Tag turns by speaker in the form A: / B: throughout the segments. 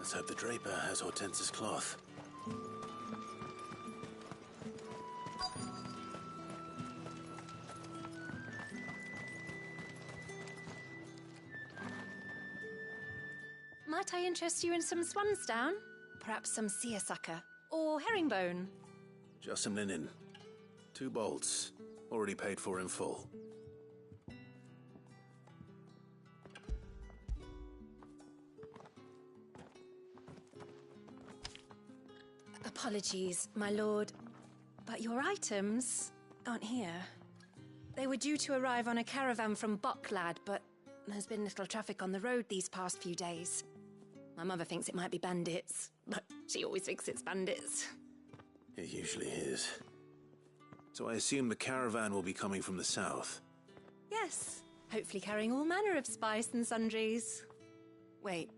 A: Let's hope the draper has Hortense's cloth.
B: Might I interest you in some swansdown? Perhaps some seersucker or herringbone?
A: Just some linen. 2 bolts. Already paid for in full.
B: Apologies, my lord, but your items aren't here. They were due to arrive on a caravan from Bocklad, but there's been little traffic on the road these past few days. My mother thinks it might be bandits, but she always thinks it's bandits.
A: It usually is. So I assume the caravan will be coming from the south.
B: Yes, hopefully carrying all manner of spice and sundries. Wait,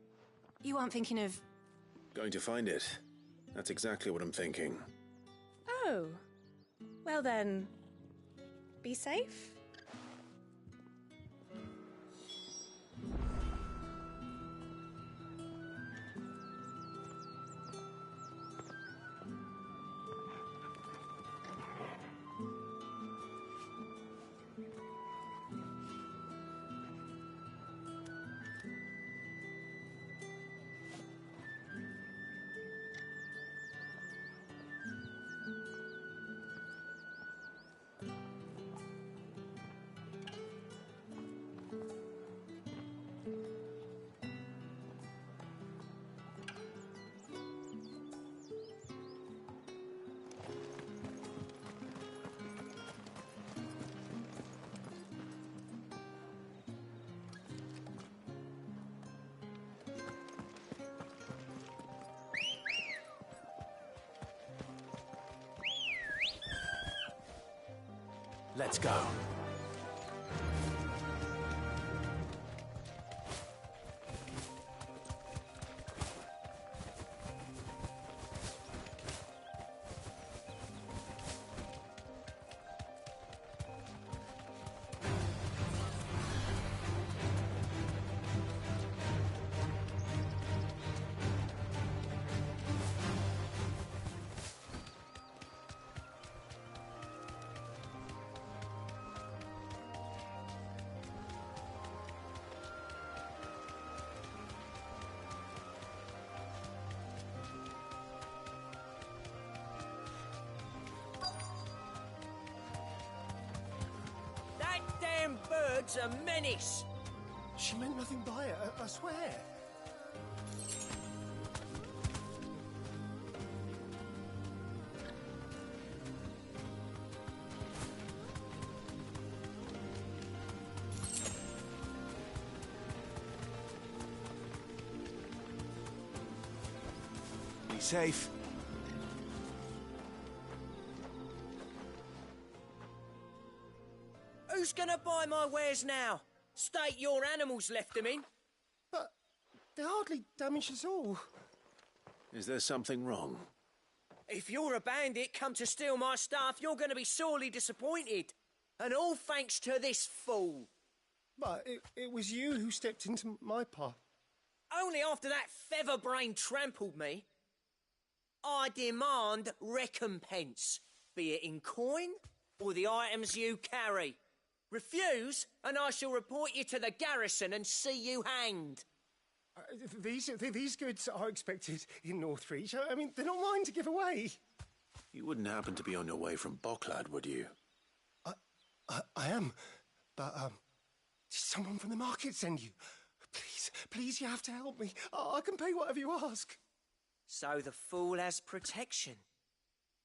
B: you aren't thinking of...
A: Going to find it. That's exactly what I'm thinking.
B: Oh. Well then, be safe.
A: Let's go.
C: Damn bird's a menace!
D: She meant nothing by it, I swear.
A: Be safe.
C: Who's gonna buy my wares now? State your animals left them in.
D: But they hardly damaged us all.
A: Is there something wrong?
C: If you're a bandit come to steal my stuff, you're gonna be sorely disappointed. And all thanks to this fool.
D: But it was you who stepped into my path.
C: Only after that feather-brain trampled me. I demand recompense, be it in coin or the items you carry. Refuse, and I shall report you to the garrison and see you hanged.
D: These goods are expected in Northreach. I mean, they're not mine to give away.
A: You wouldn't happen to be on your way from Bocklad, would you?
D: I am, but did someone from the market send you? Please, you have to help me. I can pay whatever you ask.
C: So the fool has protection.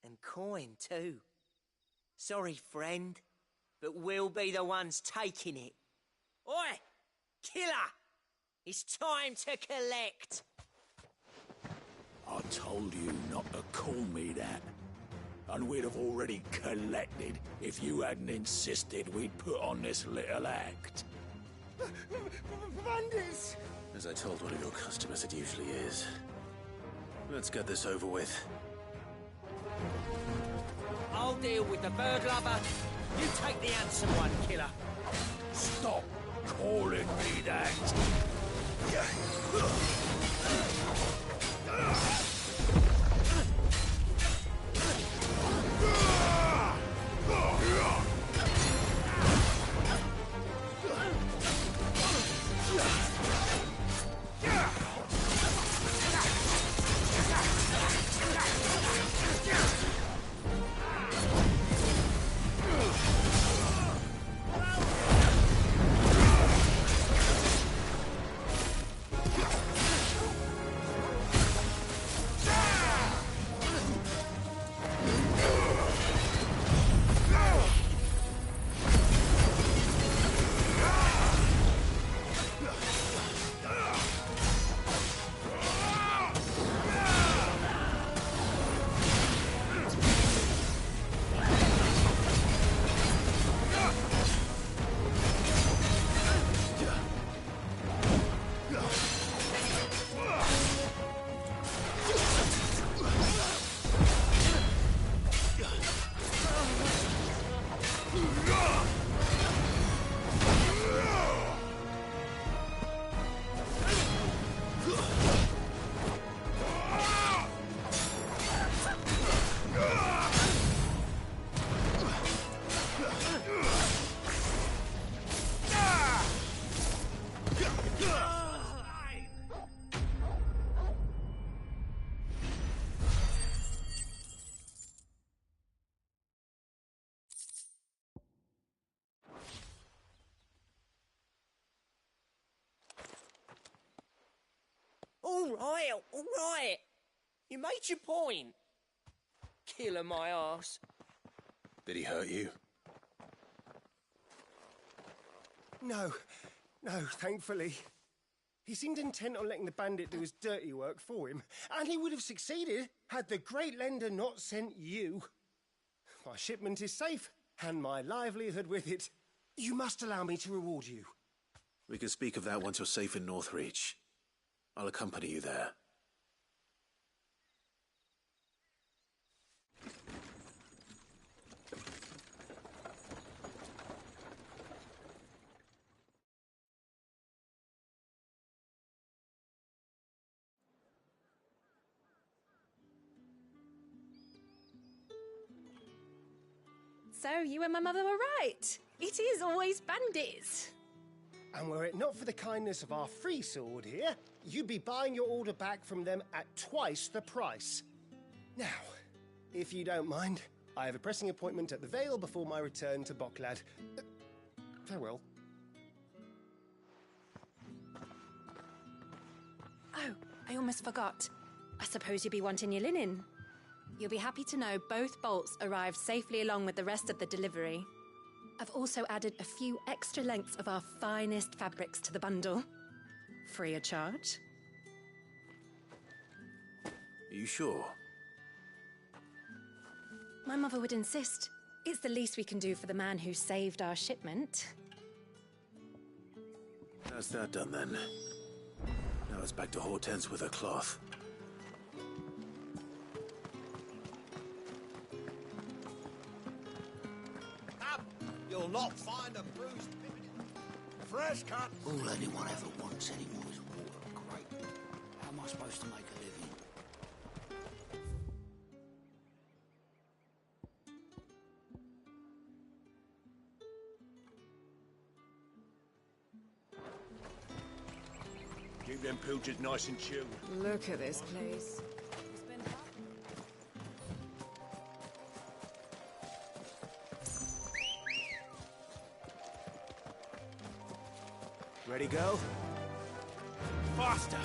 C: And coin, too. Sorry, friend, but we'll be the ones taking it. Oi! Killer! It's time to collect!
E: I told you not to call me that. And we'd have already collected if you hadn't insisted we'd put on this little act.
D: Bandits!
A: As I told one of your customers, it usually is. Let's get this over with.
C: I'll deal with the bird lover. You take the handsome one, killer.
E: Stop calling me that!
C: all right. You made your point. Killer my ass.
A: Did he hurt you?
D: No, thankfully. He seemed intent on letting the bandit do his dirty work for him, and he would have succeeded had the great lender not sent you. My shipment is safe, and my livelihood with it. You must allow me to reward you.
A: We can speak of that once you're safe in Northreach. I'll accompany you there.
B: So, you and my mother were right. It is always bandits.
D: And were it not for the kindness of our free sword here, you'd be buying your order back from them at twice the price. Now, if you don't mind, I have a pressing appointment at the Vale before my return to Bocklad. Farewell.
B: Oh, I almost forgot. I suppose you'll be wanting your linen. You'll be happy to know both bolts arrived safely along with the rest of the delivery. I've also added a few extra lengths of our finest fabrics to the bundle. Free of charge.
A: Are you sure?
B: My mother would insist. It's the least we can do for the man who saved our shipment.
A: That's that done then. Now it's back to Hortense with her cloth.
F: You'll not find a bruised fresh cut.
E: All anyone ever wants anymore is water. Great. How am I supposed to make a living?
F: Keep them pilchards nice and chilled.
G: Look at this place.
D: Ready, go?
F: Faster!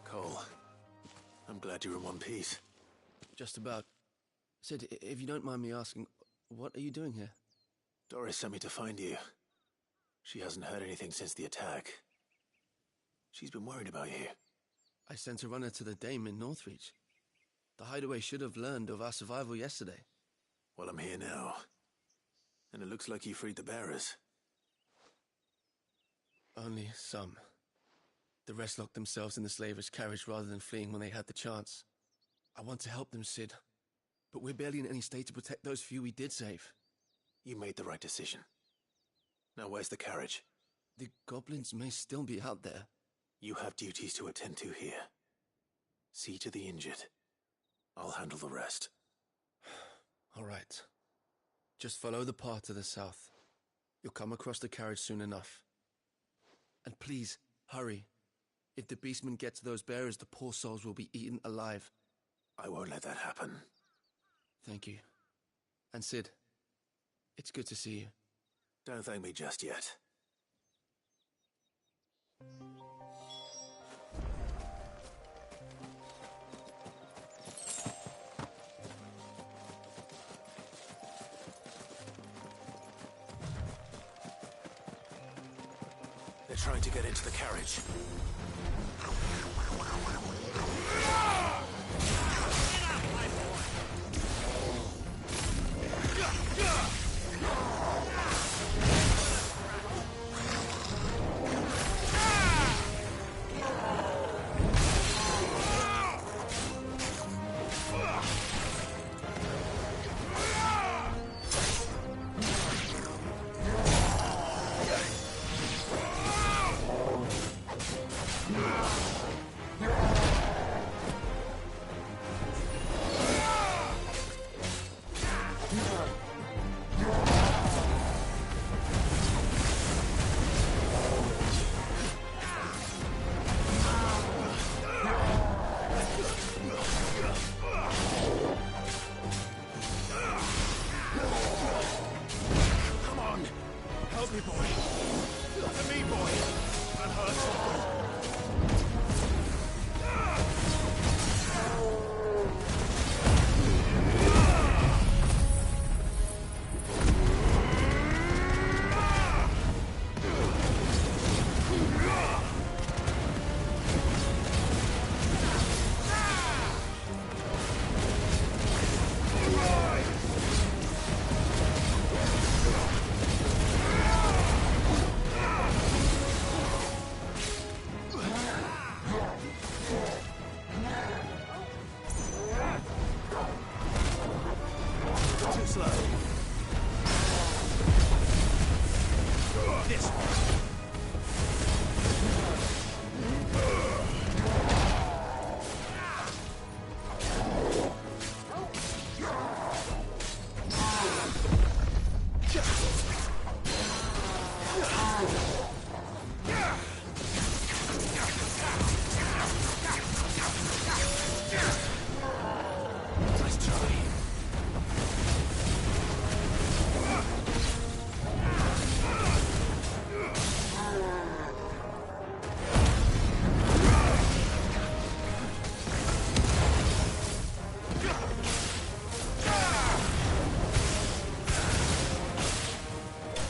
A: Cole, I'm glad you're in one piece.
H: Just about. Sid, if you don't mind me asking, what are you doing here?
A: Doris sent me to find you. She hasn't heard anything since the attack. She's been worried about you.
H: I sent a runner to the Dame in Northreach. The hideaway should have learned of our survival yesterday.
A: Well, I'm here now. And it looks like you freed the bearers.
H: Only some. The rest locked themselves in the slaver's carriage rather than fleeing when they had the chance. I want to help them, Sid. But we're barely in any state to protect those few we did save.
A: You made the right decision. Now where's the carriage?
H: The goblins may still be out there.
A: You have duties to attend to here. See to the injured. I'll handle the rest.
H: All right. Just follow the path to the south. You'll come across the carriage soon enough. And please, hurry. If the beastmen get to those bearers, the poor souls will be eaten alive.
A: I won't let that happen.
H: Thank you. And Sid, it's good to see you.
A: Don't thank me just yet. They're trying to get into the carriage.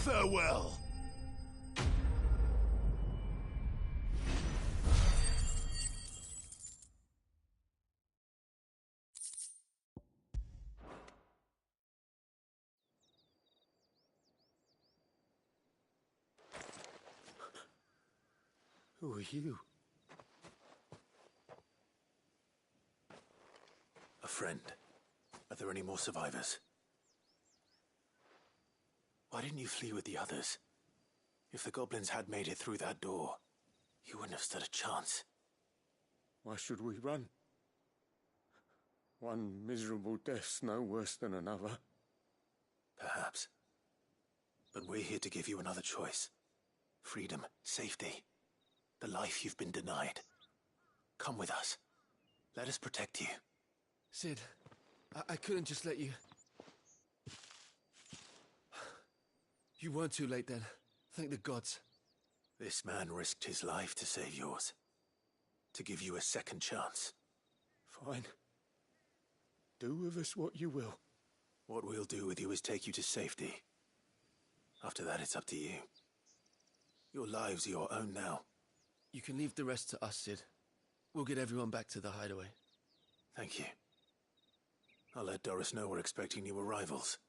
F: Farewell.
D: Who are you?
A: A friend. Are there any more survivors? Why didn't you flee with the others? If the goblins had made it through that door, you wouldn't have stood a chance.
D: Why should we run? One miserable death's no worse than another.
A: Perhaps. But we're here to give you another choice. Freedom, safety, the life you've been denied. Come with us. Let us protect you.
H: Sid, I couldn't just let you... You weren't too late then. Thank the gods.
A: This man risked his life to save yours. To give you a second chance.
D: Fine. Do with us what you will.
A: What we'll do with you is take you to safety. After that, it's up to you. Your lives are your own now.
H: You can leave the rest to us, Sid. We'll get everyone back to the hideaway.
A: Thank you. I'll let Doris know we're expecting new arrivals.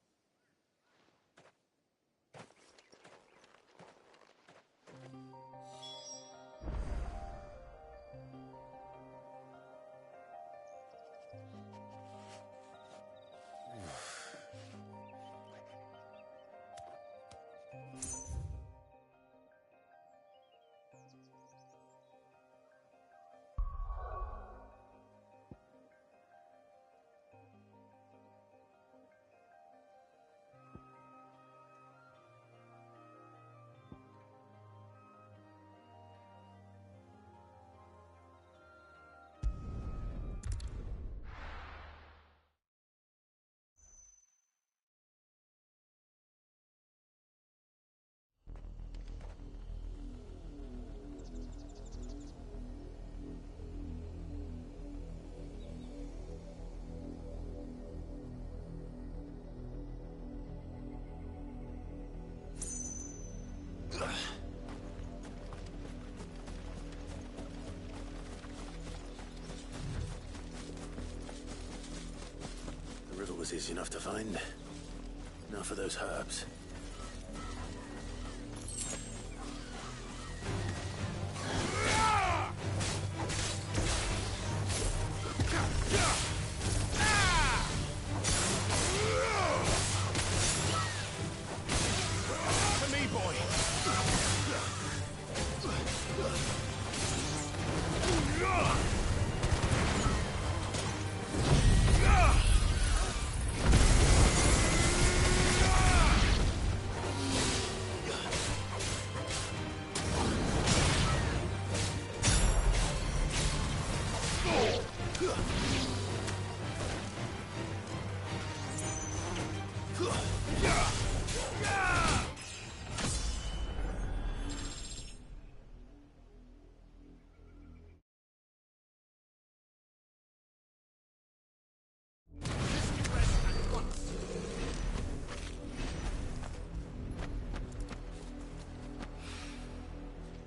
A: The river was easy enough to find. Now for those herbs.
F: To me, boy.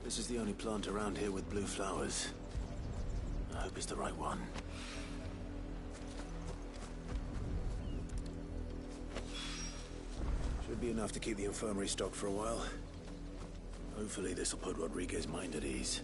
A: This is the only plant around here with blue flowers. I hope it's the right one. Should be enough to keep the infirmary stocked for a while. Hopefully this will put Rodriguez's mind at ease.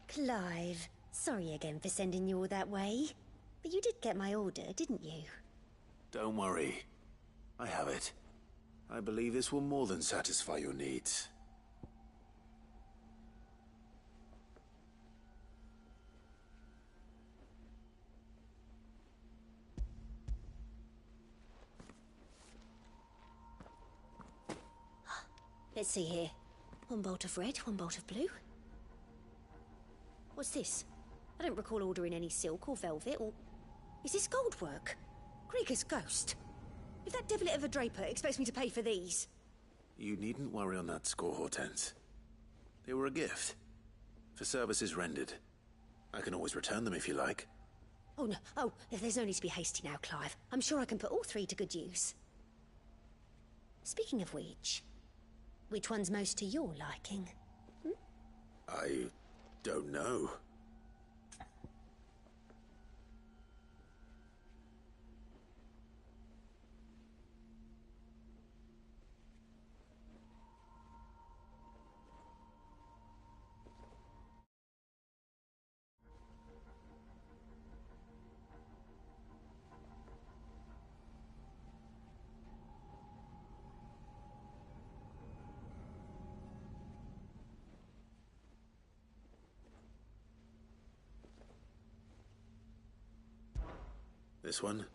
I: Clive, sorry again for sending you all that way. But you did get my order, didn't you?
A: Don't worry. I have it. I believe this will more than satisfy your needs.
I: Let's see here. One bolt of red, one bolt of blue. What's this? I don't recall ordering any silk or velvet or... Is this gold work? Krieger's ghost. If that devilit of a draper expects me to pay for these...
A: You needn't worry on that score, Hortense. They were a gift. For services rendered. I can always return them if you like.
I: Oh, no. Oh, there's no need to be hasty now, Clive. I'm sure I can put all three to good use. Speaking of which one's most to your liking?
A: I don't know. This one,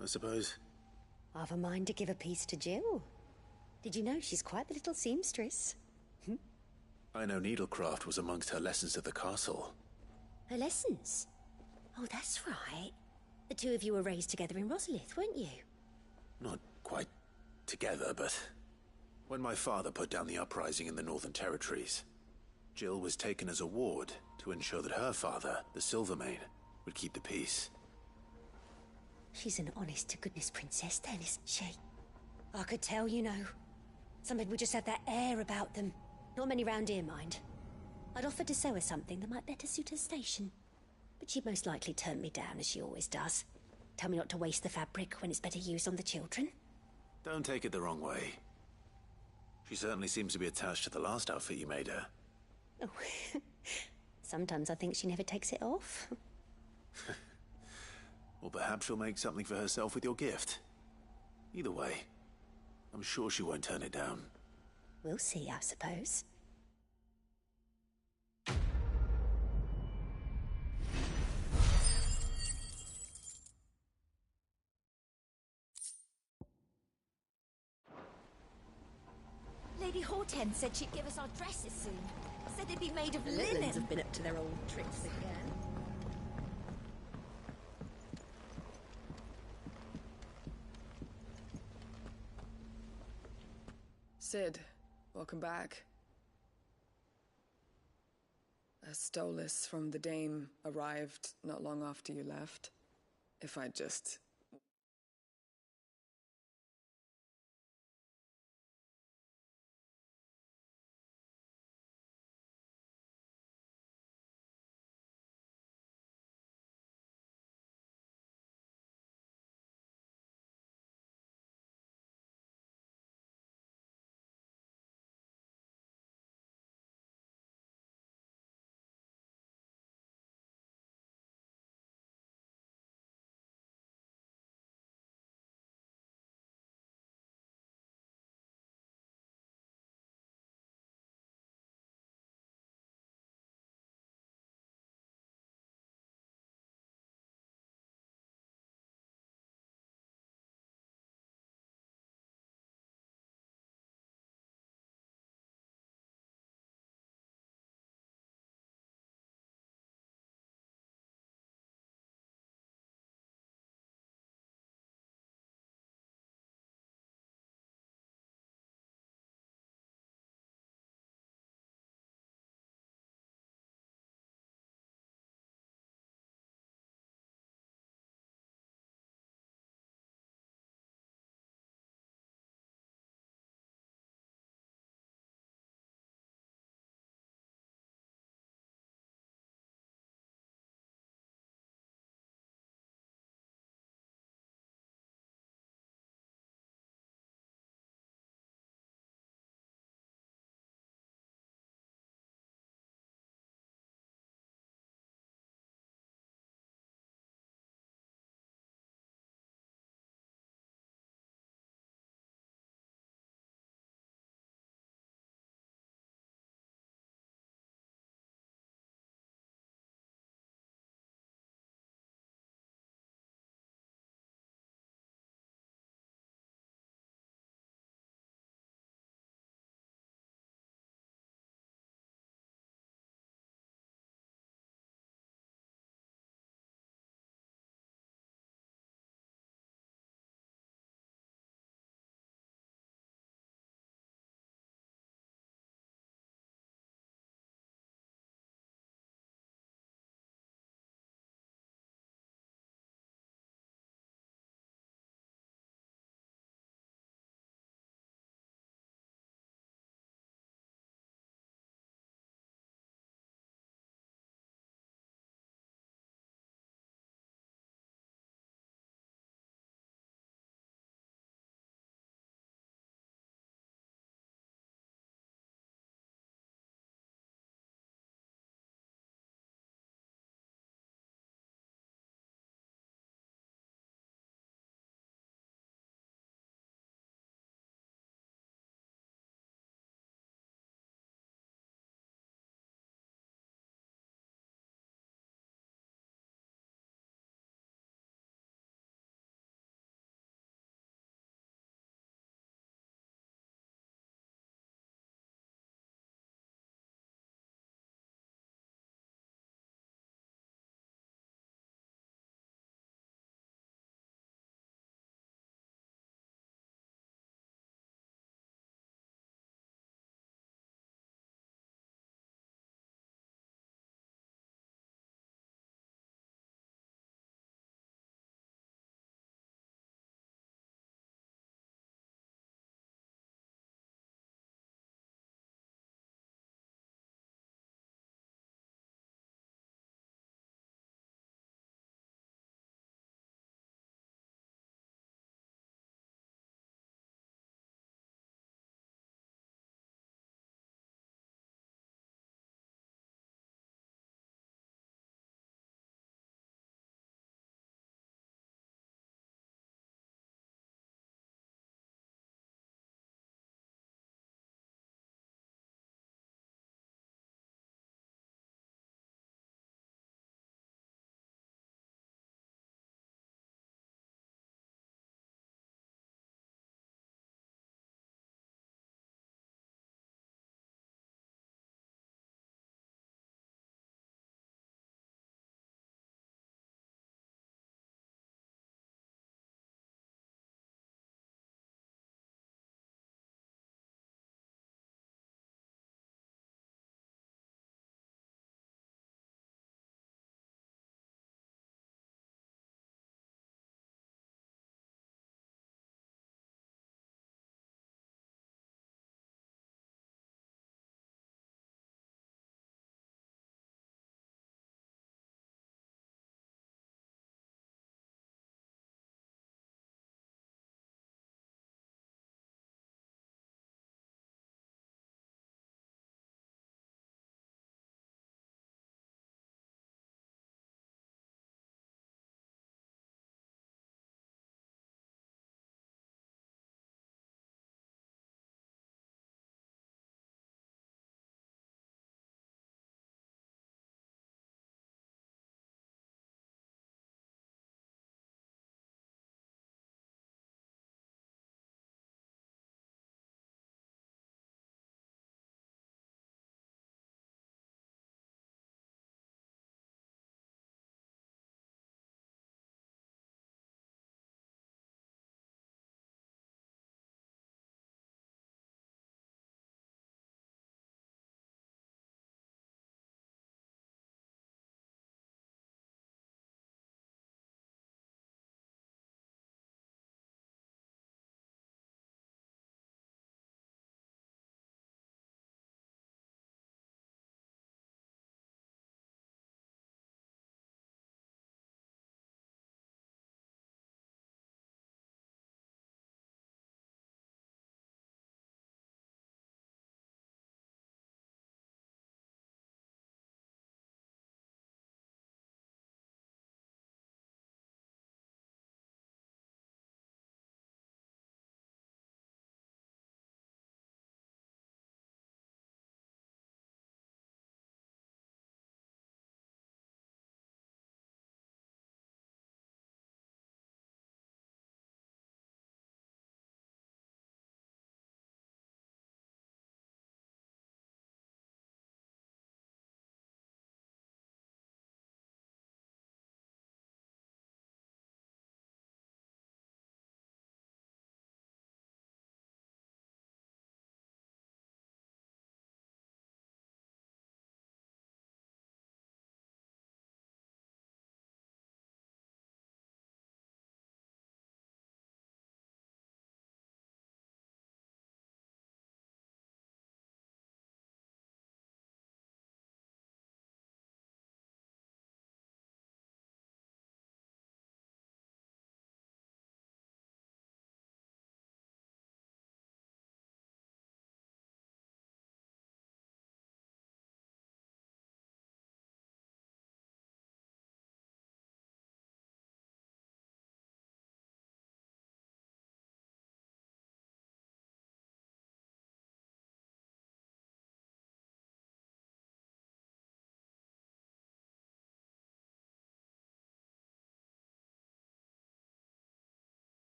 A: I suppose.
I: I've a mind to give a piece to Jill. Did you know she's quite the little seamstress?
A: I know needlecraft was amongst her lessons at the castle.
I: Her lessons? Oh, that's right. The two of you were raised together in Rosalith, weren't you?
A: Not quite together, but... When my father put down the uprising in the Northern Territories, Jill was taken as a ward to ensure that her father, the Silvermane, would keep the peace.
I: She's an honest-to-goodness princess then, isn't she? I could tell, you know. Some people just have that air about them. Not many round here, mind. I'd offered to sew her something that might better suit her station. But she'd most likely turn me down, as she always does. Tell me not to waste the fabric when it's better used on the children.
A: Don't take it the wrong way. She certainly seems to be attached to the last outfit you made her.
I: Oh, sometimes I think she never takes it off.
A: Or perhaps she'll make something for herself with your gift. Either way, I'm sure she won't turn it down.
I: We'll see, I suppose.
J: Lady Hortense said she'd give us our dresses soon. Said they'd be made of
G: The
J: linen.
G: Litlands have been up to their old tricks again.
K: Sid, welcome back. A Stolas from the Dame arrived not long after you left. If I'd just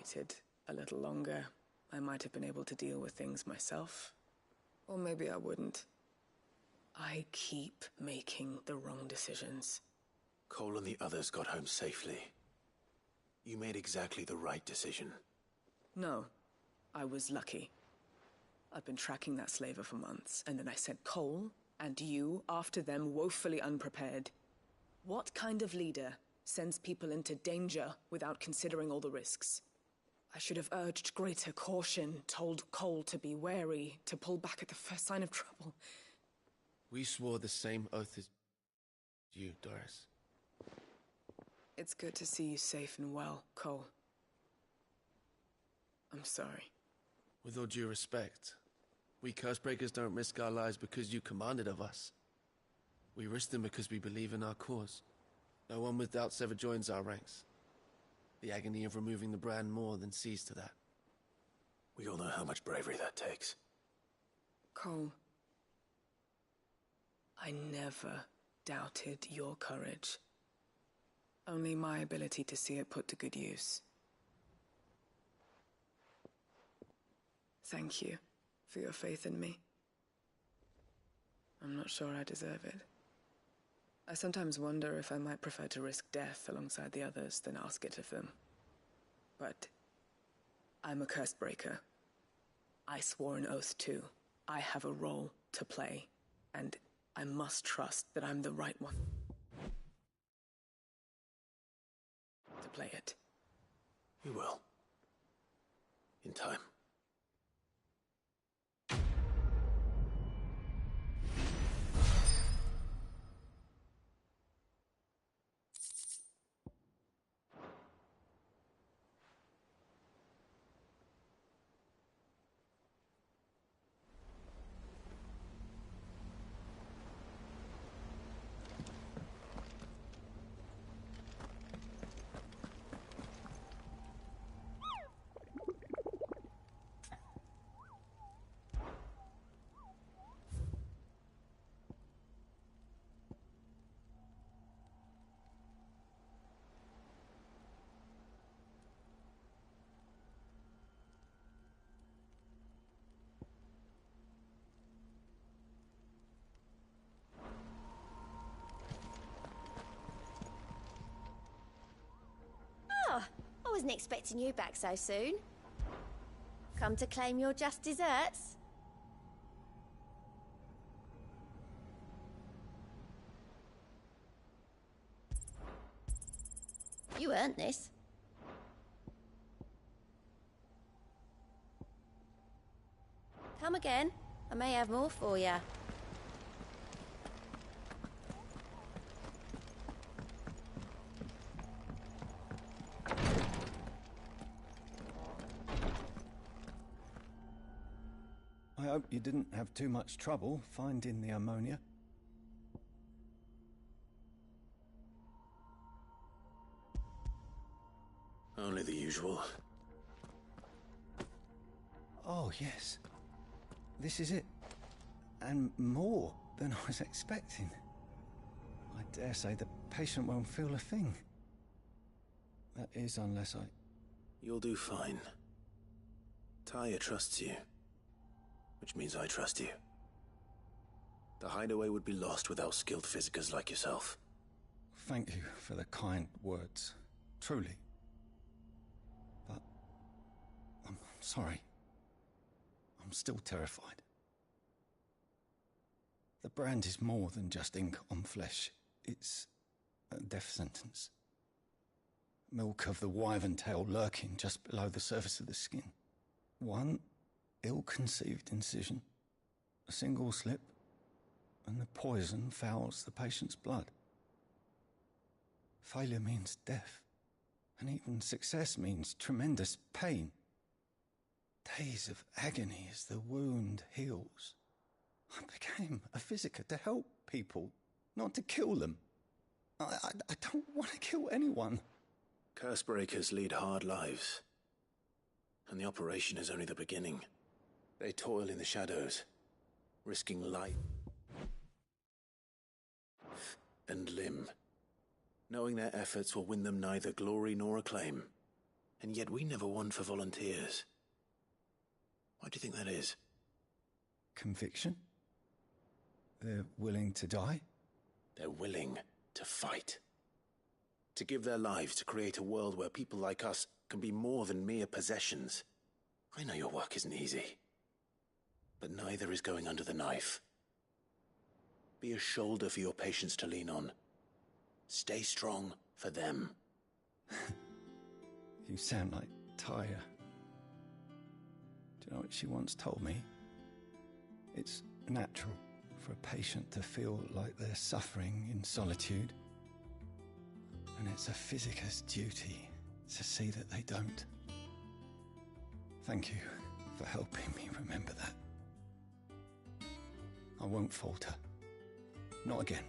K: waited a little longer, I might have been able to deal with things myself. Or maybe I wouldn't. I keep making the wrong decisions.
A: Cole and the others got home safely. You made exactly the right decision.
K: No, I was lucky. I've been tracking that slaver for months, and then I sent Cole and you after them, woefully unprepared. What kind of leader sends people into danger without considering all the risks? I should have urged greater caution, told Cole to be wary, to pull back at the first sign of trouble.
H: We swore the same oath as you, Doris.
K: It's good to see you safe and well, Cole. I'm sorry.
H: With all due respect, we Cursebreakers don't risk our lives because you commanded of us. We risk them because we believe in our cause. No one with doubts ever joins our ranks. The agony of removing the brand more than sees to that.
A: We all know how much bravery that takes.
K: Cole, I never doubted your courage. Only my ability to see it put to good use. Thank you for your faith in me. I'm not sure I deserve it. I sometimes wonder if I might prefer to risk death alongside the others than ask it of them. But I'm a Cursebreaker. I swore an oath too. I have a role to play, and I must trust that I'm the right one to play it.
A: You will. In time.
J: I wasn't expecting you back so soon. Come to claim your just desserts? You earned this. Come again. I may have more for you.
L: I hope you didn't have too much trouble finding the ammonia.
A: Only the usual.
L: Oh, yes. This is it. And more than I was expecting. I dare say the patient won't feel a thing. That is, unless I...
A: You'll do fine. Tyre trusts you. Which means I trust you. The hideaway would be lost without skilled physicers like yourself.
L: Thank you for the kind words. Truly. But... I'm sorry. I'm still terrified. The brand is more than just ink on flesh. It's a death sentence. Milk of the wyvern tail lurking just below the surface of the skin. One ill-conceived incision, a single slip, and the poison fouls the patient's blood. Failure means death, and even success means tremendous pain. Days of agony as the wound heals. I became a physiker to help people, not to kill them. I don't want to kill anyone.
A: Cursebreakers lead hard lives, and the operation is only the beginning. They toil in the shadows, risking life and limb, knowing their efforts will win them neither glory nor acclaim. And yet we never won for volunteers. Why do you think that is?
L: Conviction? They're willing to die?
A: They're willing to fight. To give their lives to create a world where people like us can be more than mere possessions. I know your work isn't easy. But neither is going under the knife. Be a shoulder for your patients to lean on. Stay strong for them.
L: You sound like Tyre. Do you know what she once told me? It's natural for a patient to feel like they're suffering in solitude. And it's a physicist's duty to see that they don't. Thank you for helping me remember that. I won't falter. Not again.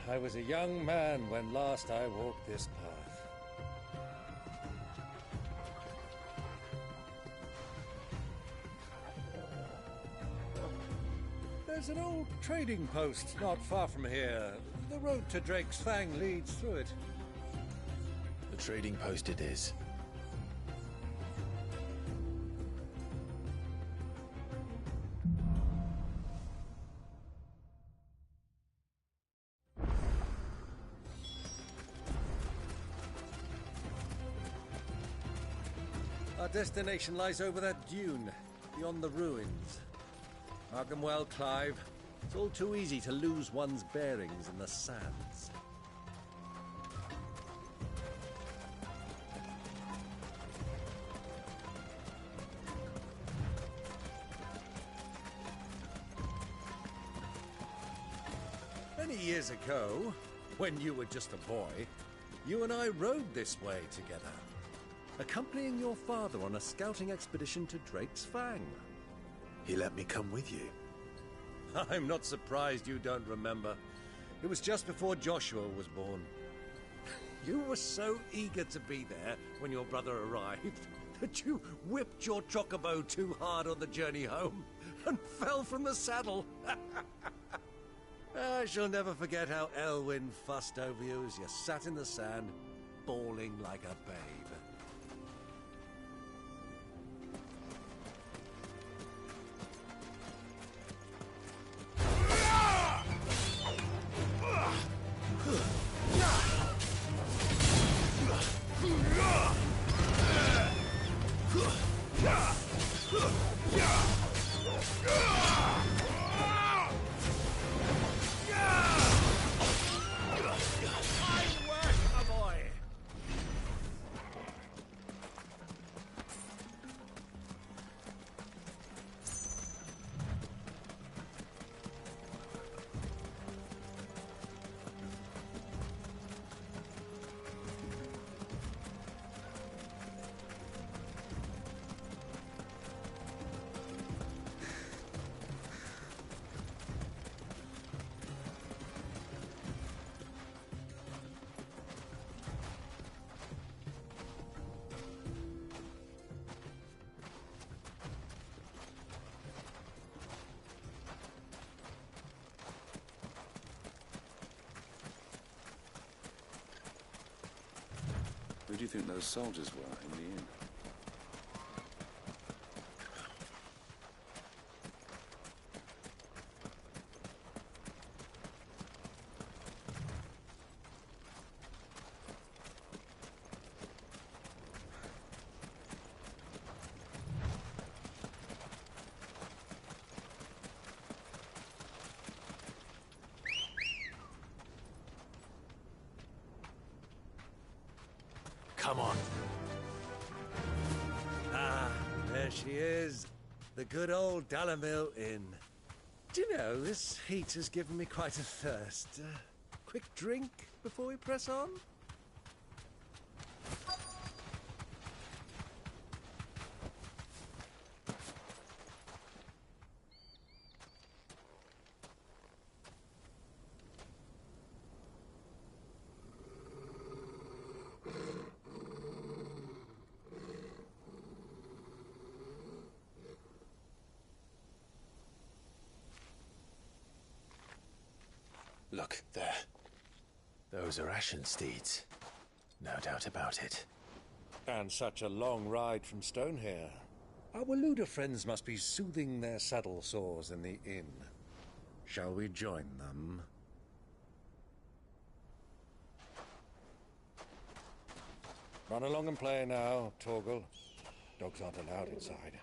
M: I was a young man when last I walked this path. There's an old trading post not far from here. The road to Drake's Fang leads through it.
A: The trading post it is.
M: Our destination lies over that dune, beyond the ruins. Mark 'em well, Clive. It's all too easy to lose one's bearings in the sands. Many years ago, when you were just a boy, you and I rode this way together, accompanying your father on a scouting expedition to Drake's Fang.
A: He let me come with you.
M: I'm not surprised you don't remember. It was just before Joshua was born. You were so eager to be there when your brother arrived that you whipped your chocobo too hard on the journey home and fell from the saddle. I shall never forget how Elwyn fussed over you as you sat in the sand, bawling like a babe.
N: Who do you think those soldiers were in the inn?
A: Come on.
M: Ah, there she is. The good old Dalamil Inn. Do you know, this heat has given me quite a thirst. Quick drink before we press on?
A: Look, there. Those are Ashen steeds. No doubt about it.
M: And such a long ride from Stonehair. Our Waluda friends must be soothing their saddle sores in the inn. Shall we join them? Run along and play now, Torgal. Dogs aren't allowed inside.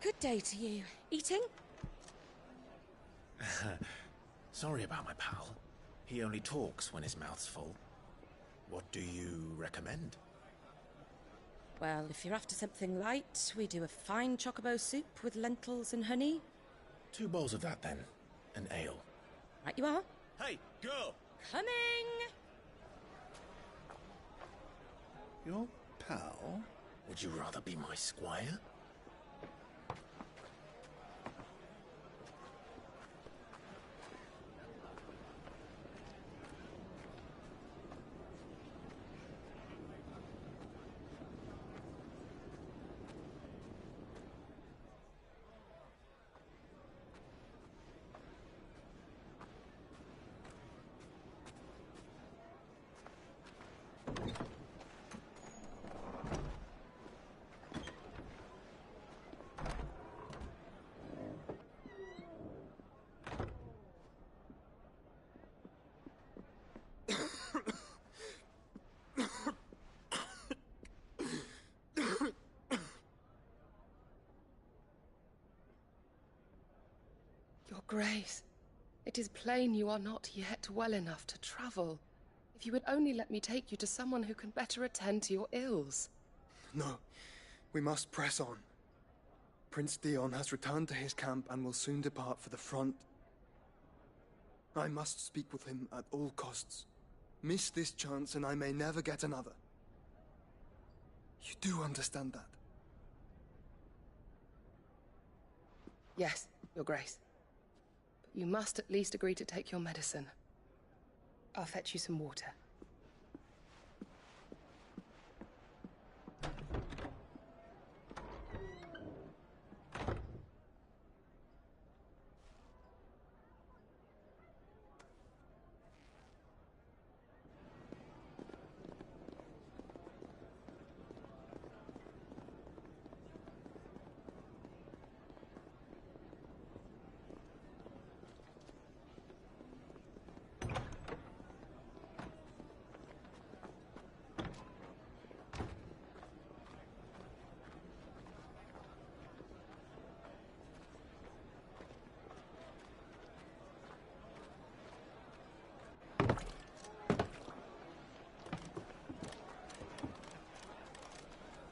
B: Good day to you. Eating?
A: Sorry about my pal. He only talks when his mouth's full. What do you recommend?
B: Well, if you're after something light, we do a fine chocobo soup with lentils and honey.
A: 2 bowls of that, then. An ale.
B: Right you are.
F: Hey, girl!
B: Coming!
E: Your pal?
A: Would you rather be my squire?
O: Your Grace, it is plain you are not yet well enough to travel. If you would only let me take you to someone who can better attend to your ills.
P: No, we must press on. Prince Dion has returned to his camp and will soon depart for the front. I must speak with him at all costs. Miss this chance and I may never get another. You do understand that?
O: Yes, Your Grace. But you must at least agree to take your medicine. I'll fetch you some water.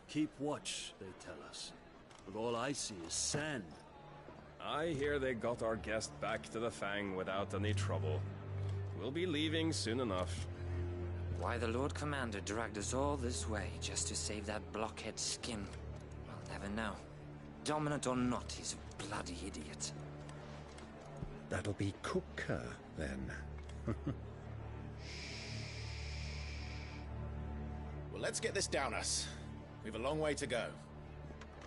Q: Keep watch, they tell us. But all I see is sand.
R: I hear they got our guest back to the Fang without any trouble. We'll be leaving soon enough.
S: Why the Lord Commander dragged us all this way just to save that blockhead skin, I'll never know. Dominant or not, he's a bloody idiot.
T: That'll be cooker, then.
A: Well, let's get this down us. We've a long way to go.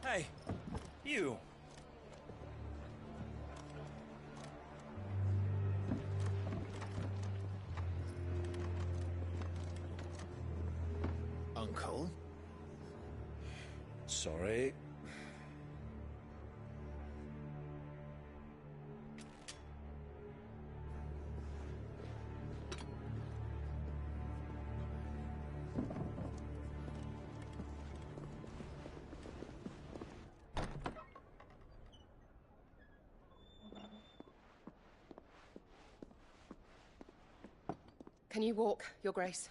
C: Hey, you.
A: Uncle?
T: Sorry.
O: Can you walk, Your Grace?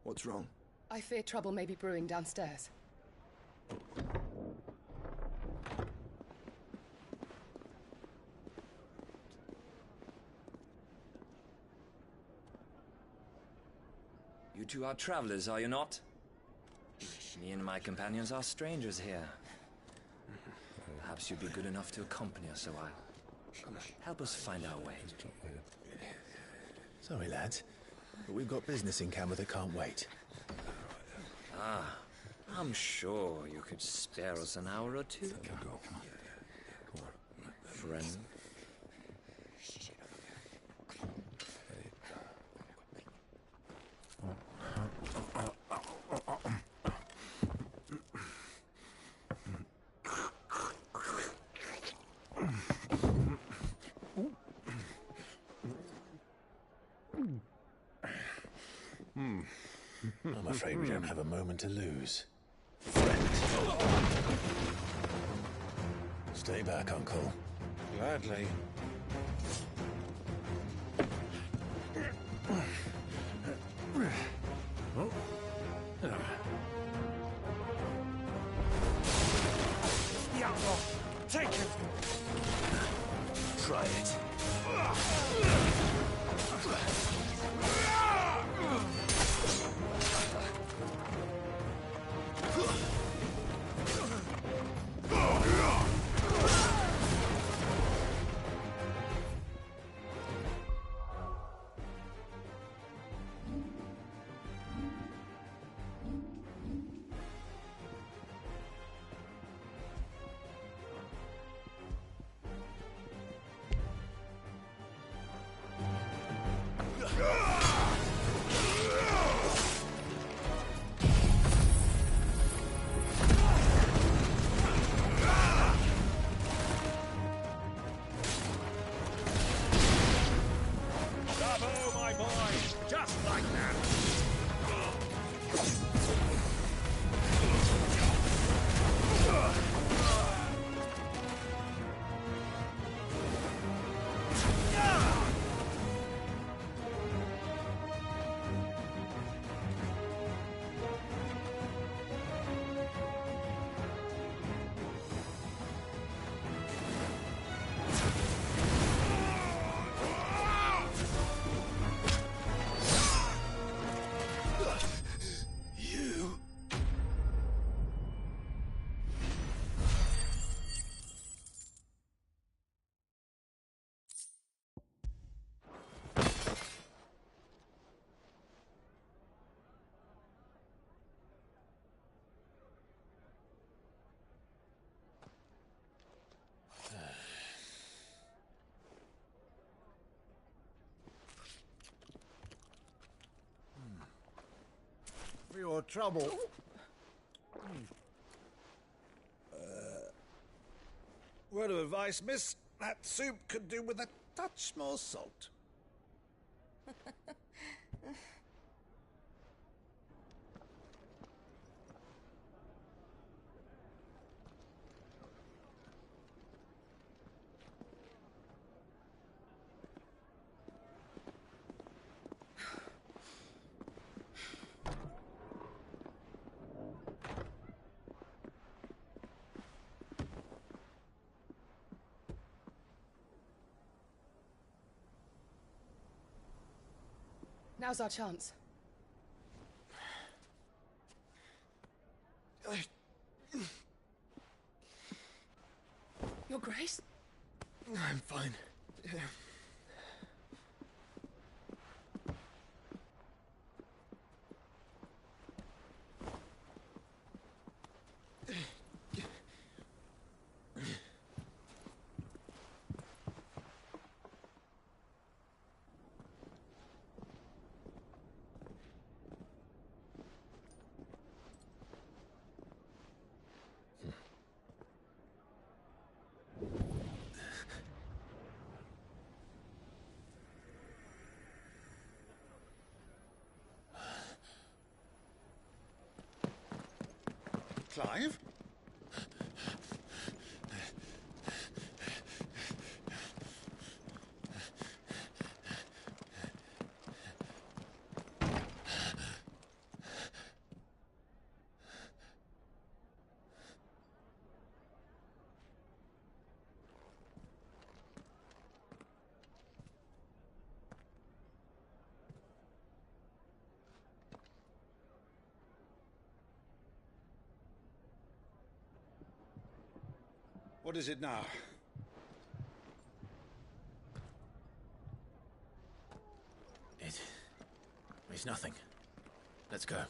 P: What's wrong?
O: I fear trouble may be brewing downstairs.
S: You two are travelers, are you not? Me and my companions are strangers here. Perhaps you'd be good enough to accompany us a while. Help us find our way.
A: Sorry, lads, but we've got business in Camber that can't wait.
S: Ah, I'm sure you could spare us an hour or two. Friend.
A: I'm afraid we don't have a moment to lose. Stay back, Uncle.
T: Gladly.
F: Take it!
A: Try it.
F: Bravo, my boy! Just like that! For your trouble. Word of advice, miss. That soup could do with a touch more salt.
O: Now's our chance. Your Grace?
P: I'm fine.
T: Clive? What is it now?
A: It's nothing. Let's go.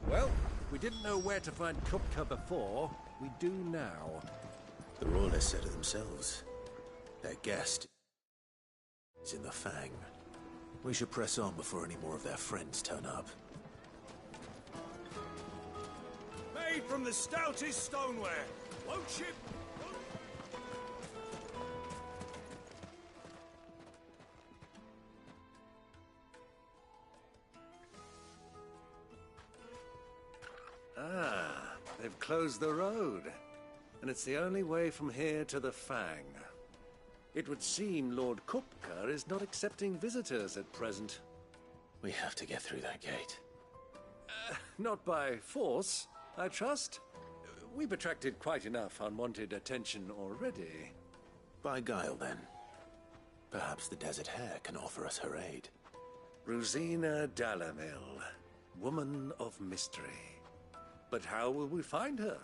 M: Well, we didn't know where to find Kupka before. We do now.
A: The Royalists said it themselves. Their guest is in the Fang. We should press on before any more of their friends turn up.
E: Made from the stoutest stoneware. Won't ship.
M: Ah, they've closed the road. And it's the only way from here to the Fang. It would seem Lord Kupka is not accepting visitors at present.
A: We have to get through that gate.
M: Not by force, I trust. We've attracted quite enough unwanted attention already.
A: By guile, then. Perhaps the Desert Hare can offer us her aid.
M: Rosina Dalamil, woman of mystery. But how will we find her?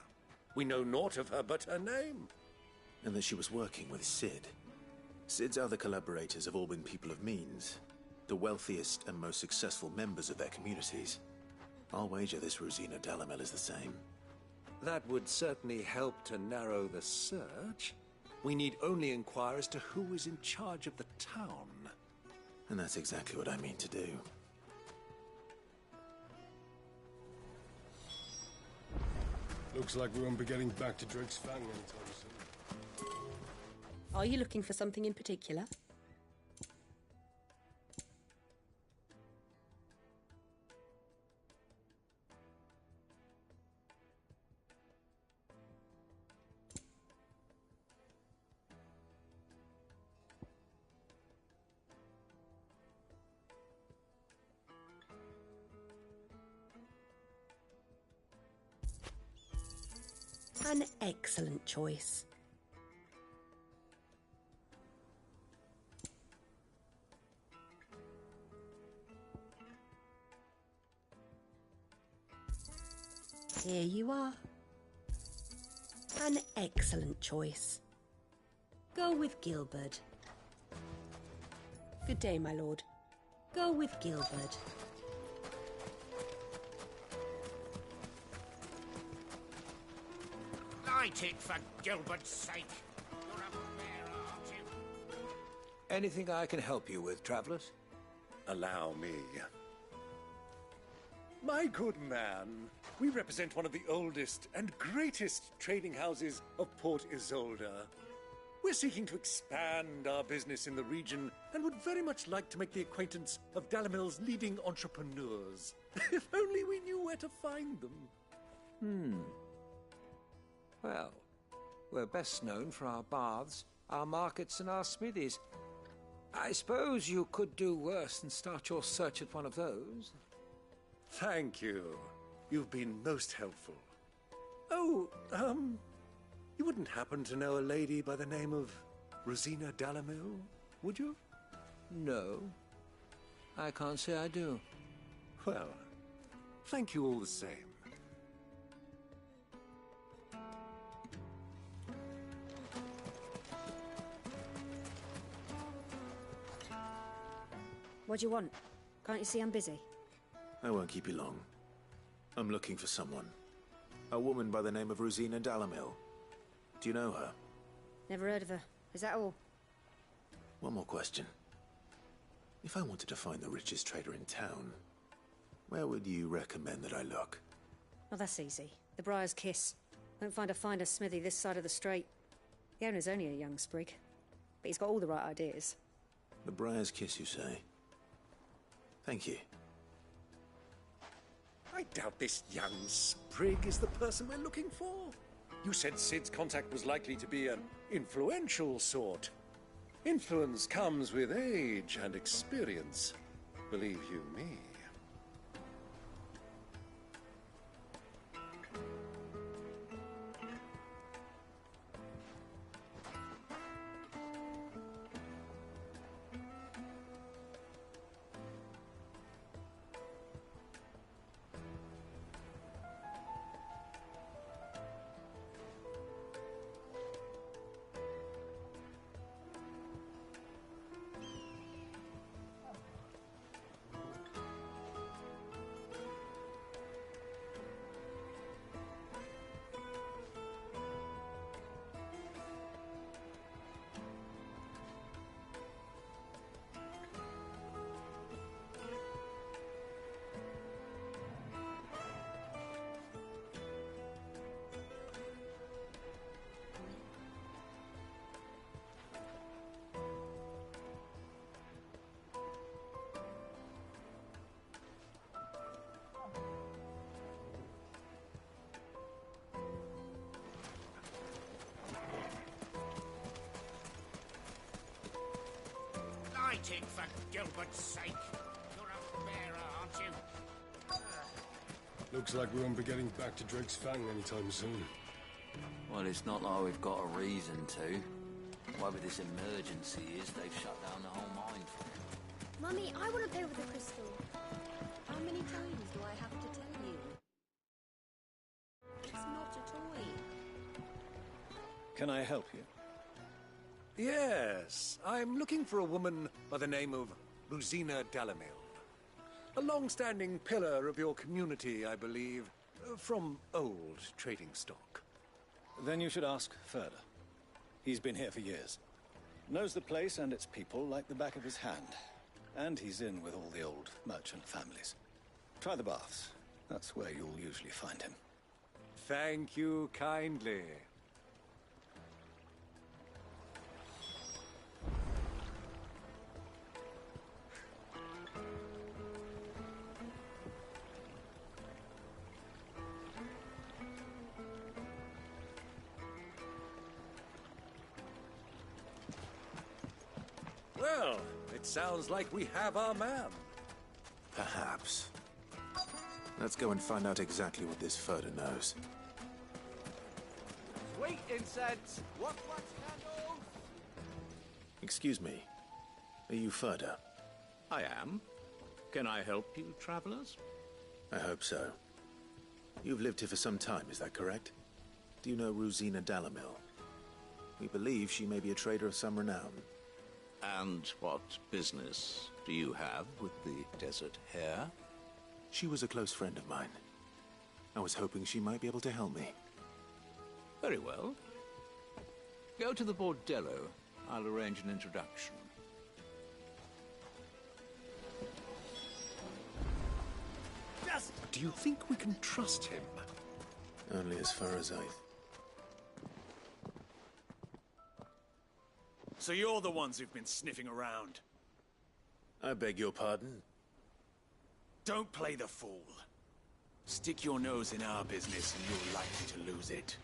M: We know naught of her but her name.
A: And that she was working with Cid. Cid's other collaborators have all been people of means, the wealthiest and most successful members of their communities. I'll wager this Rosina Dalamel is the same.
M: That would certainly help to narrow the search. We need only inquire as to who is in charge of the town.
A: And that's exactly what I mean to do.
F: Looks like we won't be getting back to Drake's Fang anytime soon.
I: Are you looking for something in particular? An excellent choice. Here you are. An excellent choice. Go with Gilbert. Good day, my lord. Go with Gilbert.
E: Light it for Gilbert's sake. You're a bearer, aren't you?
C: Anything I can help you with, travelers?
M: Allow me. My good man, we represent one of the oldest and greatest trading houses of Port Isolde. We're seeking to expand our business in the region and would very much like to make the acquaintance of Dalamil's leading entrepreneurs. If only we knew where to find them.
C: Well, we're best known for our baths, our markets, and our smithies. I suppose you could do worse than start your search at one of those.
M: Thank you. You've been most helpful. Oh, you wouldn't happen to know a lady by the name of Rosina Dalamil, would you?
C: No, I can't say I do.
M: Well, thank you all the same.
I: What do you want? Can't you see I'm busy?
A: I won't keep you long. I'm looking for someone. A woman by the name of Rosina Dalamil. Do you know her?
I: Never heard of her. Is that all?
A: One more question. If I wanted to find the richest trader in town, where would you recommend that I look?
I: Oh, that's easy. The Briar's Kiss. Won't find a finer smithy this side of the strait. The owner's only a young sprig, but he's got all the right ideas.
A: The Briar's Kiss, you say? Thank you.
M: I doubt this young sprig is the person we're looking for. You said Sid's contact was likely to be an influential sort. Influence comes with age and experience. Believe you me.
E: Lighting, for Gilbert's sake. You're a bearer, aren't you?
U: Looks like we won't be getting back to Drake's Fang anytime soon.
V: Well, it's not like we've got a reason to. Whatever this emergency is, they've shut down the whole mine for it.
J: Mummy, I want to play with the crystal. How many times do I have to tell you? It's not a toy.
F: Can I help you?
M: Yes, I'm looking for a woman by the name of Rosina Dalamil. A long-standing pillar of your community, I believe, from old trading stock.
F: Then you should ask Ferda. He's been here for years. Knows the place and its people like the back of his hand. And he's in with all the old merchant families. Try the baths. That's where you'll usually find him.
M: Thank you kindly. Well, it sounds like we have our man.
A: Perhaps. Let's go and find out exactly what this Ferda knows.
W: Sweet incense! What candles?
A: Excuse me. Are you Ferda?
E: I am. Can I help you, travelers?
A: I hope so. You've lived here for some time, is that correct? Do you know Rosina Dalamil? We believe she may be a trader of some renown.
E: And what business do you have with the desert hare?
A: She was a close friend of mine. I was hoping she might be able to help me.
E: Very well. Go to the bordello. I'll arrange an introduction.
M: Do you think we can trust him?
A: Only as far as I...
M: So you're the ones who've been sniffing around.
A: I beg your pardon?
M: Don't play the fool. Stick your nose in our business and you're likely to lose it.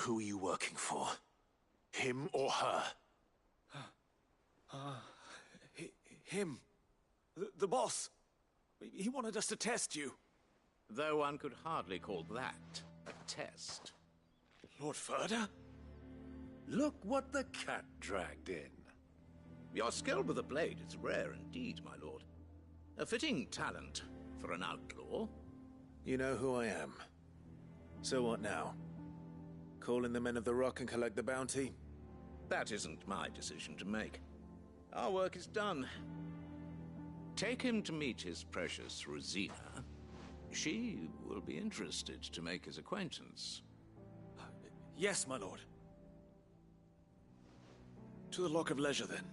A: Who are you working for? Him or her?
E: Him. The boss. He wanted us to test you.
D: Though one could hardly call that a test.
E: Lord Furder?
M: Look what the cat dragged in.
D: Your skill with the blade is rare indeed, my lord. A fitting talent for an outlaw.
A: You know who I am. So what now? Call in the Men of the Rock and collect the bounty?
D: That isn't my decision to make. Our work is done. Take him to meet his precious Rosina. She will be interested to make his acquaintance.
E: Yes, my lord. To the Lock of Leisure, then.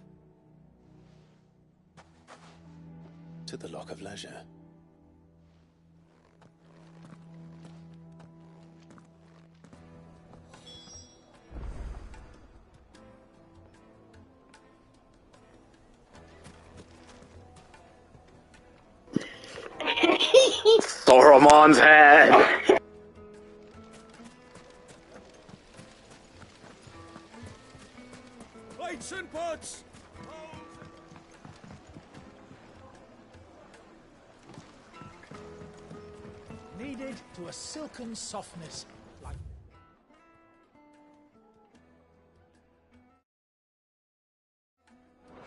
A: To the Lock of Leisure.
G: Thoromon's head!
E: Lights and pots!
H: Kneaded to a silken softness, like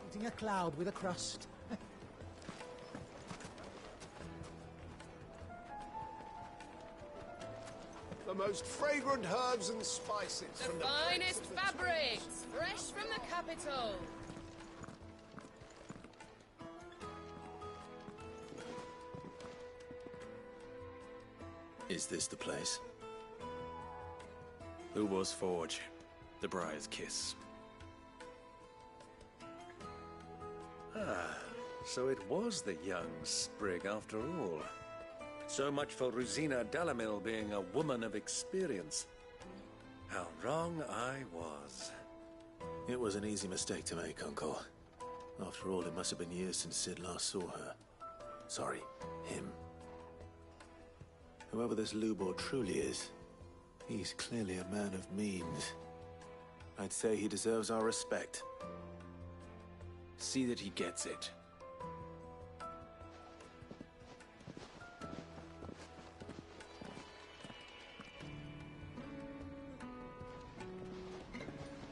H: eating a cloud with a crust.
X: The most fragrant herbs and spices from the
Y: finest fabrics, fresh from the capital.
A: Is this the place?
E: Ubor's Forge. The Briar's Kiss.
M: Ah, so it was the young sprig after all. So much for Rosina Dalamil being a woman of experience. How wrong I was.
A: It was an easy mistake to make, Uncle. After all, it must have been years since Sid last saw her. Sorry, him. Whoever this Lubor truly is, he's clearly a man of means. I'd say he deserves our respect.
E: See that he gets it.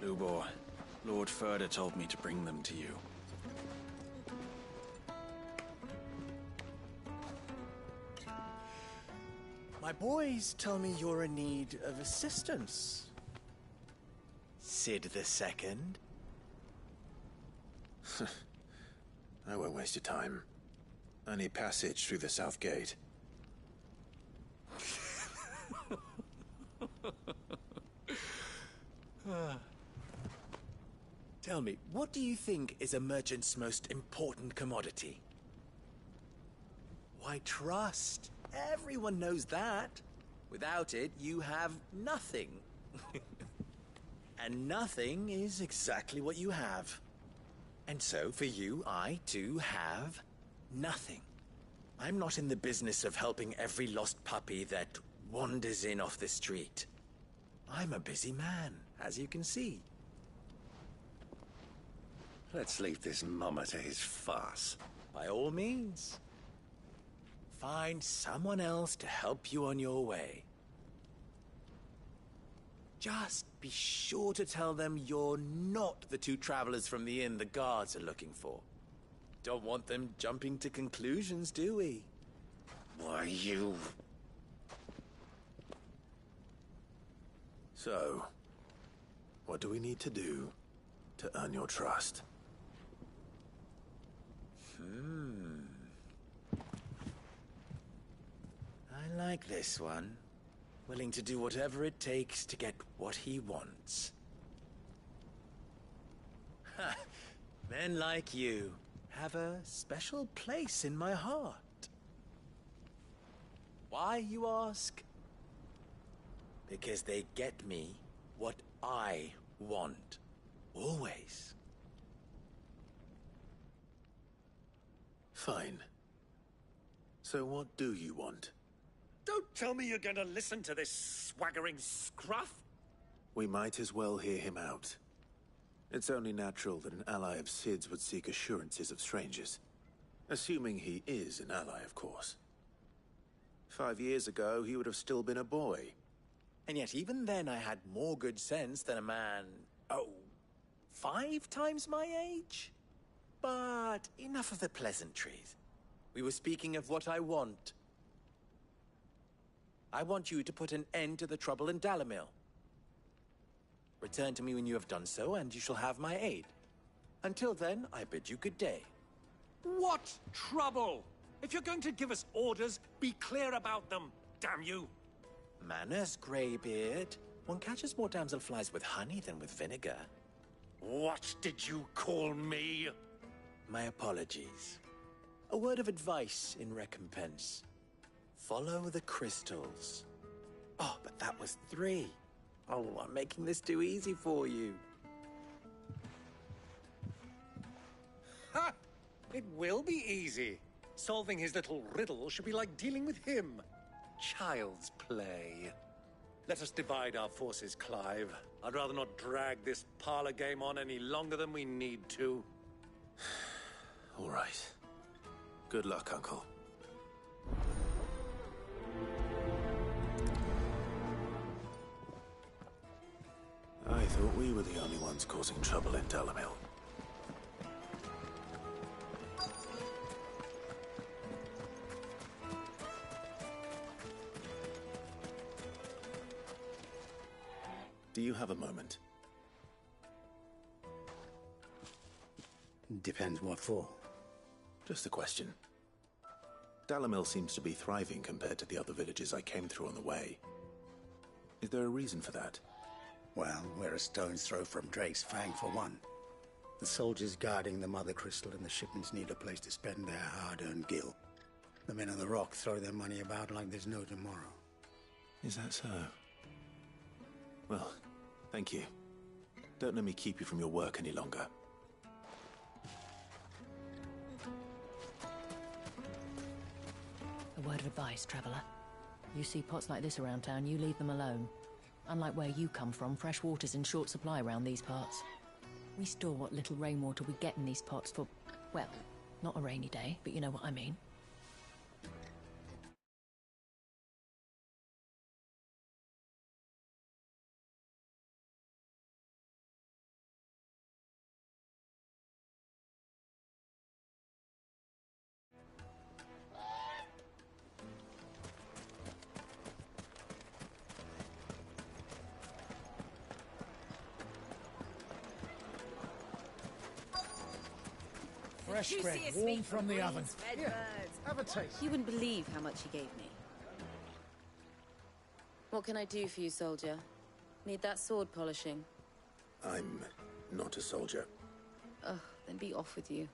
E: Lubor, Lord Furder told me to bring them to you.
Z: My boys tell me you're in need of assistance. Sid the Second?
A: I won't waste your time. I need passage through the south gate.
Z: Tell me, what do you think is a merchant's most important commodity? Why, trust. Everyone knows that. Without it, you have nothing. And nothing is exactly what you have. And so, for you, I, too, have nothing. I'm not in the business of helping every lost puppy that wanders in off the street. I'm a busy man, as you can see.
M: Let's leave this mummer to his farce.
Z: By all means. Find someone else to help you on your way. Just be sure to tell them you're not the two travelers from the inn the guards are looking for. Don't want them jumping to conclusions, do we?
M: Why, you...
A: So, what do we need to do to earn your trust?
Z: I like this one. Willing to do whatever it takes to get what he wants. Ha! Men like you have a special place in my heart. Why, you ask? Because they get me what I want. Always.
A: Fine. So what do you want?
M: Don't tell me you're going to listen to this swaggering scruff.
A: We might as well hear him out. It's only natural that an ally of Sid's would seek assurances of strangers. Assuming he is an ally, of course. 5 years ago, he would have still been a boy.
Z: And yet even then I had more good sense than a man, 5 times my age? But enough of the pleasantries. We were speaking of what I want. I want you to put an end to the trouble in Dalamil. Return to me when you have done so, and you shall have my aid. Until then, I bid you good day.
M: What trouble? If you're going to give us orders, be clear about them, damn you!
Z: Manners, Greybeard. One catches more damselflies with honey than with vinegar.
M: What did you call me?
Z: My apologies. A word of advice in recompense. Follow the crystals. Oh, but that was 3. Oh, I'm making this too easy for you.
M: Ha! It will be easy. Solving his little riddle should be like dealing with him. Child's play. Let us divide our forces, Clive. I'd rather not drag this parlor game on any longer than we need to.
A: All right. Good luck, Uncle. I thought we were the only ones causing trouble in Dalamil. Do you have a moment?
B: Depends what for.
A: Just a question. Dalamil seems to be thriving compared to the other villages I came through on the way. Is there a reason for that?
B: Well, we're a stone's throw from Drake's Fang for one. The soldiers guarding the Mother Crystal and the shipments need a place to spend their hard-earned gil. The men on the rock throw their money about like there's no tomorrow.
A: Is that so? Well, thank you. Don't let me keep you from your work any longer.
K: A word of advice, traveller. You see pots like this around town, you leave them alone. Unlike where you come from, fresh water's in short supply around these parts. We store what little rainwater we get in these pots for, well, not a rainy day, but you know what I mean.
H: Fresh bread, warm from the oven. Here, have a taste.
L: You wouldn't believe how much he gave me. What can I do for you, soldier? Need that sword polishing?
A: I'm not a soldier.
L: Ugh, then be off with you.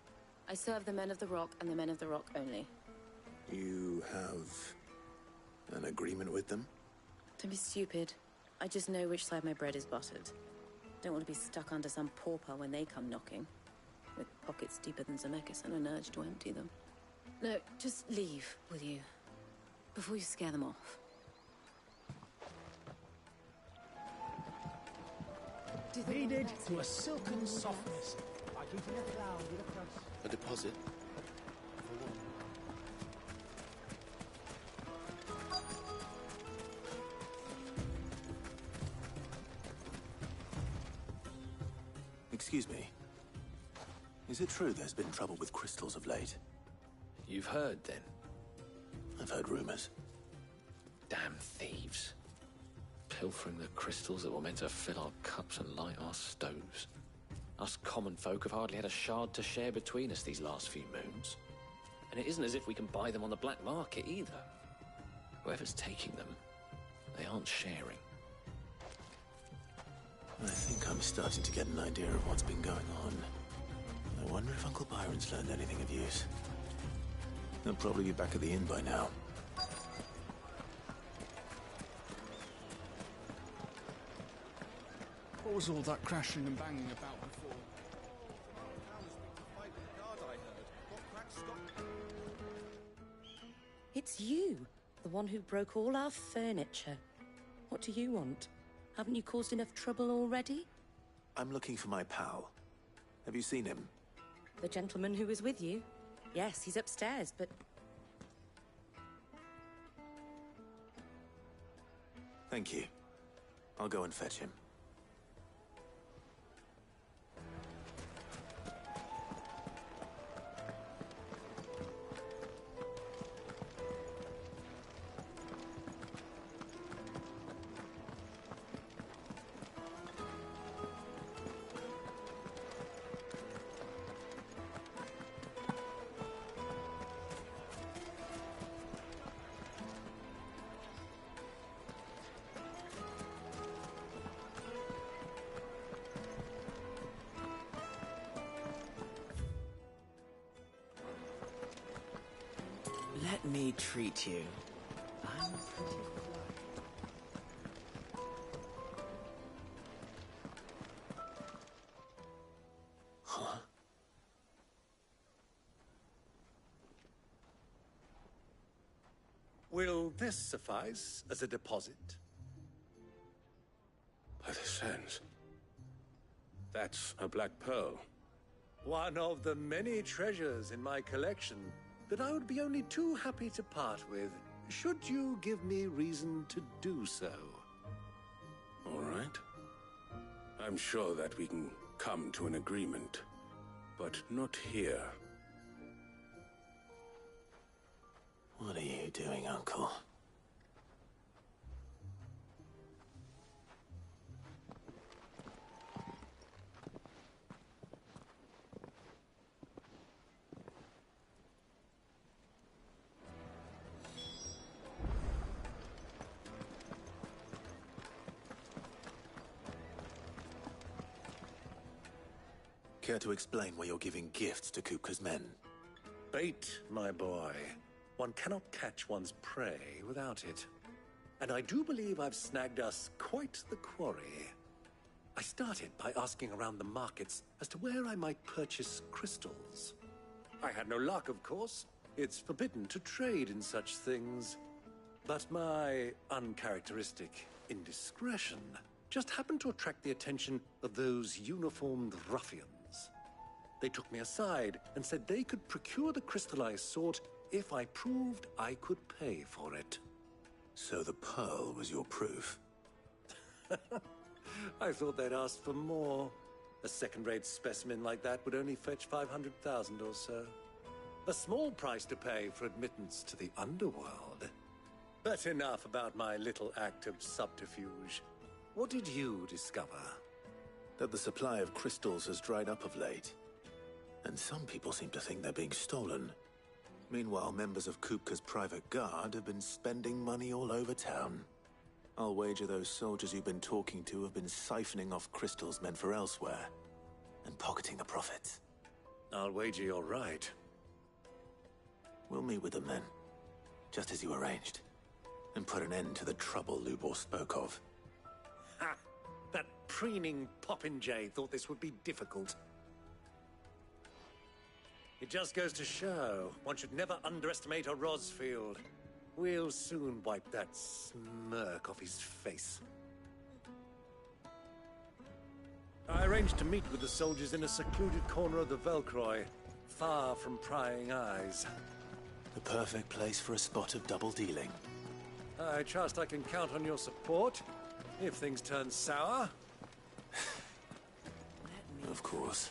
L: I serve the men of the Rock and the men of the Rock only.
A: You have an agreement with them?
L: Don't be stupid. I just know which side my bread is buttered. Don't want to be stuck under some pauper when they come knocking. With pockets deeper than Zemeckis and an urge to empty them. No, just leave, will you? Before you scare them off.
H: Kneaded to a silken softness, like eating a cloud with a crust.
A: A deposit? Excuse me. Is it true there's been trouble with crystals of late?
N: You've heard, then?
A: I've heard rumors.
N: Damn thieves. Pilfering the crystals that were meant to fill our cups and light our stoves. Us common folk have hardly had a shard to share between us these last few moons. And it isn't as if we can buy them on the black market either. Whoever's taking them, they aren't sharing.
A: I think I'm starting to get an idea of what's been going on. I wonder if Uncle Byron's learned anything of use. He'll probably be back at the inn by now.
Q: What was all that crashing and banging about before?
L: It's you, the one who broke all our furniture. What do you want? Haven't you caused enough trouble already?
A: I'm looking for my pal. Have you seen him?
L: The gentleman who was with you? Yes, he's upstairs, but...
A: Thank you. I'll go and fetch him.
C: Let me treat you. I'm pretty
A: Huh?
M: Will this suffice as a deposit?
U: By the sands. That's a black pearl.
M: One of the many treasures in my collection that I would be only too happy to part with, should you give me reason to do so.
U: All right. I'm sure that we can come to an agreement, but not here.
A: What are you doing, Uncle? Care to explain why you're giving gifts to Kupka's men?
M: Bait, my boy. One cannot catch one's prey without it. And I do believe I've snagged us quite the quarry. I started by asking around the markets as to where I might purchase crystals. I had no luck, of course. It's forbidden to trade in such things. But my uncharacteristic indiscretion just happened to attract the attention of those uniformed ruffians. They took me aside and said they could procure the crystal I sought if I proved I could pay for it.
A: So the pearl was your proof?
M: I thought they'd asked for more. A second-rate specimen like that would only fetch 500,000 or so. A small price to pay for admittance to the underworld. But enough about my little act of subterfuge. What did you discover?
A: That the supply of crystals has dried up of late. And some people seem to think they're being stolen. Meanwhile, members of Kupka's private guard have been spending money all over town. I'll wager those soldiers you've been talking to have been siphoning off crystals meant for elsewhere, and pocketing the profits.
M: I'll wager you're right.
A: We'll meet with them then, just as you arranged, and put an end to the trouble Lubor spoke of.
M: Ha! That preening popinjay thought this would be difficult. It just goes to show one should never underestimate a Rosfield. We'll soon wipe that smirk off his face. I arranged to meet with the soldiers in a secluded corner of the Velcroy, far from prying eyes.
A: The perfect place for a spot of double dealing.
M: I trust I can count on your support, if things turn sour.
A: Of course.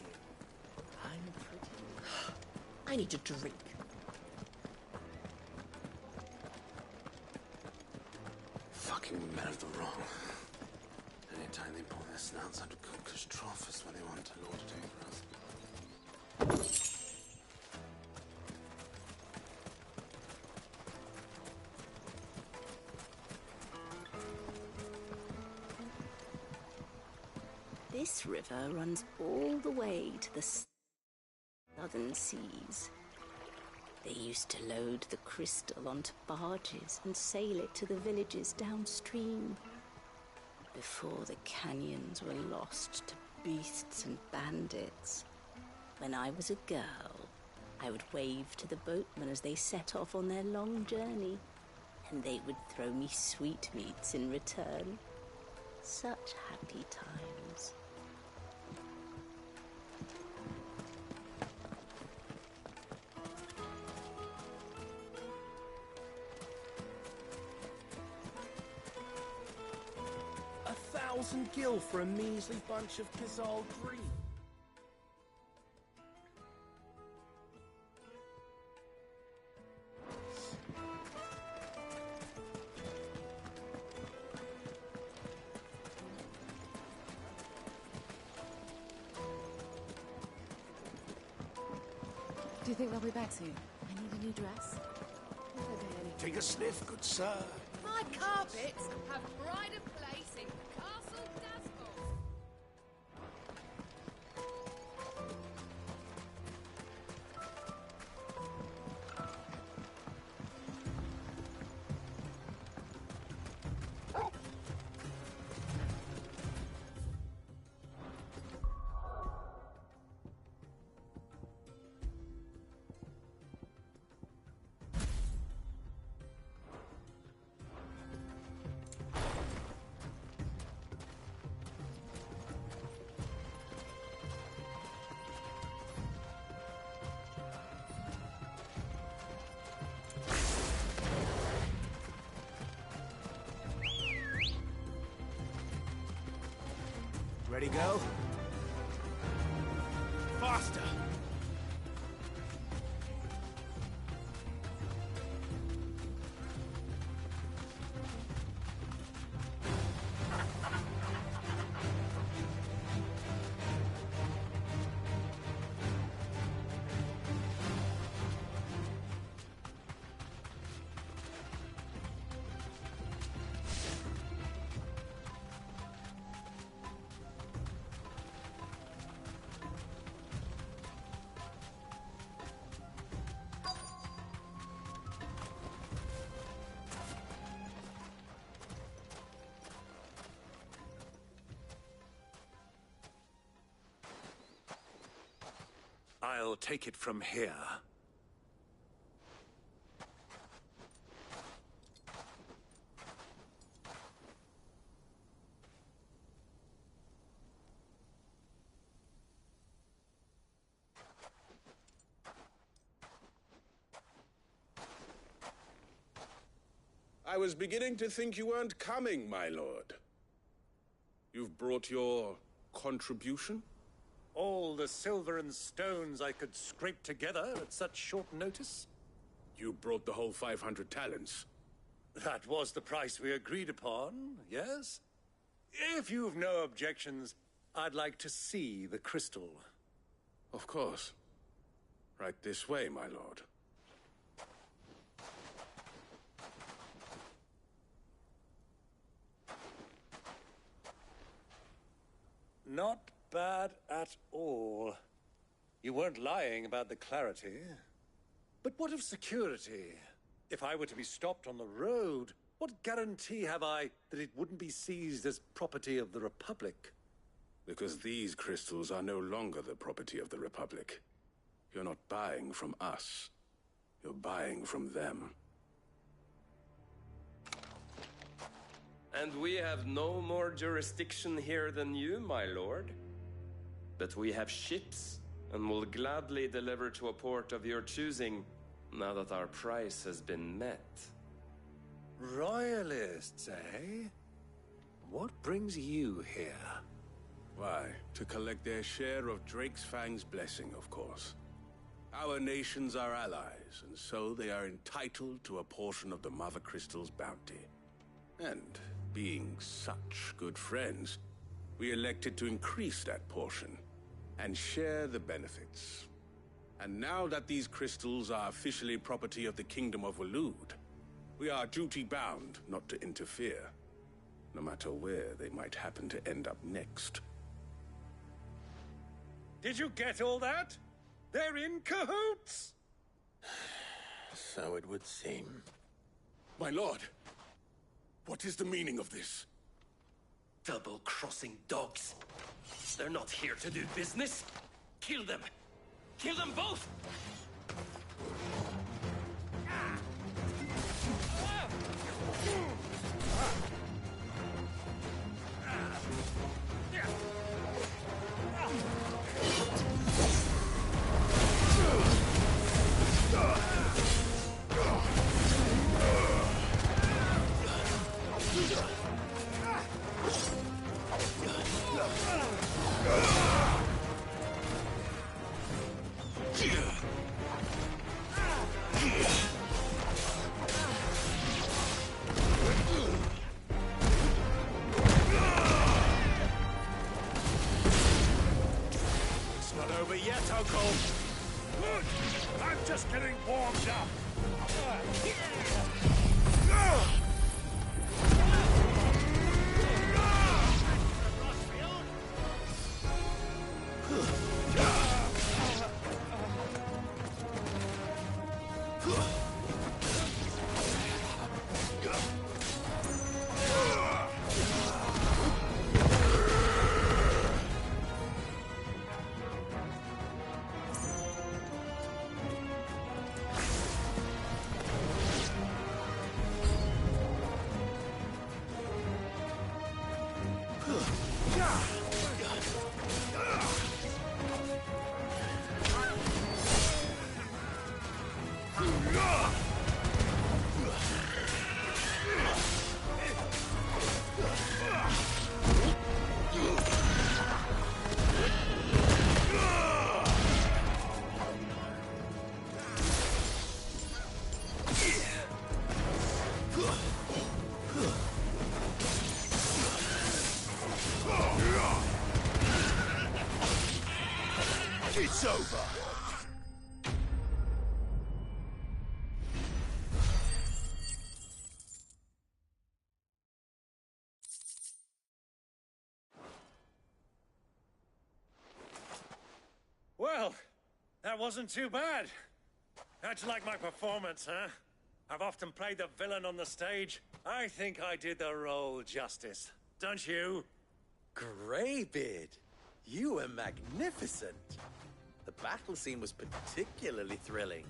K: I need a drink.
U: Fucking men of the wrong. Anytime they pull their snouts out of Kupka's trough is when they want to lord it over us.
O: This river runs all the way to the southern seas. They used to load the crystal onto barges and sail it to the villages downstream, before the canyons were lost to beasts and bandits. When I was a girl, I would wave to the boatmen as they set off on their long journey, and they would throw me sweetmeats in return. Such happy times.
W: $1,000 gil for a measly bunch of Kazal green.
L: Do you think they'll be back soon? I need a new dress.
X: Take a sniff, good sir.
Y: My carpets have pride of place in Castle Dasball.
W: Ready, go? Faster!
M: I'll take it from here.
E: I was beginning to think you weren't coming, my lord. You've brought your contribution?
M: All the silver and stones I could scrape together at such short notice?
E: You brought the whole 500 talents.
M: That was the price we agreed upon, yes? If you've no objections, I'd like to see the crystal.
E: Of course. Right this way, my lord.
M: Not bad at all. You weren't lying about the clarity. But what of security? If I were to be stopped on the road, what guarantee have I that it wouldn't be seized as property of the Republic?
E: Because these crystals are no longer the property of the Republic. You're not buying from us. You're buying from them.
I: And we have no more jurisdiction here than you, my lord. But we have ships, and will gladly deliver to a port of your choosing, now that our price has been met.
M: Royalists, eh? What brings you here?
E: Why, to collect their share of Drake's Fang's blessing, of course. Our nations are allies, and so they are entitled to a portion of the Mother Crystal's bounty. And being such good friends, we elected to increase that portion and share the benefits. And now that these crystals are officially property of the Kingdom of Waloed, we are duty-bound not to interfere, no matter where they might happen to end up next.
M: Did you get all that? They're in cahoots!
E: So it would seem. My lord, what is the meaning of this?
I: Double-crossing dogs. They're not here to do business. Kill them. Kill them both!
M: yet, Uncle. Good! I'm just getting warmed up.
A: It's over.
M: Well, that wasn't too bad. How'd you like my performance, huh? I've often played the villain on the stage. I think I did the role justice. Don't you?
Z: Greybeard, you were magnificent. The battle scene was particularly thrilling.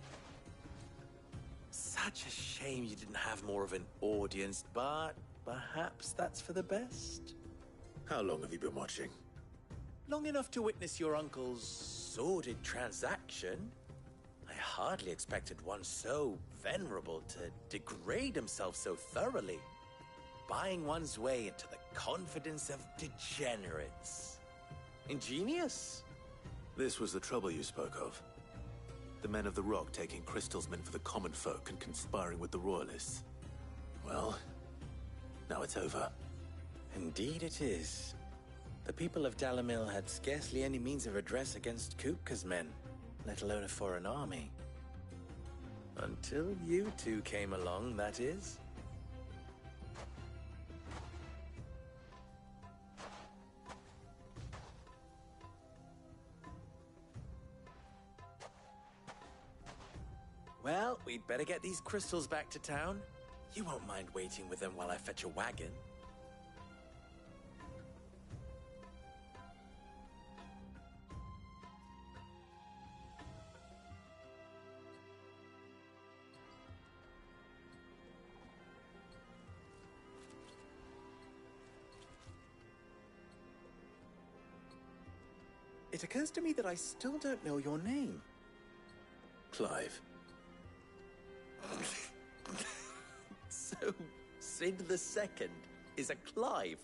Z: Such a shame you didn't have more of an audience, but perhaps that's for the best.
A: How long have you been watching?
Z: Long enough to witness your uncle's sordid transaction. I hardly expected one so venerable to degrade himself so thoroughly, buying one's way into the confidence of degenerates. Ingenious.
A: This was the trouble you spoke of. The men of the Rock taking crystals meant for the common folk and conspiring with the Royalists. Well, now it's over.
Z: Indeed it is. The people of Dalamil had scarcely any means of redress against Kupka's men, let alone a foreign army. Until you two came along, that is. Well, we'd better get these crystals back to town. You won't mind waiting with them while I fetch a wagon. It occurs to me that I still don't know your name.
A: Clive.
Z: So, Sid the Second is a Clive?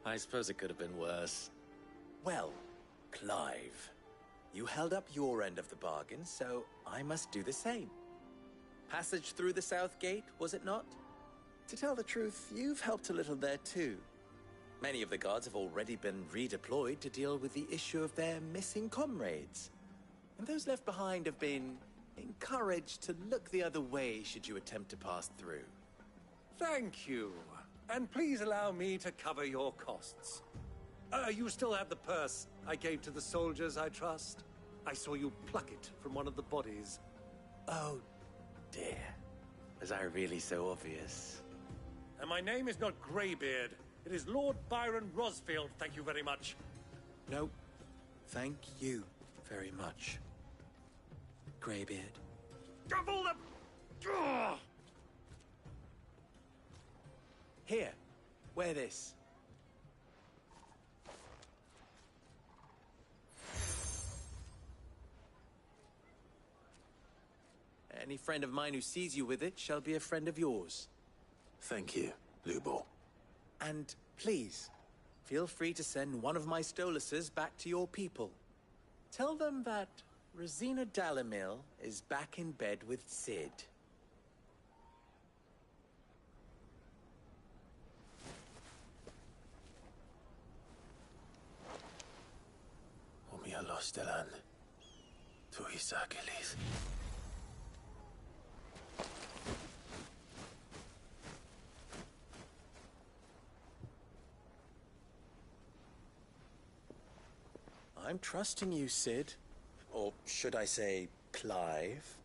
Z: I suppose it could have been worse. Well, Clive, you held up your end of the bargain, so I must do the same. Passage through the South Gate, was it not? To tell the truth, you've helped a little there too. Many of the guards have already been redeployed to deal with the issue of their missing comrades. And those left behind have been encouraged to look the other way should you attempt to pass through.
M: Thank you. And please allow me to cover your costs. You still have the purse I gave to the soldiers, I trust? I saw you pluck it from one of the bodies.
Z: Oh, dear. Was I really so obvious?
M: And my name is not Greybeard. It is Lord Byron Rosfield, thank you very much.
Z: No, thank you very much, Greybeard.
M: Double the... Ugh!
Z: Here, wear this. Any friend of mine who sees you with it shall be a friend of yours.
A: Thank you, Lubor.
Z: And please, feel free to send one of my Stoluses back to your people. Tell them that Rosina Dalamil is back in bed with Sid.
A: Lostelan. Tuis Achilles.
Z: I'm trusting you, Sid. Or should I say, Clive?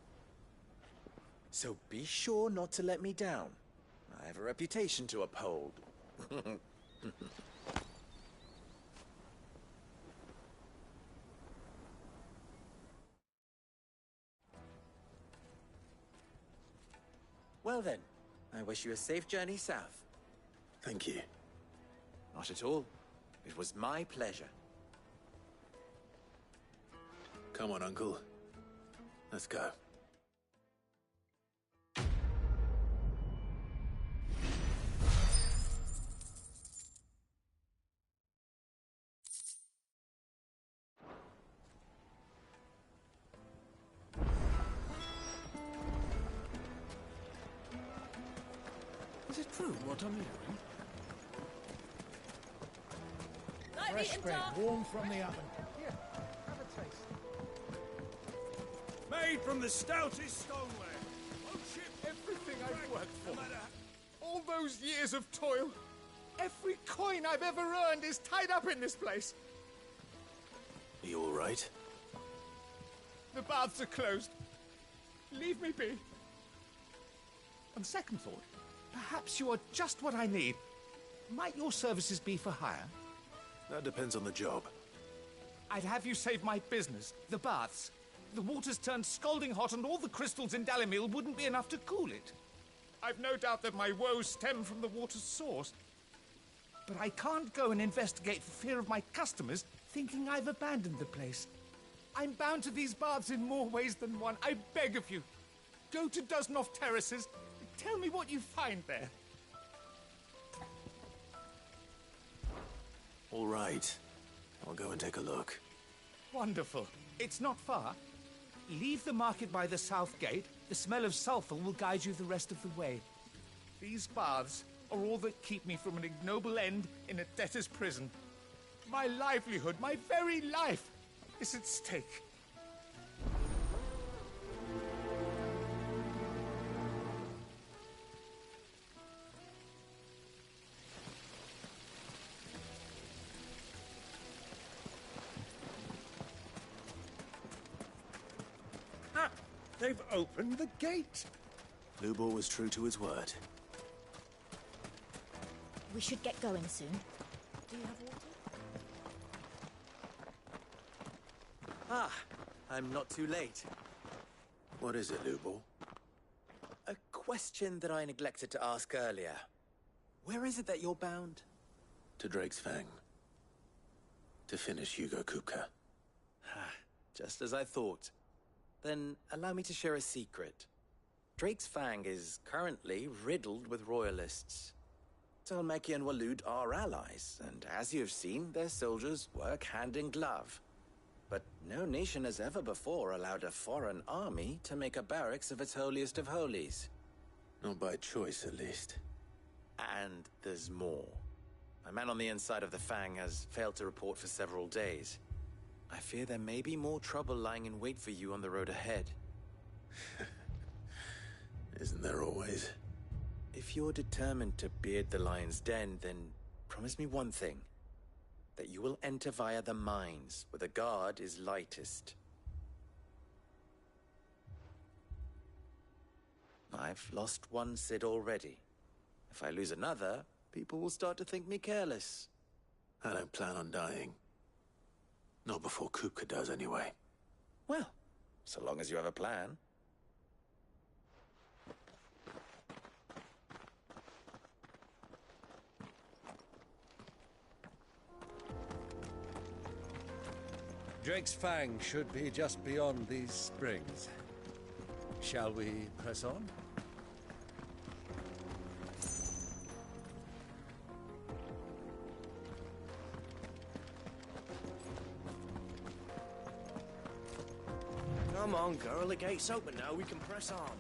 Z: So be sure not to let me down. I have a reputation to uphold. Well then, I wish you a safe journey south.
A: Thank you.
Z: Not at all. It was my pleasure.
A: Come on, Uncle. Let's go.
Q: Is it true what I'm hearing?
H: Fresh bread, warm from the oven. Here, have a taste.
E: Made from the stoutest stoneware. On ship,
W: Everything I've worked for. All those years of toil. Every coin I've ever earned is tied up in this place.
A: Are you all right?
W: The baths are closed. Leave me be. On second thought, perhaps you are just what I need. Might your services be for hire?
A: That depends on the job.
W: I'd have you save my business, the baths. The water's turned scalding hot and all the crystals in Dalimil wouldn't be enough to cool it. I've no doubt that my woes stem from the water's source. But I can't go and investigate for fear of my customers thinking I've abandoned the place. I'm bound to these baths in more ways than one. I beg of you. Go to Dusnoff Terraces. Tell me what you find there.
A: All right. I'll go and take a look.
W: Wonderful. It's not far. Leave the market by the south gate. The smell of sulfur will guide you the rest of the way. These baths are all that keep me from an ignoble end in a debtor's prison. My livelihood, my very life, is at stake.
M: They've opened the gate.
A: Lubor was true to his word.
J: We should get going soon. Do you have water?
Z: Ah, I'm not too late.
A: What is it, Lubor?
Z: A question that I neglected to ask earlier. Where is it that you're bound?
A: To Drake's Fang. To finish Hugo Kupka.
Z: Just as I thought. Then allow me to share a secret. Drake's Fang is currently riddled with royalists. Talmeki and Walud are allies, and as you have seen, their soldiers work hand in glove. But no nation has ever before allowed a foreign army to make a barracks of its holiest of holies.
A: Not by choice, at least.
Z: And there's more. A man on the inside of the Fang has failed to report for several days. I fear there may be more trouble lying in wait for you on the road ahead.
A: Isn't there always?
Z: If you're determined to beard the lion's den, then promise me one thing. That you will enter via the mines, where the guard is lightest. I've lost one Sid already. If I lose another, people will start to think me careless.
A: I don't plan on dying. Not before Kupka does, anyway.
Z: Well, so long as you have a plan.
M: Drake's Fang should be just beyond these springs. Shall we press on?
W: Come on, girl. The gate's open now. We can press on.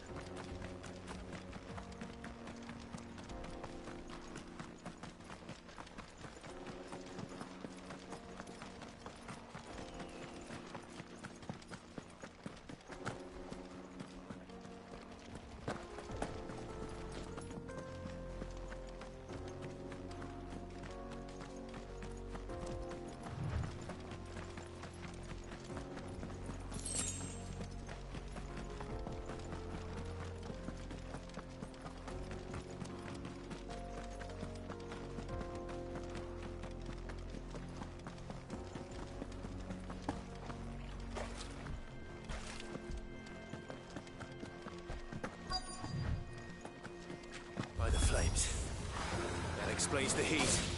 A: explains the heat.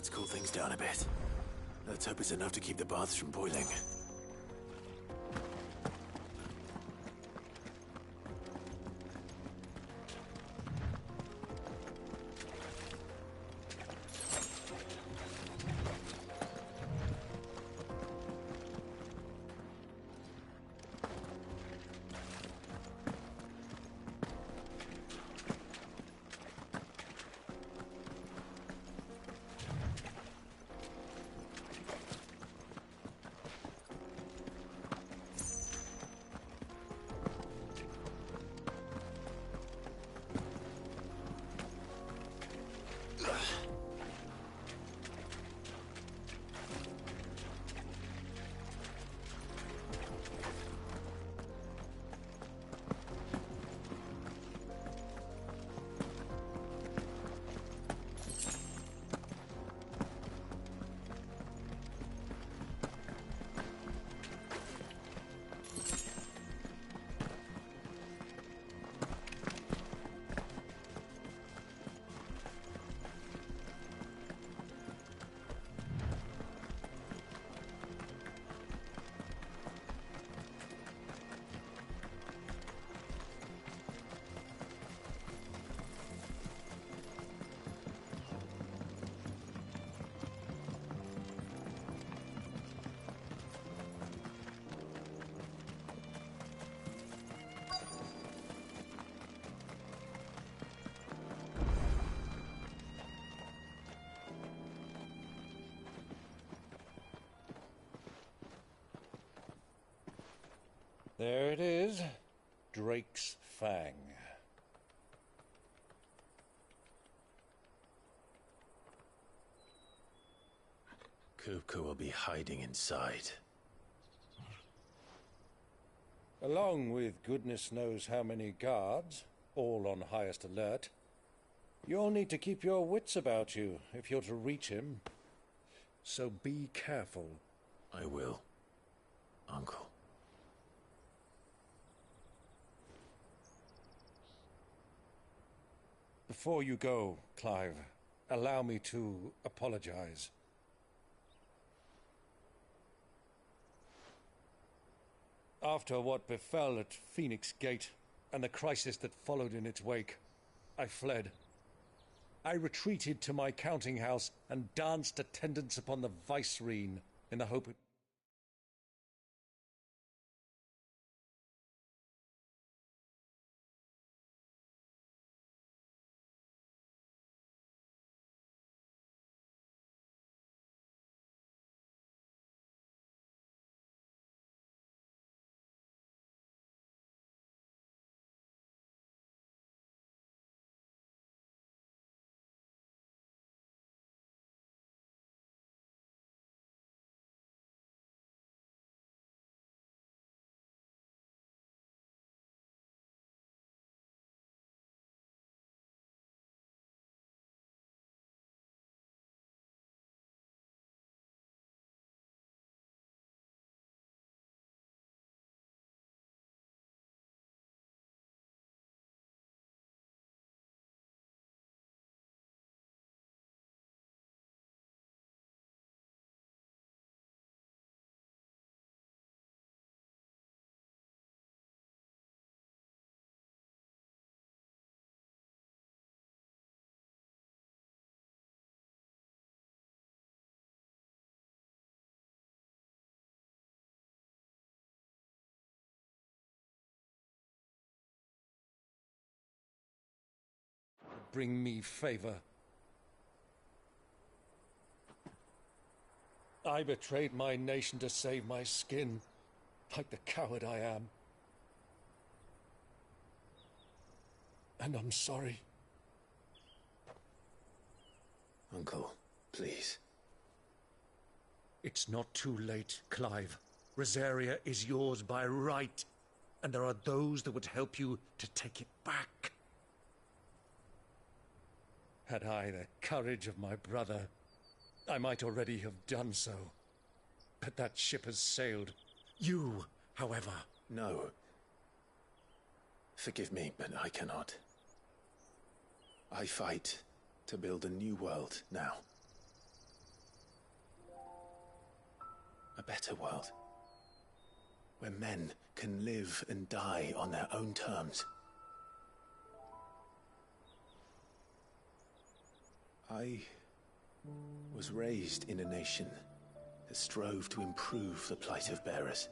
A: Let's cool things down a bit. Let's hope it's enough to keep the baths from boiling.
M: There it is. Drake's Fang.
A: Kupka will be hiding inside.
M: Along with goodness knows how many guards, all on highest alert. You'll need to keep your wits about you if you're to reach him. So be careful.
A: I will, Uncle.
M: Before you go, Clive, allow me to apologize. After what befell at Phoenix Gate and the crisis that followed in its wake, I fled. I retreated to my counting house and danced attendance upon the vicereine in the hope bring me favor. I betrayed my nation to save my skin, like the coward I am. And I'm sorry.
A: Uncle, please.
M: It's not too late, Clive. Rosaria is yours by right, and there are those that would help you to take it back. Had I the courage of my brother, I might already have done so. But that ship has sailed. You, however...
A: No. Forgive me, but I cannot. I fight to build a new world now. A better world. Where men can live and die on their own terms. I was raised in a nation that strove to improve the plight of bearers.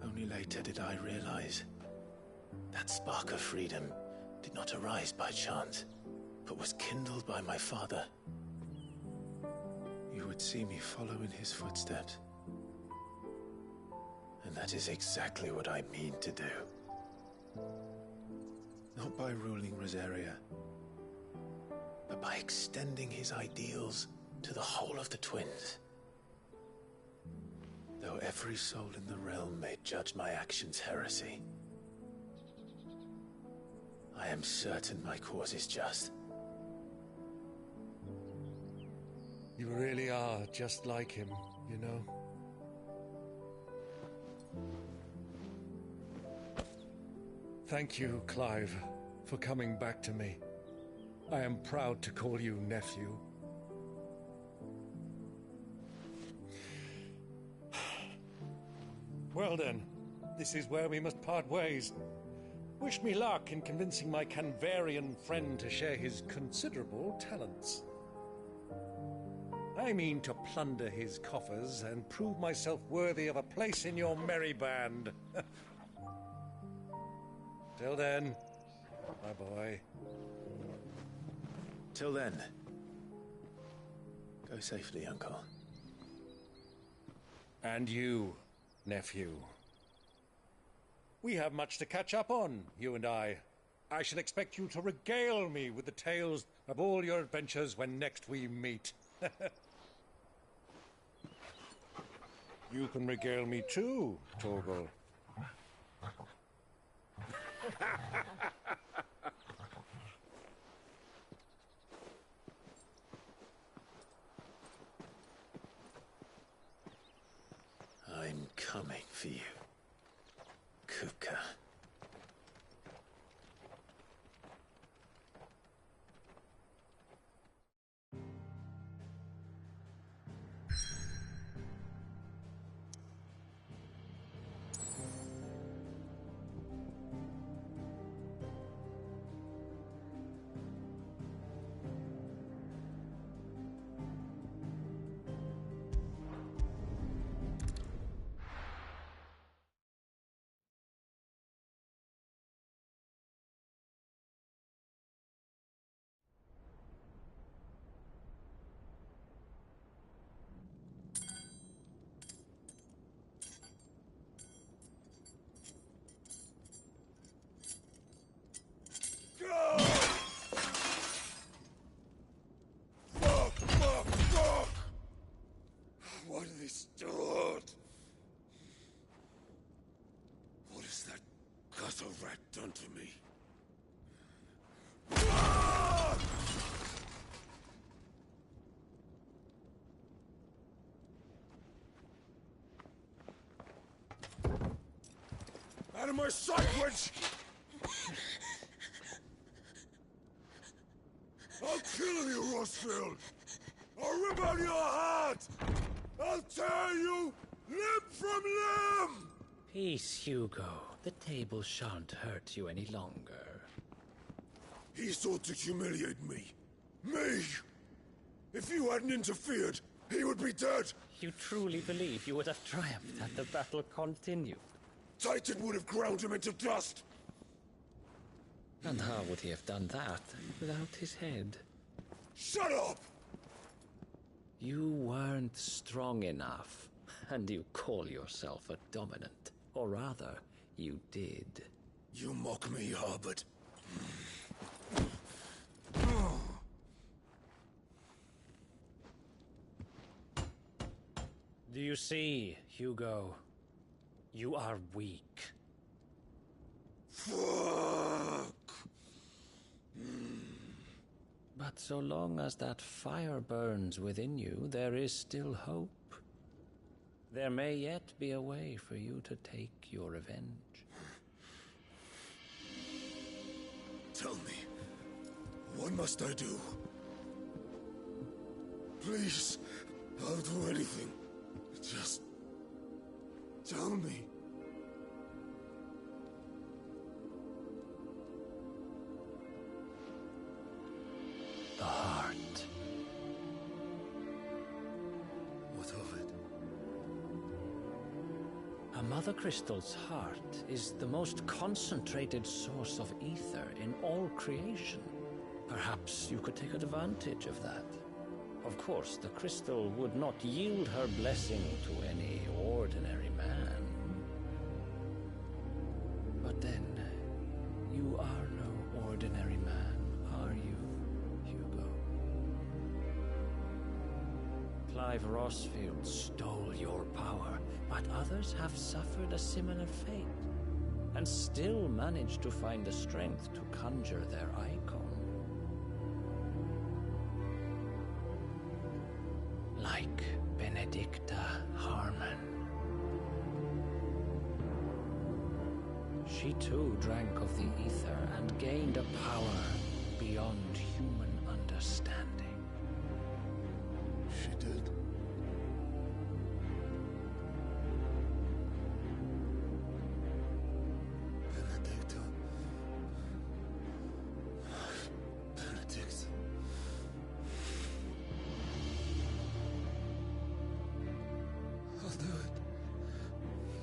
A: Only later did I realize that spark of freedom did not arise by chance, but was kindled by my father. You would see me follow in his footsteps. And that is exactly what I mean to do. Not by ruling Rosaria, but by extending his ideals to the whole of the twins. Though every soul in the realm may judge my actions heresy, I am certain my cause is just.
M: You really are just like him, you know? Thank you, Clive, for coming back to me. I am proud to call you nephew. Well then, this is where we must part ways. Wish me luck in convincing my Canvarian friend to share his considerable talents. I mean to plunder his coffers and prove myself worthy of a place in your merry band. Till then, my boy.
A: Till then, go safely, Uncle.
M: And you, nephew. We have much to catch up on, you and I. I shall expect you to regale me with the tales of all your adventures when next we meet. You can regale me too, Torgal.
A: I'm coming for you, Kupka.
E: What have they stored? What has that gutter rat done to me? Out of my sight, witch! I'll kill you, Rossfield! I'll rip out your heart! I'll tear you limb from limb!
N: Peace, Hugo. The table shan't hurt you any longer.
E: He sought to humiliate me. Me! If you hadn't interfered, he would be dead!
N: You truly believe you would have triumphed had the battle continued?
U: Titan would have ground him into dust!
N: And how would he have done that without his head?
U: Shut up!
N: You weren't strong enough, and you call yourself a dominant. Or rather, you did.
U: You mock me, Harbert.
M: Do you see, Hugo? You are weak.
U: Fuck!
N: But so long as that fire burns within you, there is still hope. There may yet be a way for you to take your revenge.
U: Tell me, what must I do? Please, I'll do anything. Just tell me.
N: The heart.
U: What of it?
M: A Mother Crystal's heart is the most concentrated source of ether in all creation. Perhaps you could take advantage of that. Of course, the crystal would not yield her blessing to any ordinary man. But then, you are no ordinary man, are you, Hugo? Clive Rossfield stole your power, but others have suffered a similar fate, and still managed to find the strength to conjure their icon. Like Benedicta Harmon. She too drank of the ether and gained a power beyond human understanding.
U: She did. Benedicta. Benedict. I'll do it.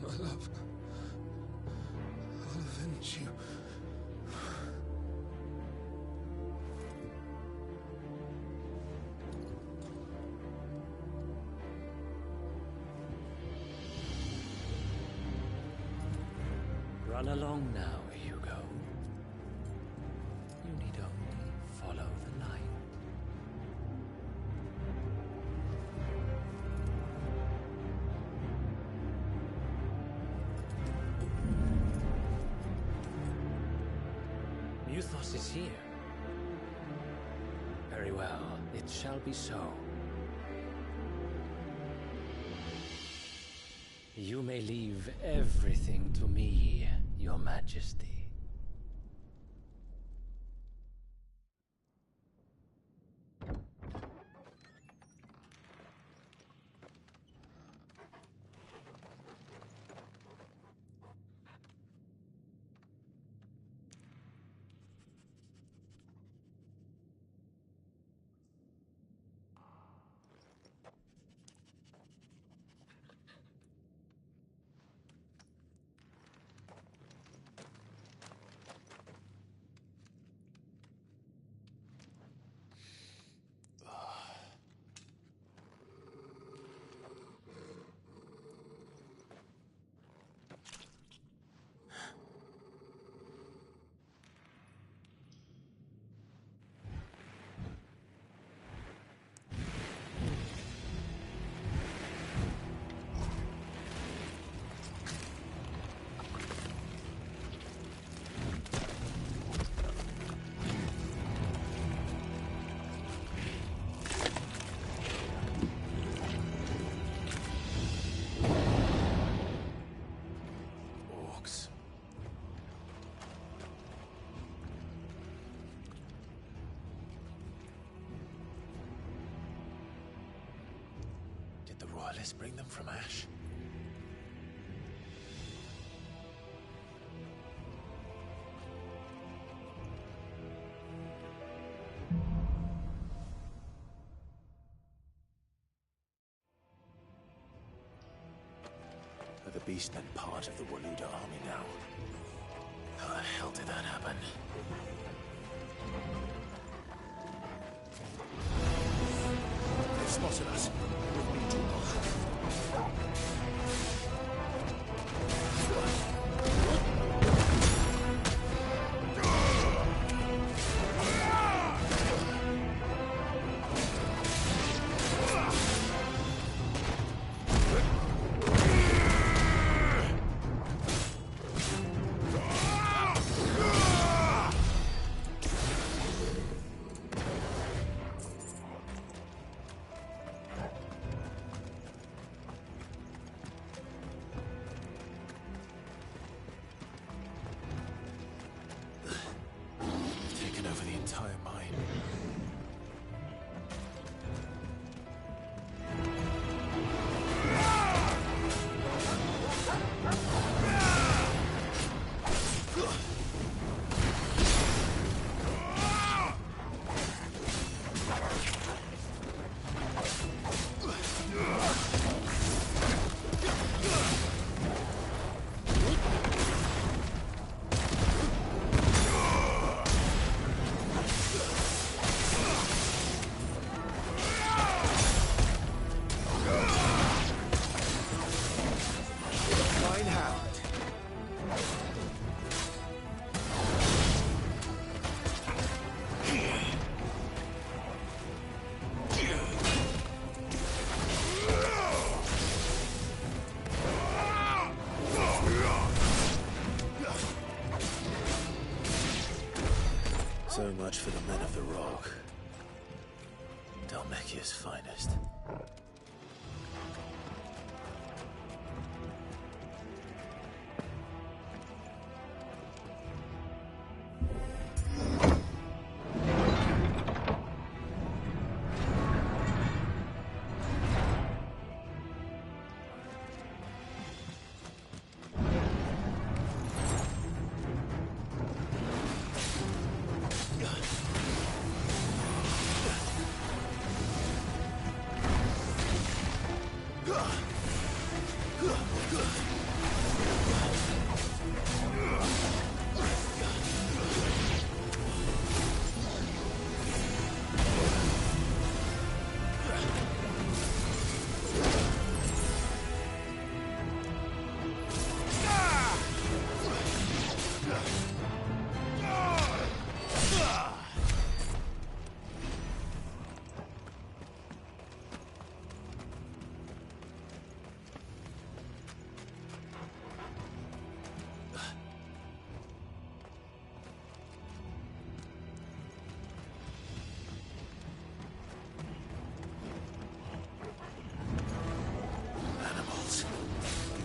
U: My love. I'll avenge you.
M: Run along now, Hugo. You need only follow the light. Muthos is here. Very well, it shall be so. You may leave everything to me, Your Majesty.
A: Orcs. Did the royalists bring them from Ash? Are the beast then part of the Waluda army now? How the hell did that happen? They've spotted us. We've been too long. Taken over the entire mine. So much for the men of the Rock. Dalmekia's finest.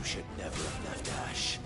A: Should never have left Ash.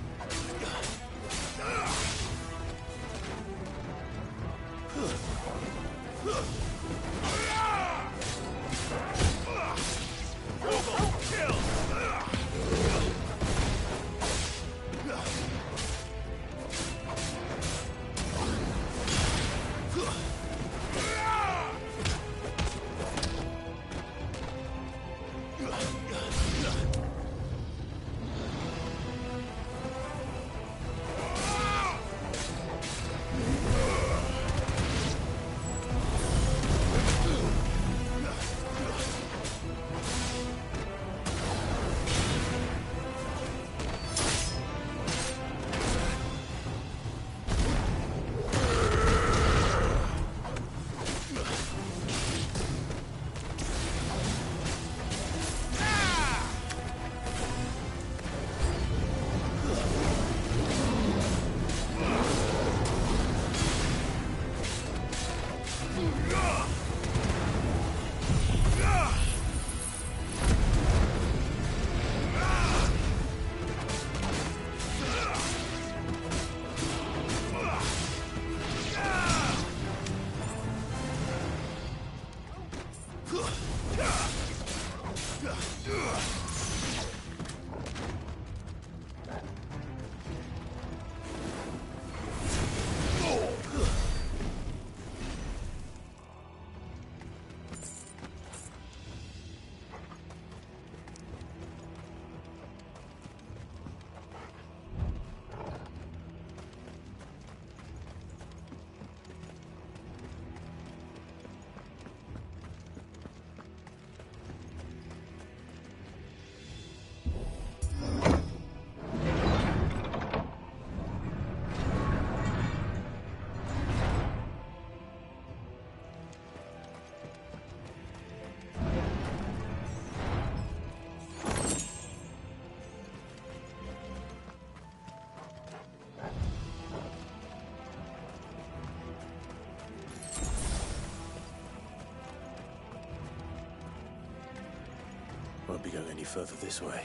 A: won't be going any further this way.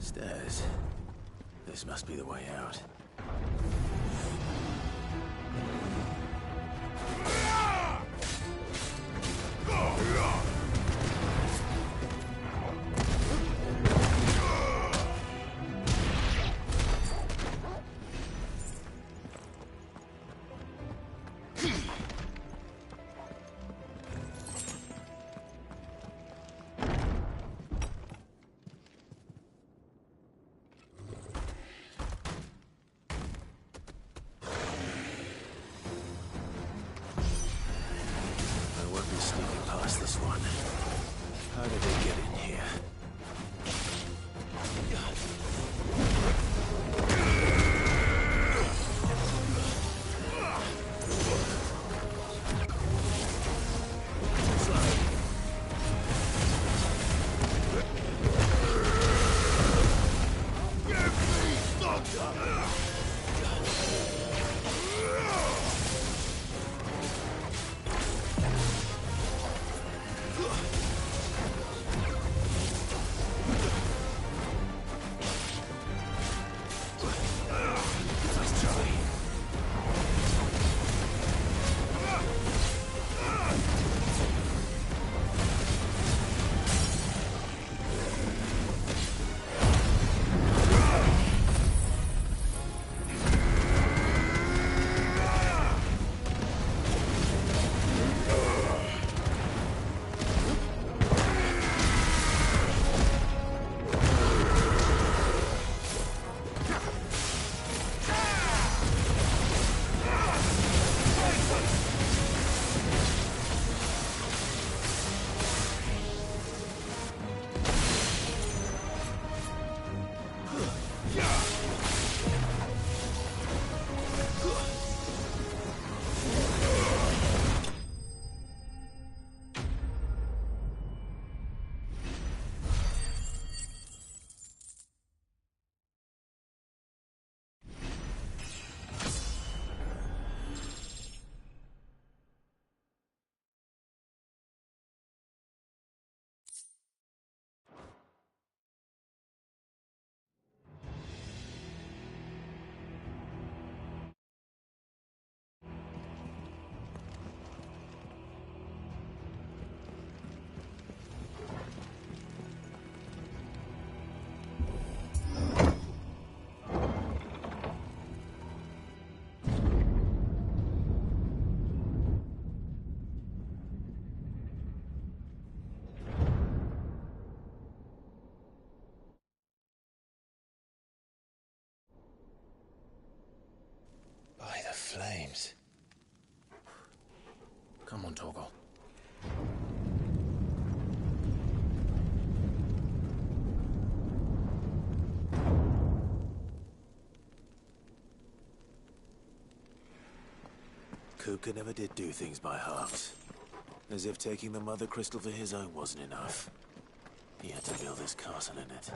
A: Stairs. This must be the way out. How did they get in here? By the flames. Come on, Torgal. Kuka never did do things by halves. As if taking the Mother Crystal for his own wasn't enough. He had to build his castle in it.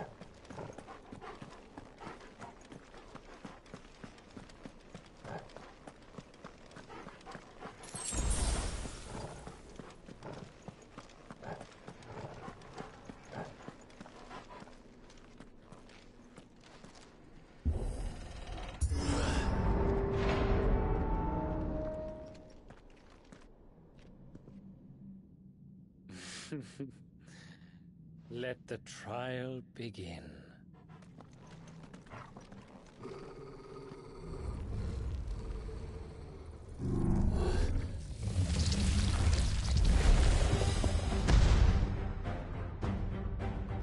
M: Let the trial begin.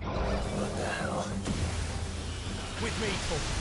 A: What the hell?
W: With me, Torgal.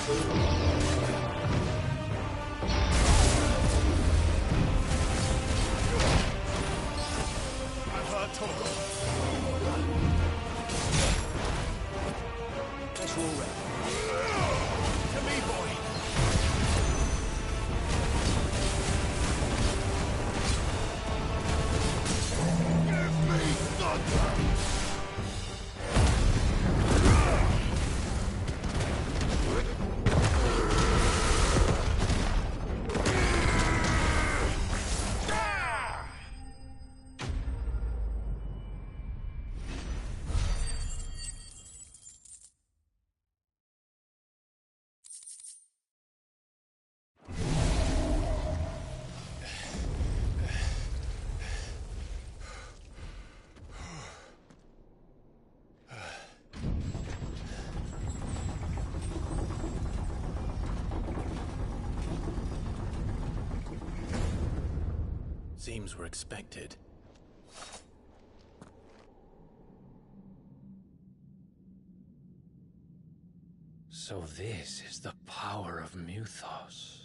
X: I've heard talk.
H: Let's roll round.
X: To me, boy. Give me thunder!
A: Seems we're expected.
N: So this is the power of Muthos.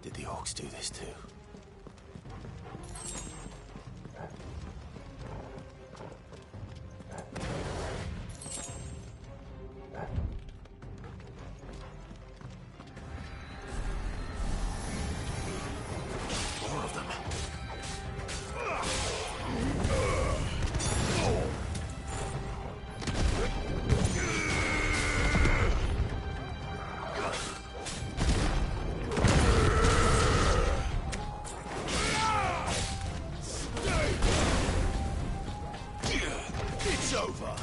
A: Did the orcs do this too? More of them. It's over.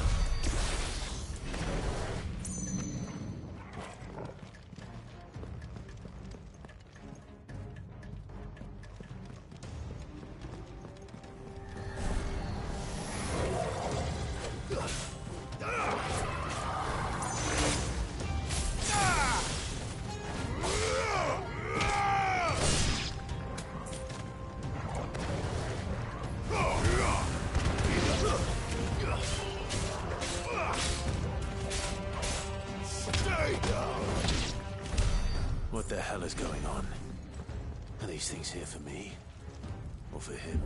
A: What the hell is going on? Are these things here for me? Or for him?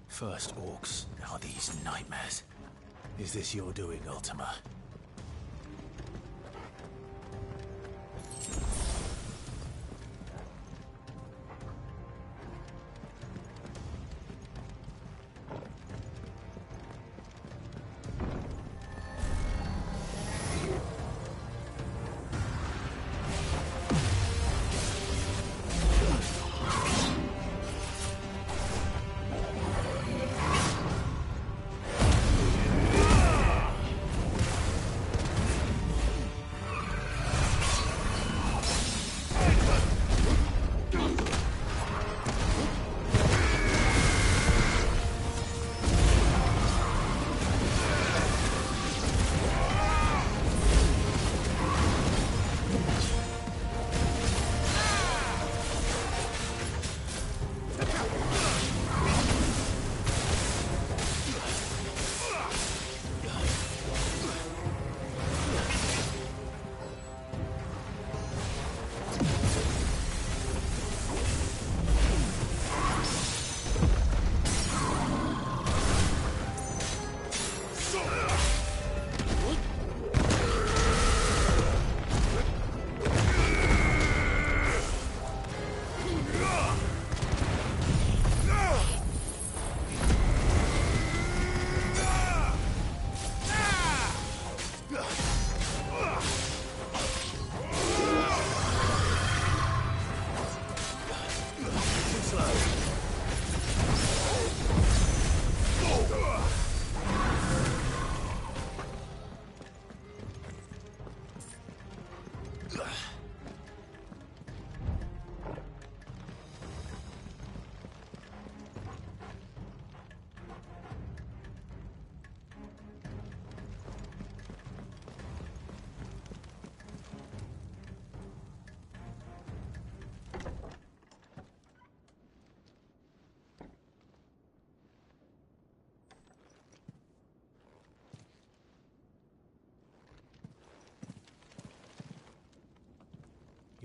A: First orcs, now these nightmares. Is this your doing, Ultima?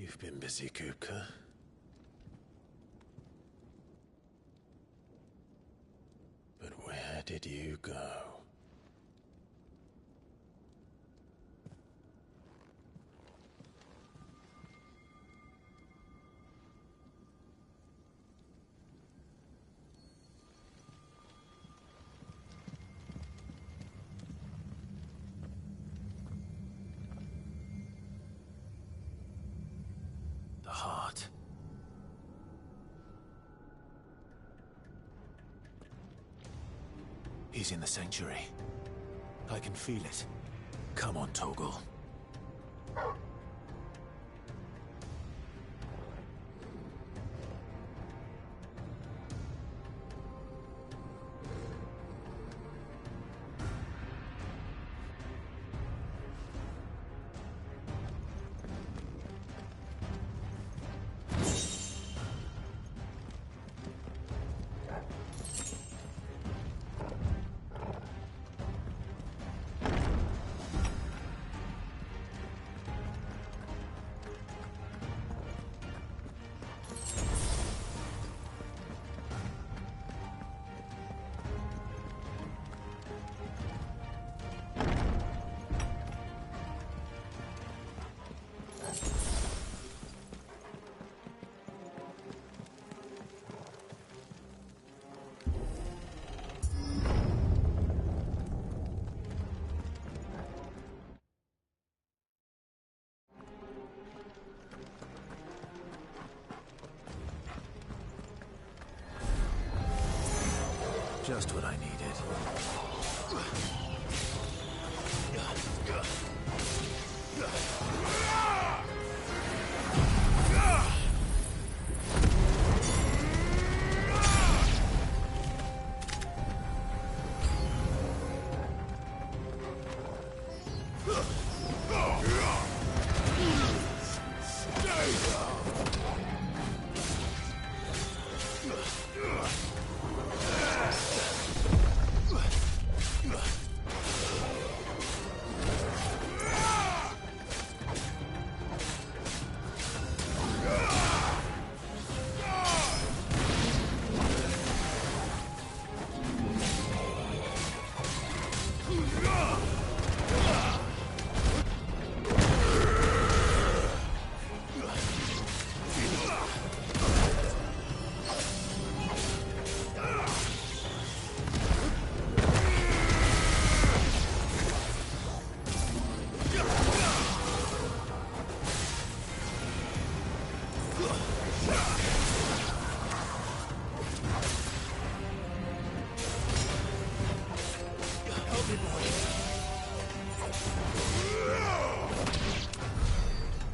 A: You've been busy, Kupka. But where did you go? The heart. He's in the sanctuary. I can feel it. Come on, Toggle. Just what I needed.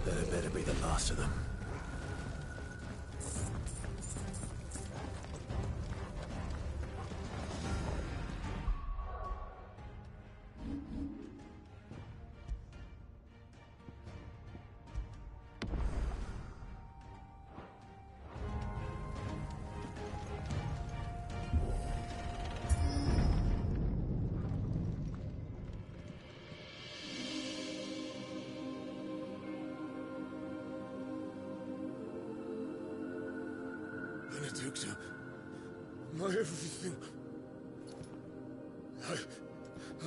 A: That better be the last of them.
U: Benedicta, my everything.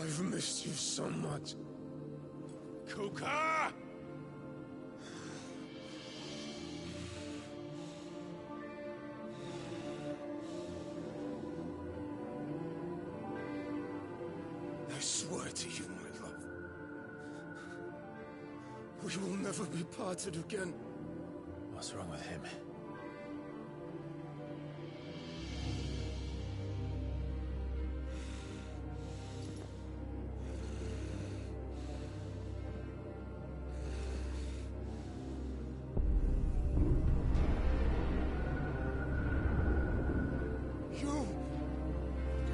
U: I've missed you so much. Kuka! I swear to you, my love, we will never be parted again.
A: What's wrong with him?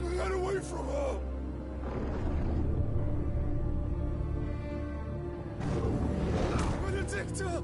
U: You got away from her! Benedicta!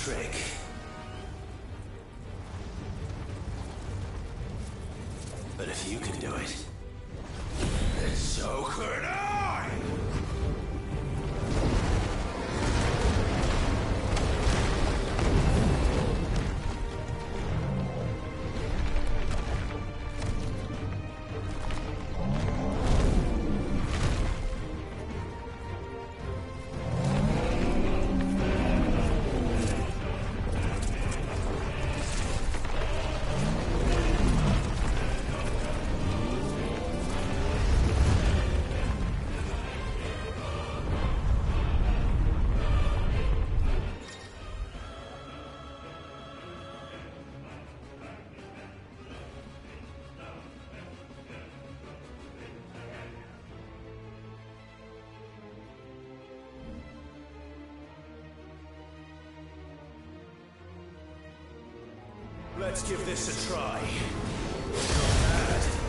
A: trick. But if you can do it, then so could I! Let's give this a try. Not bad.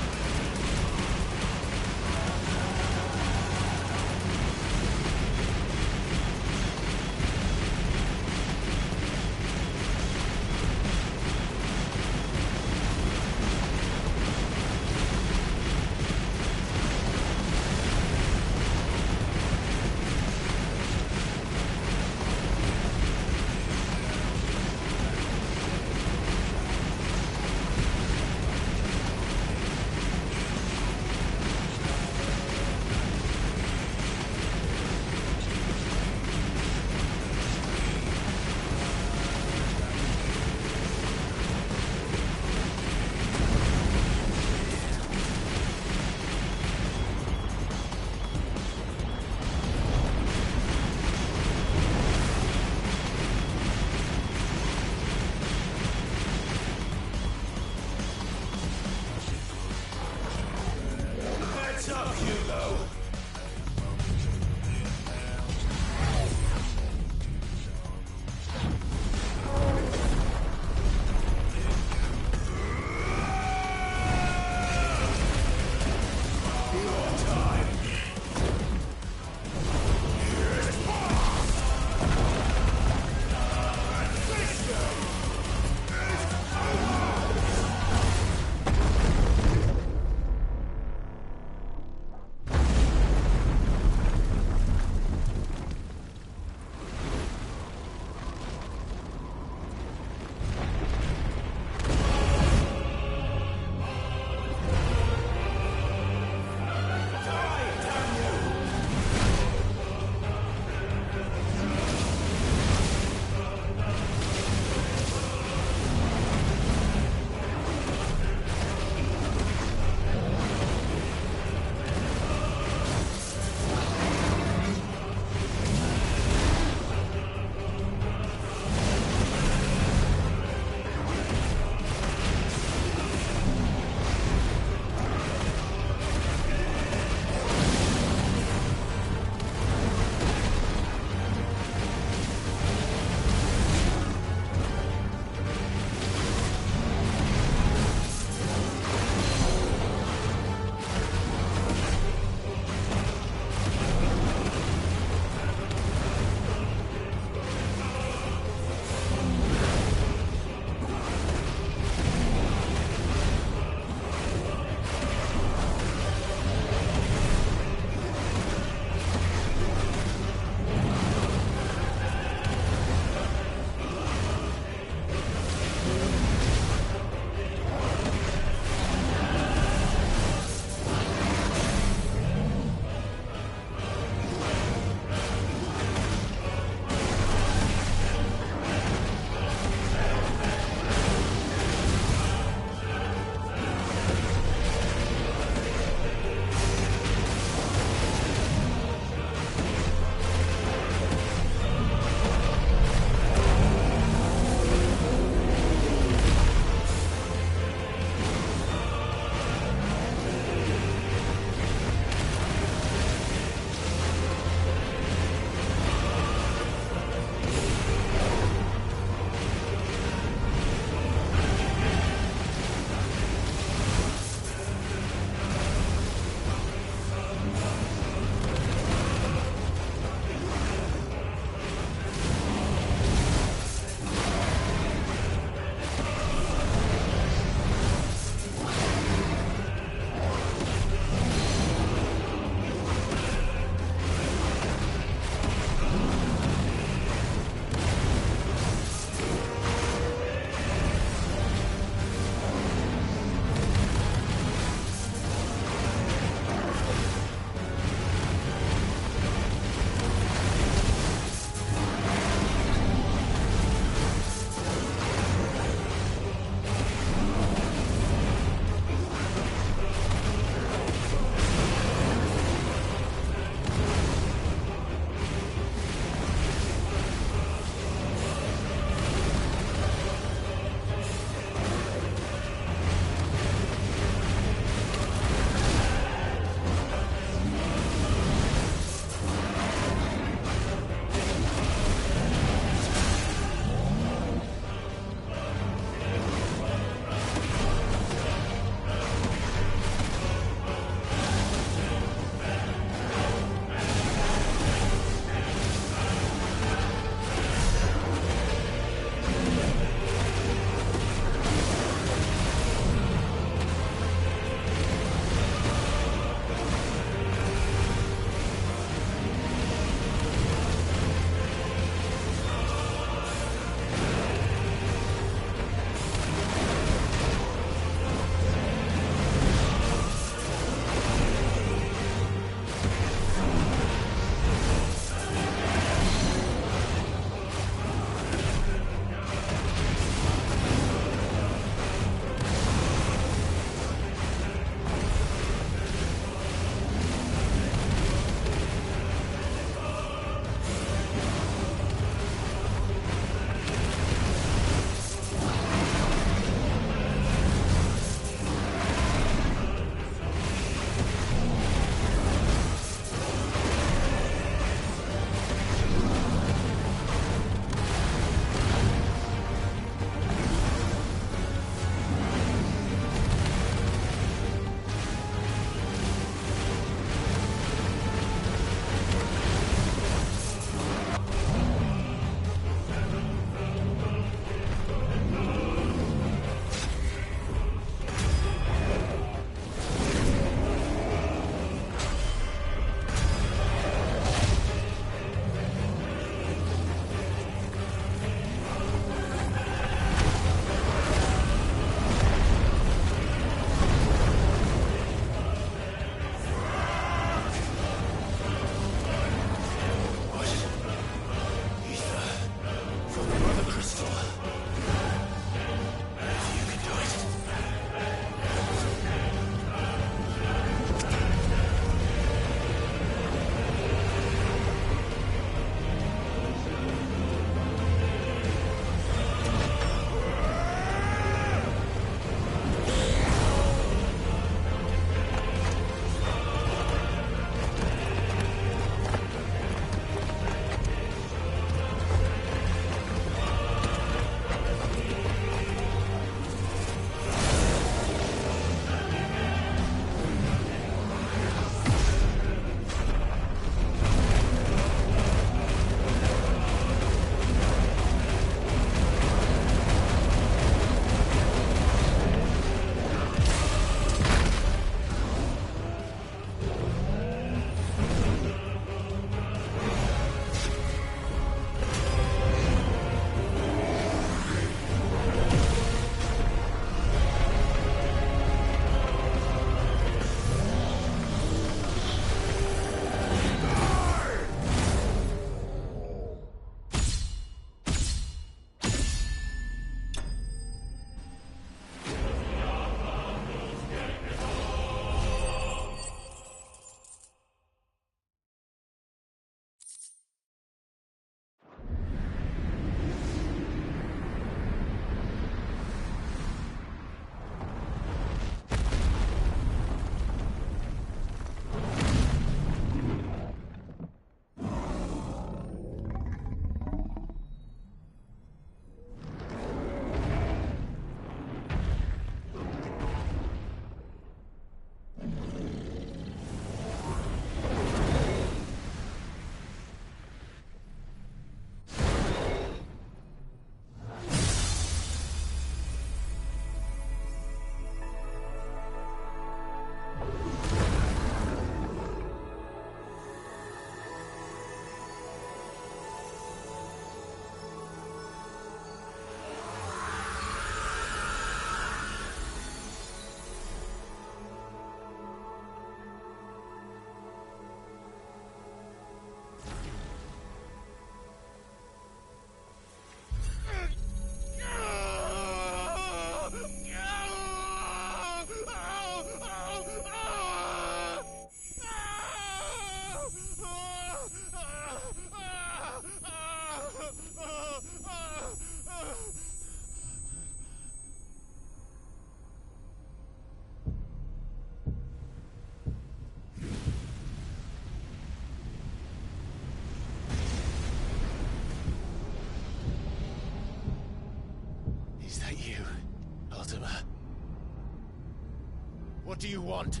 A: What do you want?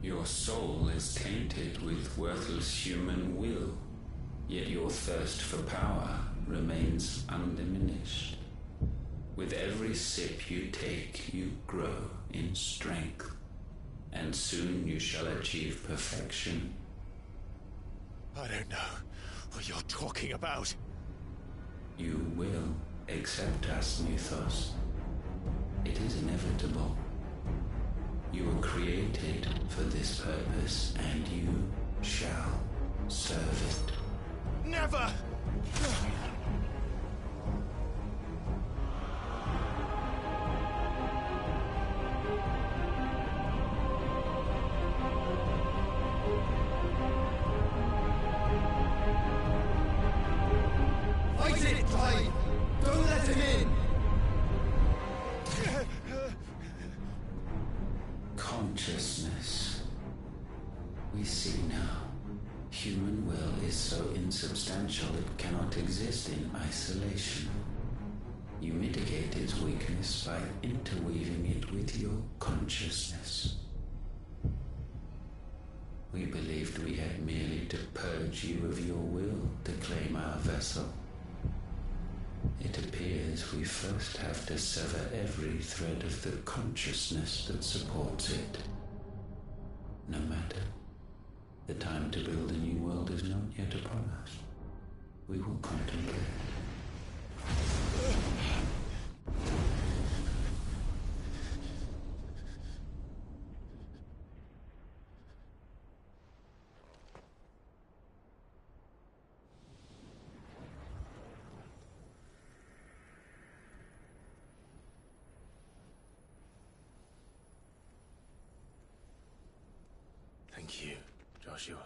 F: Your soul is tainted with worthless human will, yet your thirst for power remains undiminished. With every sip you take, you grow in strength, and soon you shall achieve perfection.
A: I don't know what you're talking about.
F: You will accept us, Mythos. It is inevitable. You were created for this purpose, and you shall serve it.
A: Never!
P: Fight it, Clive! Don't let him in!
F: Consciousness. We see now. Human will is so insubstantial it cannot exist in isolation. You mitigate its weakness by interweaving it with your consciousness. We believed we had merely to purge you of your will to claim our vessel. It appears we first have to sever every thread of the consciousness that supports it. No matter. The time to build a new world is not yet upon us. We will contemplate.
A: Thank you, Joshua.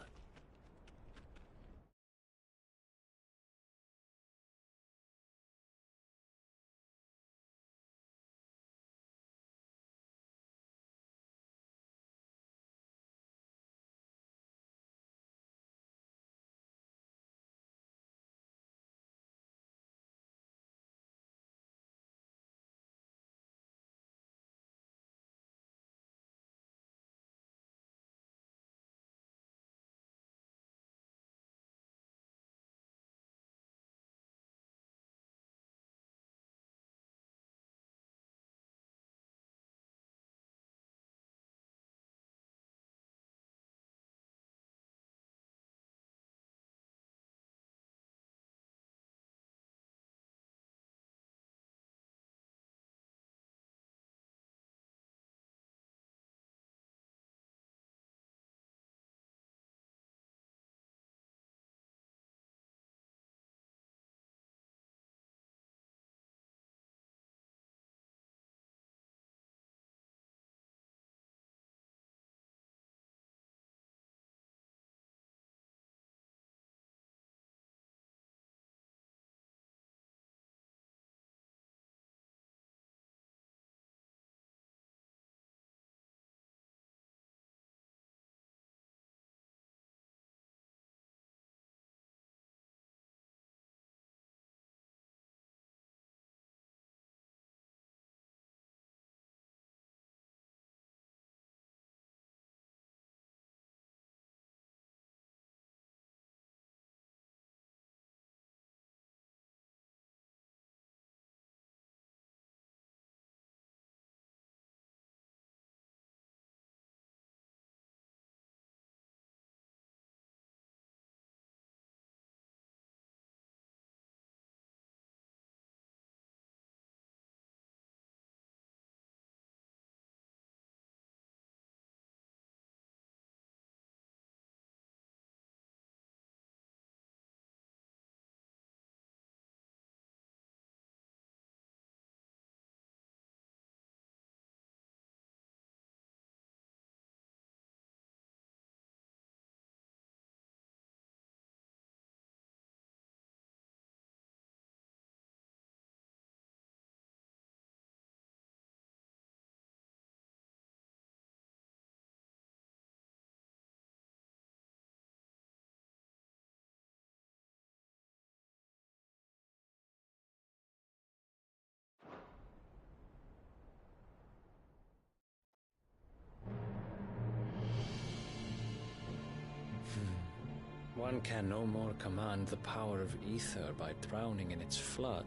F: One can no more command the power of ether by drowning in its flood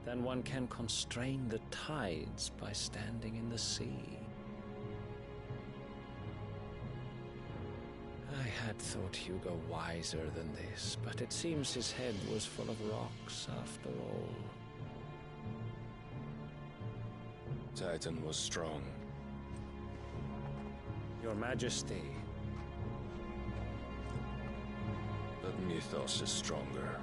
F: than one can constrain the tides by standing in the sea. I had thought Hugo wiser than this, but it seems his head was full of rocks after all.
D: Titan was strong.
F: Your Majesty.
D: But Mythos is stronger.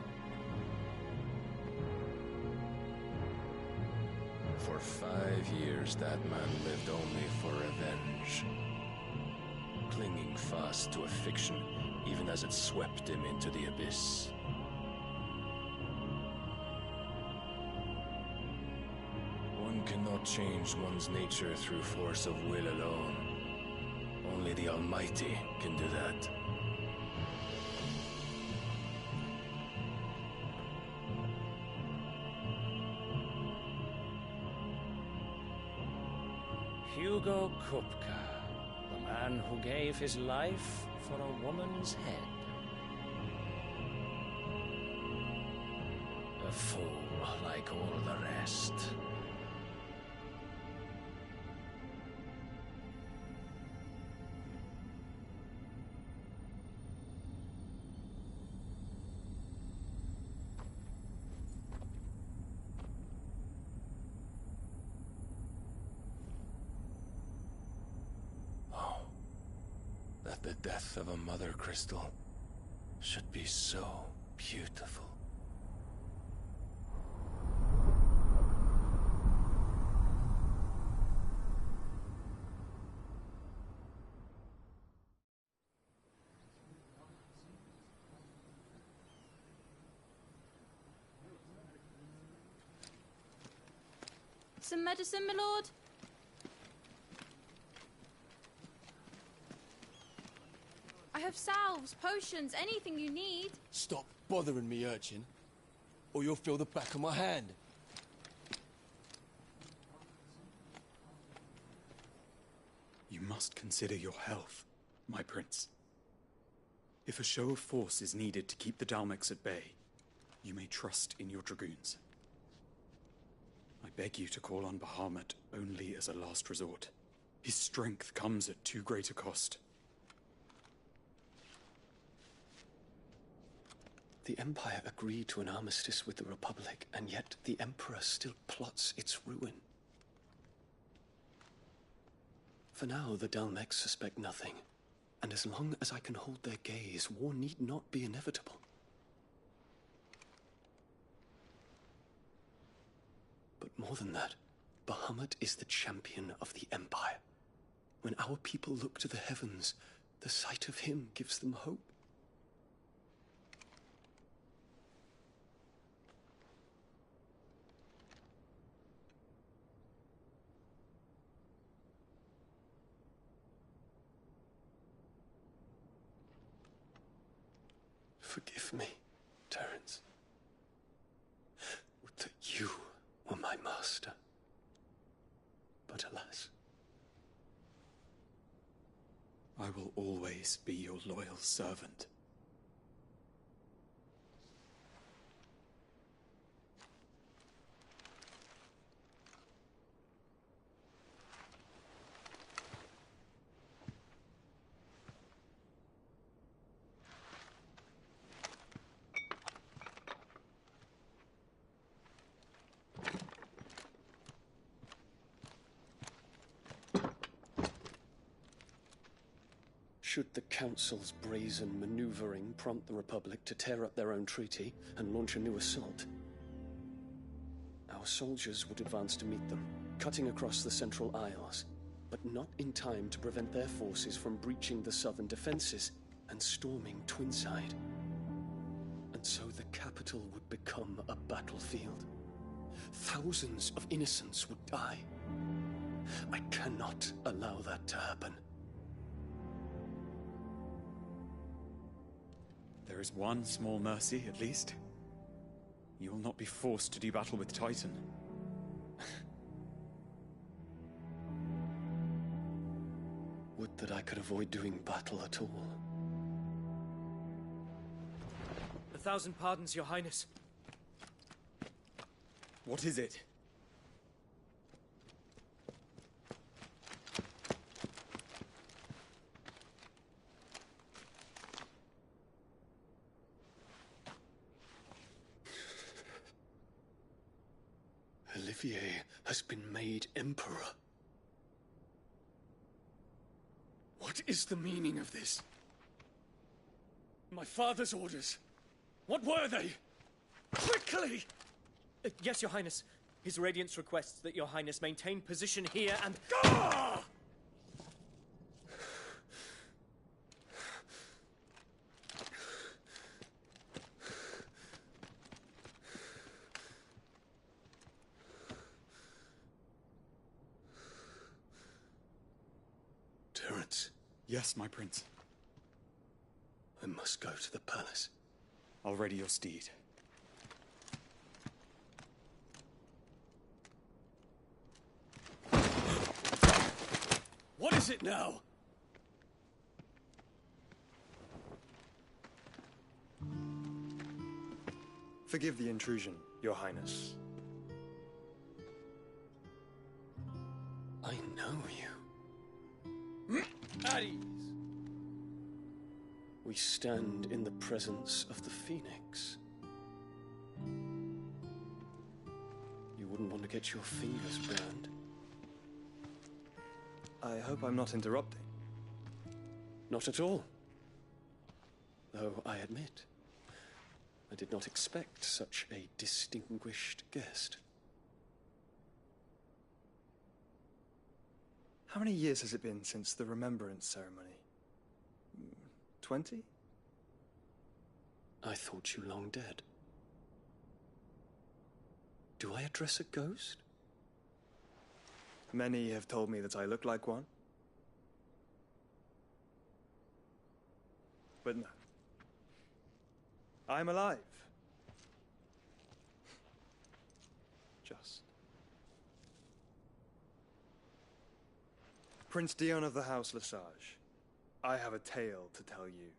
D: For 5 years, that man lived only for revenge. Clinging fast to a fiction, even as it swept him into the abyss. One cannot change one's nature through force of will alone. Only the Almighty can do that.
F: Hugo Kupka, the man who gave his life for a woman's head. A fool like all the rest.
D: That the death of a mother crystal should be so beautiful.
G: Some medicine, my lord? I have salves, potions, anything you need.
Q: Stop bothering me, urchin, or you'll feel the back of my hand.
R: You must consider your health, my prince. If a show of force is needed to keep the Dalmex at bay, you may trust in your dragoons. I beg you to call on Bahamut only as a last resort. His strength comes at too great a cost.
S: The Empire agreed to an armistice with the Republic, and yet the Emperor still plots its ruin. For now, the Dalmex suspect nothing, and as long as I can hold their gaze, war need not be inevitable. But more than that, Bahamut is the champion of the Empire. When our people look to the heavens, the sight of him gives them hope. Forgive me, Terence. Would that you were my master. But alas.
R: I will always be your loyal servant.
S: Should the Council's brazen maneuvering prompt the Republic to tear up their own treaty and launch a new assault, our soldiers would advance to meet them, cutting across the Central Isles, but not in time to prevent their forces from breaching the southern defenses and storming Twinside. And so the capital would become a battlefield. Thousands of innocents would die. I cannot allow that to happen.
R: There is one small mercy, at least. You will not be forced to do battle with Titan.
S: Would that I could avoid doing battle at all.
B: 1,000 pardons, Your Highness.
R: What is it?
S: Olivier has been made Emperor. What is the meaning of this? My father's orders. What were they? Quickly!
B: Yes, Your Highness. His Radiance requests that Your Highness maintain position here and...
S: Ah! Terence.
R: Yes, my prince.
S: I must go to the palace.
R: I'll ready your steed.
S: What is it now?
C: Forgive the intrusion, Your Highness.
S: I know you.
B: At ease.
S: We stand in the presence of the Phoenix. You wouldn't want to get your fingers burned.
C: I hope I'm not interrupting.
S: Not at all. Though I admit, I did not expect such a distinguished guest.
C: How many years has it been since the Remembrance ceremony? 20?
S: I thought you long dead. Do I address a ghost?
C: Many have told me that I look like one. But no. I'm alive. Just. Prince Dion of the House Lesage, I have a tale to tell you.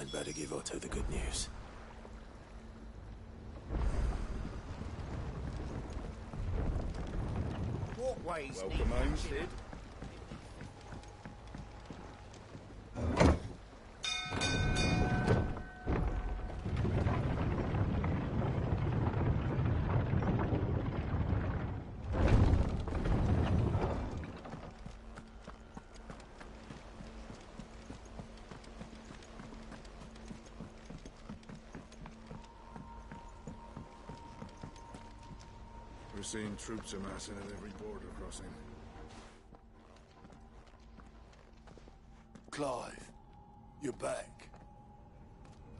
A: I'd better give Otto the good news.
P: Walkways.
R: Welcome home, Sid.
K: We're seeing troops amassing at every border crossing.
P: Clive, you're back.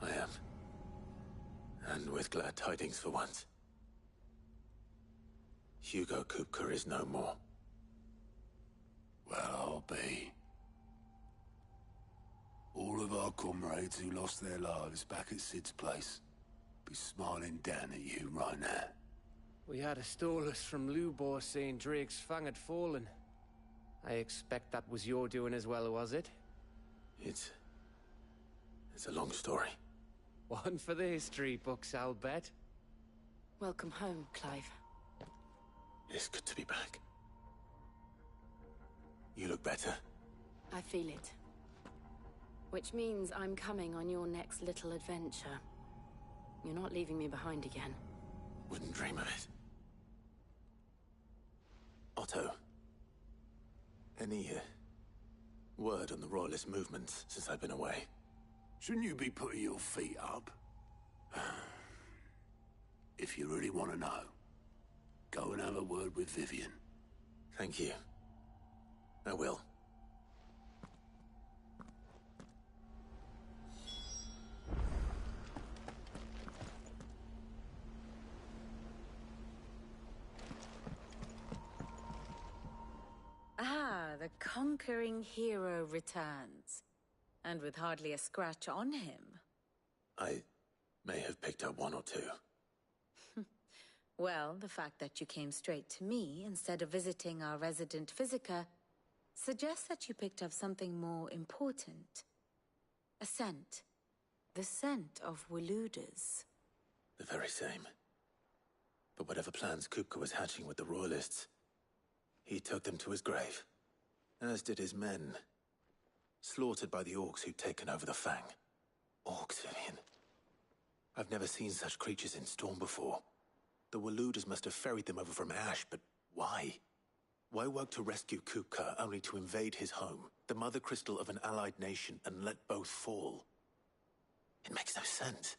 A: I am. And with glad tidings for once. Hugo Kupka is no more.
P: Well, I'll be. All of our comrades who lost their lives back at Sid's place be smiling down at you right now.
L: We had a stolus from Lubor saying Drake's Fang had fallen. I expect that was your doing as well, was it?
A: It's a long story.
L: One for the history books, I'll bet.
O: Welcome home, Clive.
A: It's good to be back. You look better.
O: I feel it. Which means I'm coming on your next little adventure. You're not leaving me behind again.
A: Wouldn't dream of it. Otto, any word on the Royalist movements since I've been away?
P: Shouldn't you be putting your feet up? If you really want to know, go and have a word with Vivian.
A: Thank you. I will.
T: Ah, the conquering hero returns. And with hardly a scratch on him.
A: I may have picked up one or two.
T: Well, the fact that you came straight to me instead of visiting our resident physiker suggests that you picked up something more important. A scent. The scent of Waludas.
A: The very same. But whatever plans Kupka was hatching with the Royalists, he took them to his grave. As did his men. Slaughtered by the orcs who'd taken over the Fang. Orcs, Vivian. I've never seen such creatures in Storm before. The Waludas must have ferried them over from Ash, but why? Why work to rescue Kupka only to invade his home, the mother crystal of an allied nation, and let both fall? It makes no sense.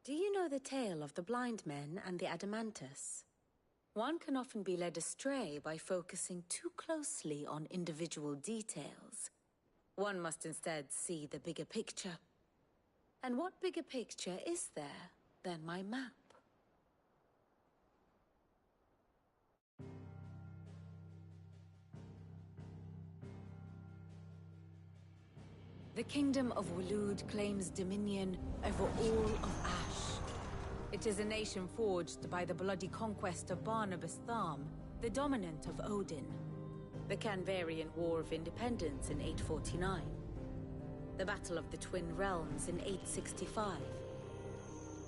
T: Do you know the tale of the blind men and the Adamantus? One can often be led astray by focusing too closely on individual details. One must instead see the bigger picture. And what bigger picture is there than my map? The Kingdom of Waloed claims dominion over all of Ash. It is a nation forged by the bloody conquest of Barnabas Tharm, the dominant of Odin. The Canvarian War of Independence in 849. The Battle of the Twin Realms in 865.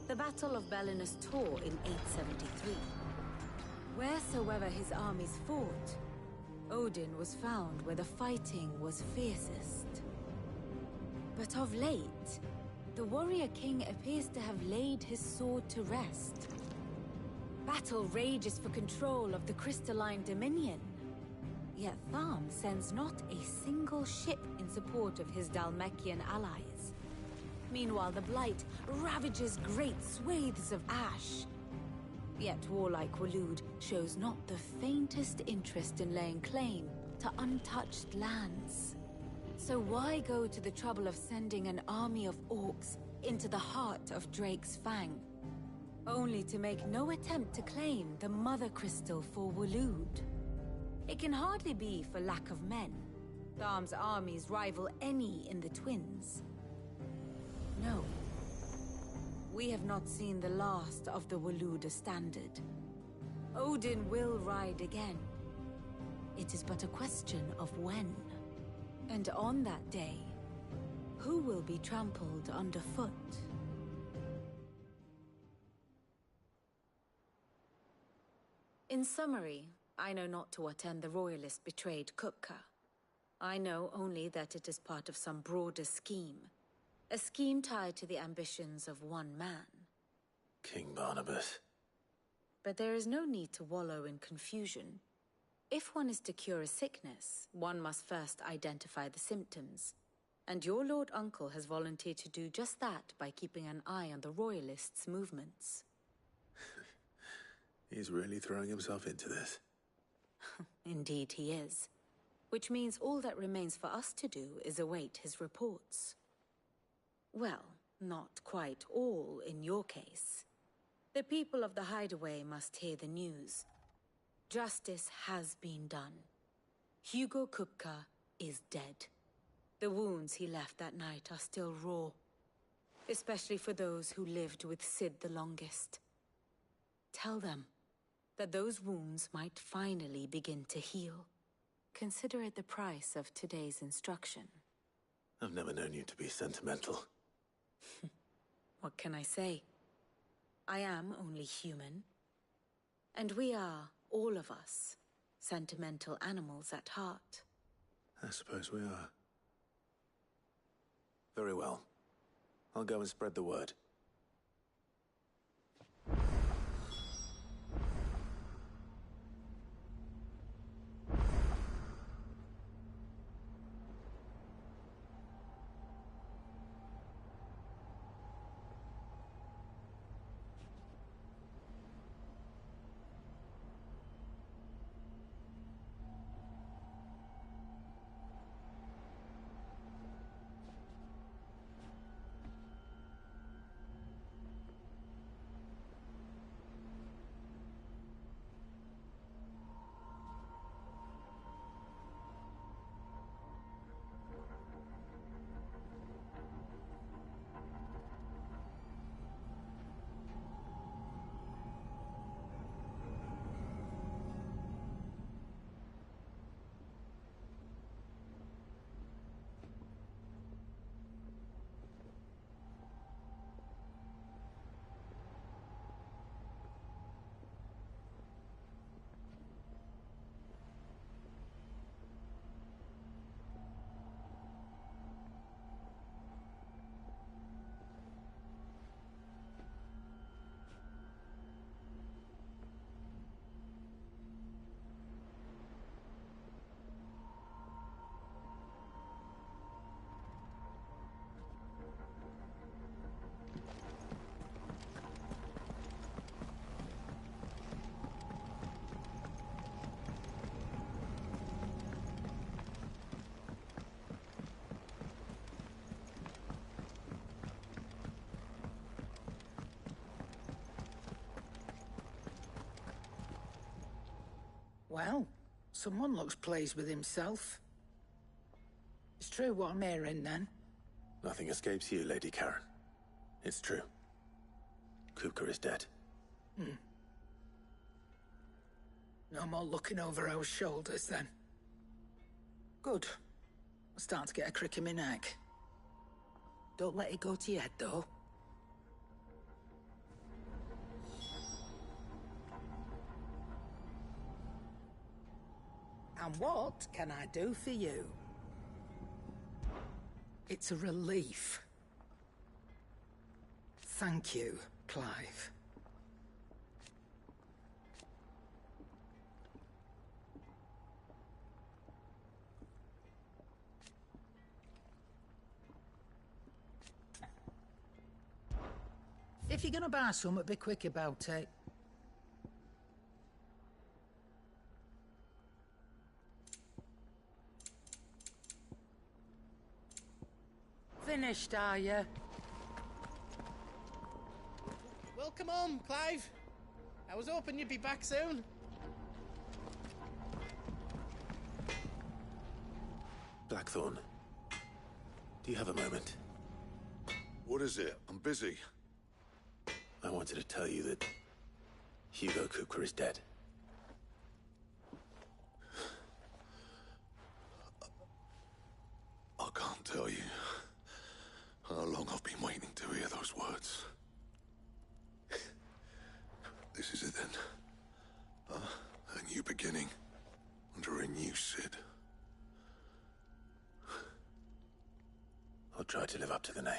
T: The Battle of Belinus Tor in 873. Wheresoever his armies fought, Odin was found where the fighting was fiercest. But of late, the warrior king appears to have laid his sword to rest. Battle rages for control of the crystalline dominion. Yet Tharm sends not a single ship in support of his Dhalmekian allies. Meanwhile, the Blight ravages great swathes of Ash. Yet warlike Waloed shows not the faintest interest in laying claim to untouched lands. So why go to the trouble of sending an army of orcs into the heart of Drake's Fang, only to make no attempt to claim the Mother Crystal for Waloed? It can hardly be for lack of men. Tharm's armies rival any in the Twins. No. We have not seen the last of the Waluda standard. Odin will ride again. It is but a question of when. And on that day, Who will be trampled underfoot? In summary, I know not to what end the Royalists betrayed Kupka. I know only that it is part of some broader scheme. A scheme tied to the ambitions of one man.
A: King Barnabas.
T: But there is no need to wallow in confusion. If one is to cure a sickness, one must first identify the symptoms. And your Lord Uncle has volunteered to do just that by keeping an eye on the Royalists' movements.
A: He's really throwing himself into this.
T: Indeed he is. Which means all that remains for us to do is await his reports. Well, not quite all in your case. The people of the Hideaway must hear the news. Justice has been done. Hugo Kupka is dead. The wounds he left that night are still raw. Especially for those who lived with Sid the longest. Tell them that those wounds might finally begin to heal. Consider it the price of today's instruction.
A: I've never known you to be sentimental.
T: What can I say? I am only human. And we are, all of us, sentimental animals at heart.
A: I suppose we are. Very well. I'll go and spread the word.
E: Well, someone looks pleased with himself. It's true what I'm hearing, then?
A: Nothing escapes you, Lady Karen. It's true. Kupka is dead.
E: No more looking over our shoulders, then. Good. I'm starting to get a crick in my neck. Don't let it go to your head, though. And what can I do for you? It's a relief. Thank you, Clive. If you're gonna buy something, be quick about it. Finished, are you?
H: Well, come on, Clive. I was hoping you'd be back soon.
A: Blackthorn, do you have a moment?
K: What is it? I'm busy.
A: I wanted to tell you that Hugo Kupka is dead.
K: I can't tell you.
A: tried to live up to the name.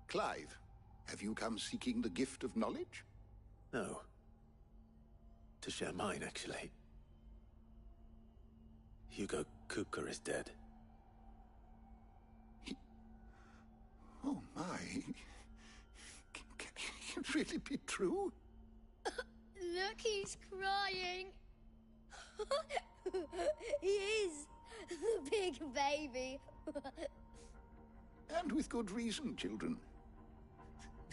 I: Clive, have you come seeking the gift of knowledge?
A: No. To share mine, actually. Hugo Kupka is dead.
I: Oh my. Can it really be true?
J: Look, he's crying. He is. The big baby.
I: And with good reason, children.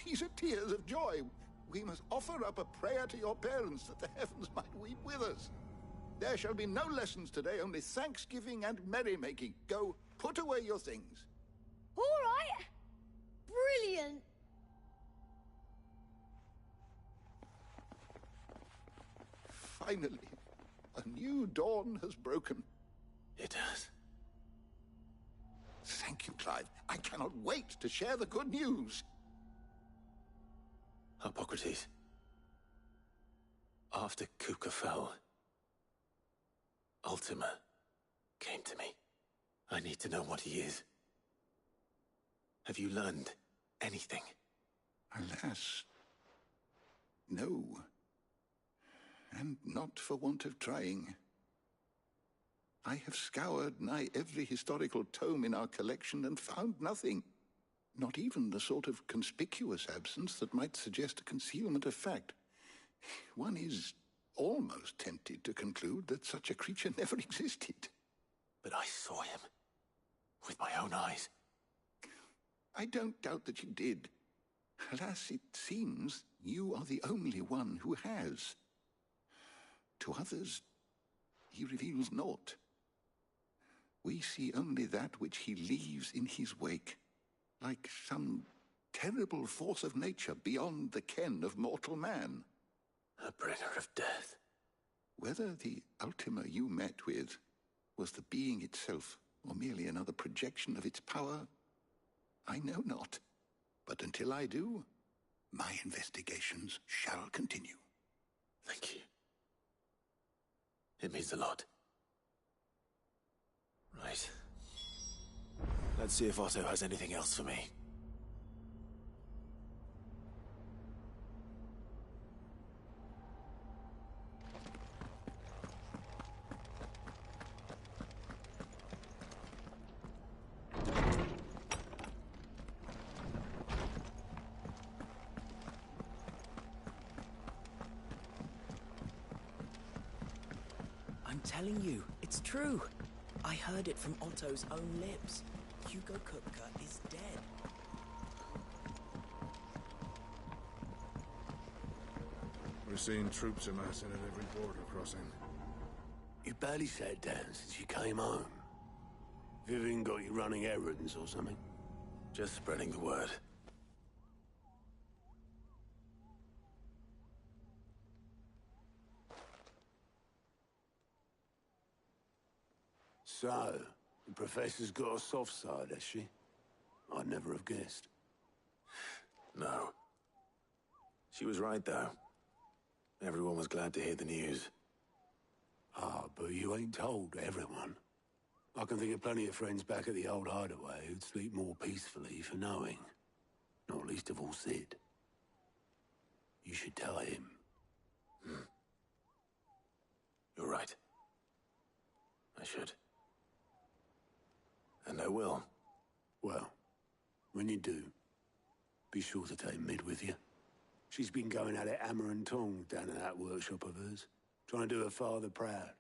I: These are tears of joy. We must offer up a prayer to your parents that the heavens might weep with us. There shall be no lessons today, only thanksgiving and merrymaking. Go, put away your things.
J: All right. Brilliant.
I: Finally, a new dawn has broken.
A: It has.
I: Thank you, Clive. I cannot wait to share the good news.
A: Hippocrates. After Kupka fell, Ultima came to me. I need to know what he is. Have you learned anything?
I: Alas, no. And not for want of trying. I have scoured nigh every historical tome in our collection and found nothing. Not even the sort of conspicuous absence that might suggest a concealment of fact. One is almost tempted to conclude that such a creature never existed.
A: But I saw him. With my own eyes.
I: I don't doubt that you did. Alas, it seems you are the only one who has. To others, he reveals naught. We see only that which he leaves in his wake, like some terrible force of nature beyond the ken of mortal man.
A: A bringer of death.
I: Whether the Ultima you met with was the being itself, or merely another projection of its power, I know not. But until I do, my investigations shall continue.
A: Thank you. It means a lot. Right. Let's see if Otto has anything else for me.
M: I'm telling you, it's true. I heard it from Otto's own lips. Hugo Kupka is dead.
K: We're seeing troops amassing at every border crossing.
P: You barely sat down since you came home. Vivian got you running errands or something?
A: Just spreading the word.
P: So, the Professor's got a soft side, has she? I'd never have guessed.
A: No. She was right, though. Everyone was glad to hear the news.
P: Ah, but you ain't told everyone. I can think of plenty of friends back at the old hideaway who'd sleep more peacefully for knowing. Not least of all Sid. You should tell him.
A: You're right. I should. And I will.
P: Well, when you do, be sure to take Mid with you. She's been going at it hammer and tongs down in that workshop of hers, trying to do her father proud.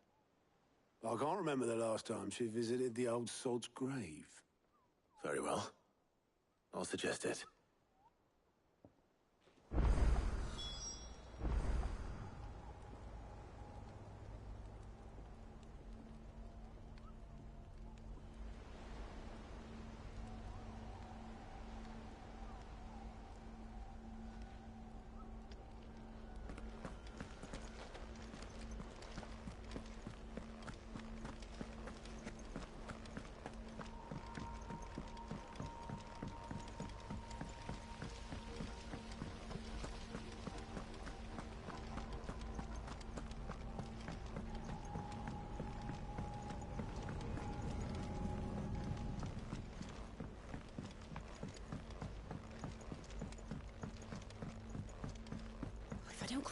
P: I can't remember the last time she visited the old sod's grave.
A: Very well. I'll suggest it.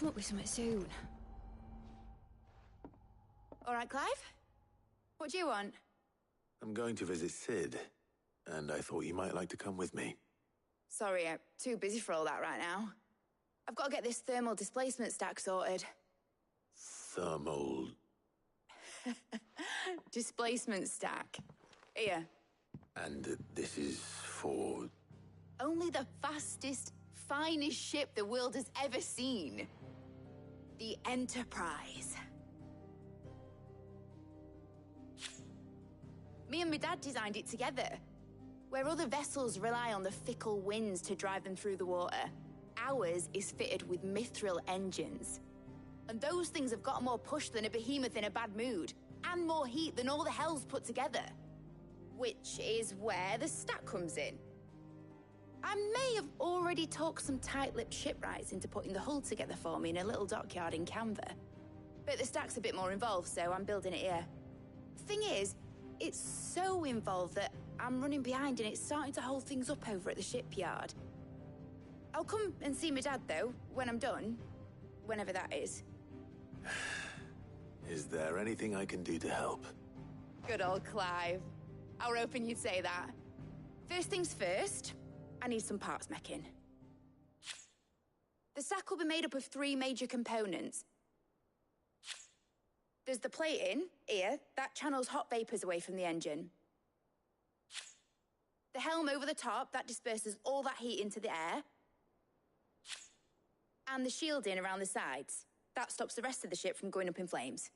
G: come up with something soon. All right, Clive? What do you want?
A: I'm going to visit Sid, and I thought you might like to come with me.
G: Sorry, I'm too busy for all that right now. I've got to get this thermal displacement stack sorted.
A: Thermal...
G: Displacement stack. Here.
A: And this is for...
G: Only the fastest, finest ship the world has ever seen. The Enterprise. Me and my dad designed it together. Where other vessels rely on the fickle winds to drive them through the water, ours is fitted with mithril engines. And those things have got more push than a behemoth in a bad mood, and more heat than all the hells put together. Which is where the stack comes in. I may have already talked some tight-lipped shipwrights into putting the hull together for me in a little dockyard in Canva. But the stack's a bit more involved, so I'm building it here. Thing is, it's so involved that I'm running behind and it's starting to hold things up over at the shipyard. I'll come and see my dad, though, when I'm done. Whenever that is.
A: Is there anything I can do to help?
G: Good old Clive. I were hoping you'd say that. First things first, I need some parts meching. The stack will be made up of 3 major components. There's the plating, here, that channels hot vapors away from the engine. The helm over the top, that disperses all that heat into the air. And the shielding around the sides. That stops the rest of the ship from going up in flames.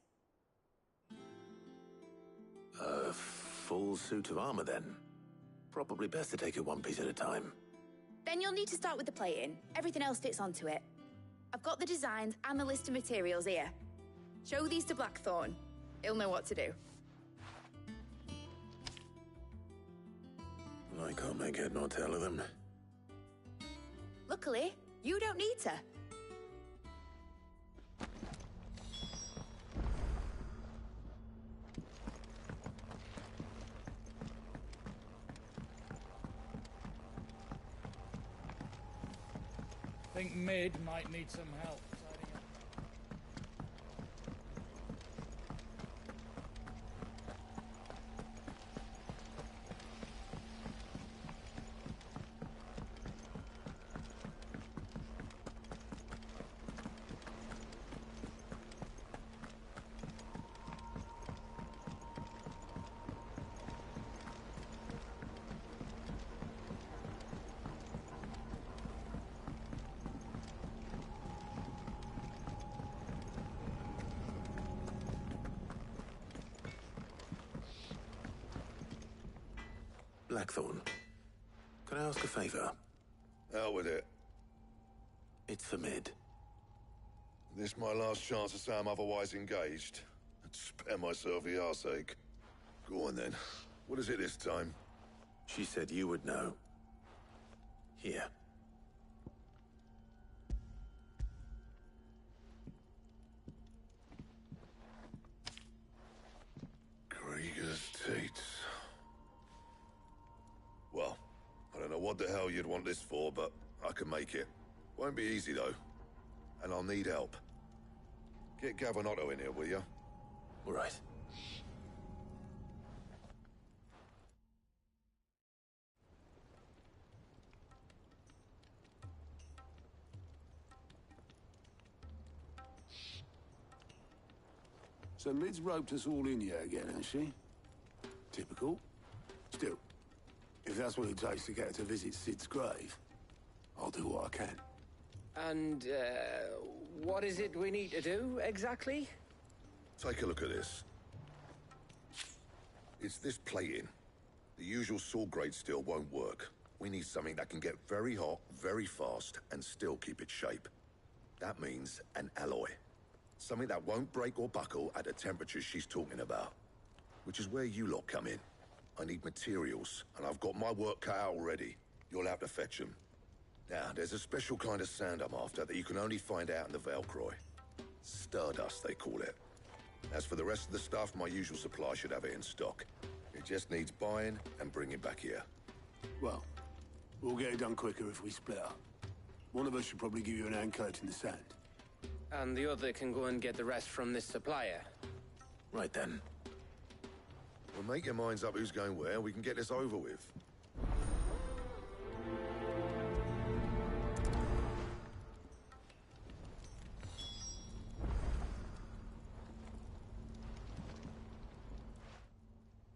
A: A full suit of armor, then. Probably best to take it one piece at a time.
G: Then you'll need to start with the plating. Everything else fits onto it. I've got the designs and the list of materials here. Show these to Blackthorn. He'll know what to do.
A: I can't make head nor tail of them.
G: Luckily, you don't need to.
H: Think Mid might need some help tidying up.
A: Blackthorn, can I ask a favor?
K: Out with it.
A: It's for Mid.
K: This my last chance to say I'm otherwise engaged. I'd spare myself the arseache. Go on then. What is it this time?
A: She said you would know. Here.
K: Krieger's Tates. Well, I don't know what the hell you'd want this for, but I can make it. Won't be easy, though. And I'll need help. Get Gavinotto in here, will you?
A: All right.
P: So Mid's roped us all in here again, has she? Typical. Still, if that's what it takes to get her to visit Sid's grave, I'll do what I can.
L: And, what is it we need to do, exactly?
K: Take a look at this. It's this plating. The usual saw grade steel won't work. We need something that can get very hot, very fast, and still keep its shape. That means an alloy. Something that won't break or buckle at the temperatures she's talking about. Which is where you lot come in. I need materials, and I've got my work cut out already. You'll have to fetch them. Now, there's a special kind of sand I'm after that you can only find out in the Velcroy. Stardust, they call it. As for the rest of the stuff, my usual supply should have it in stock. It just needs buying and bringing back here.
P: Well, we'll get it done quicker if we split up. One of us should probably give you an hand coat in the sand.
L: And the other can go and get the rest from this supplier.
A: Right then.
K: Well, make your minds up who's going where. We can get this over with.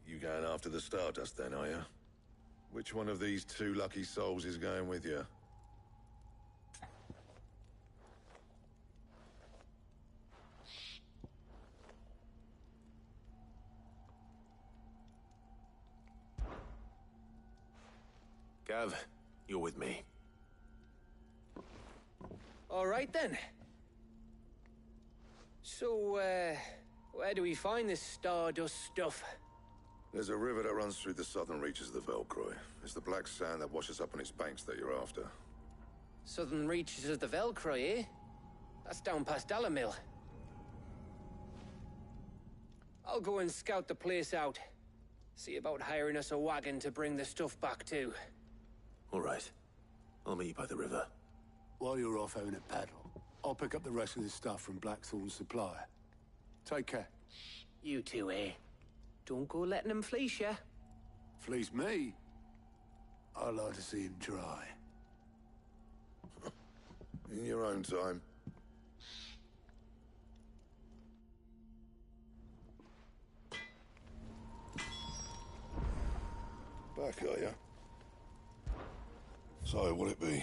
K: You going after the Stardust then, are you? Which one of these two lucky souls is going with you?
A: Gav, you're with me.
L: All right, then. So, where do we find this Stardust stuff?
K: There's a river that runs through the southern reaches of the Velcroy. It's the black sand that washes up on its banks that you're after.
L: Southern reaches of the Velcroy, eh? That's down past Alamil. I'll go and scout the place out. See about hiring us a wagon to bring the stuff back to.
A: All right. I'll meet you by the river.
P: While you're off having a paddle, I'll pick up the rest of this stuff from Blackthorn's supplier. Take care.
L: You two, eh? Don't go letting him fleece ya.
P: Fleece me? I'd like to see him try.
K: In your own time. Back, are you? So, what'll it be?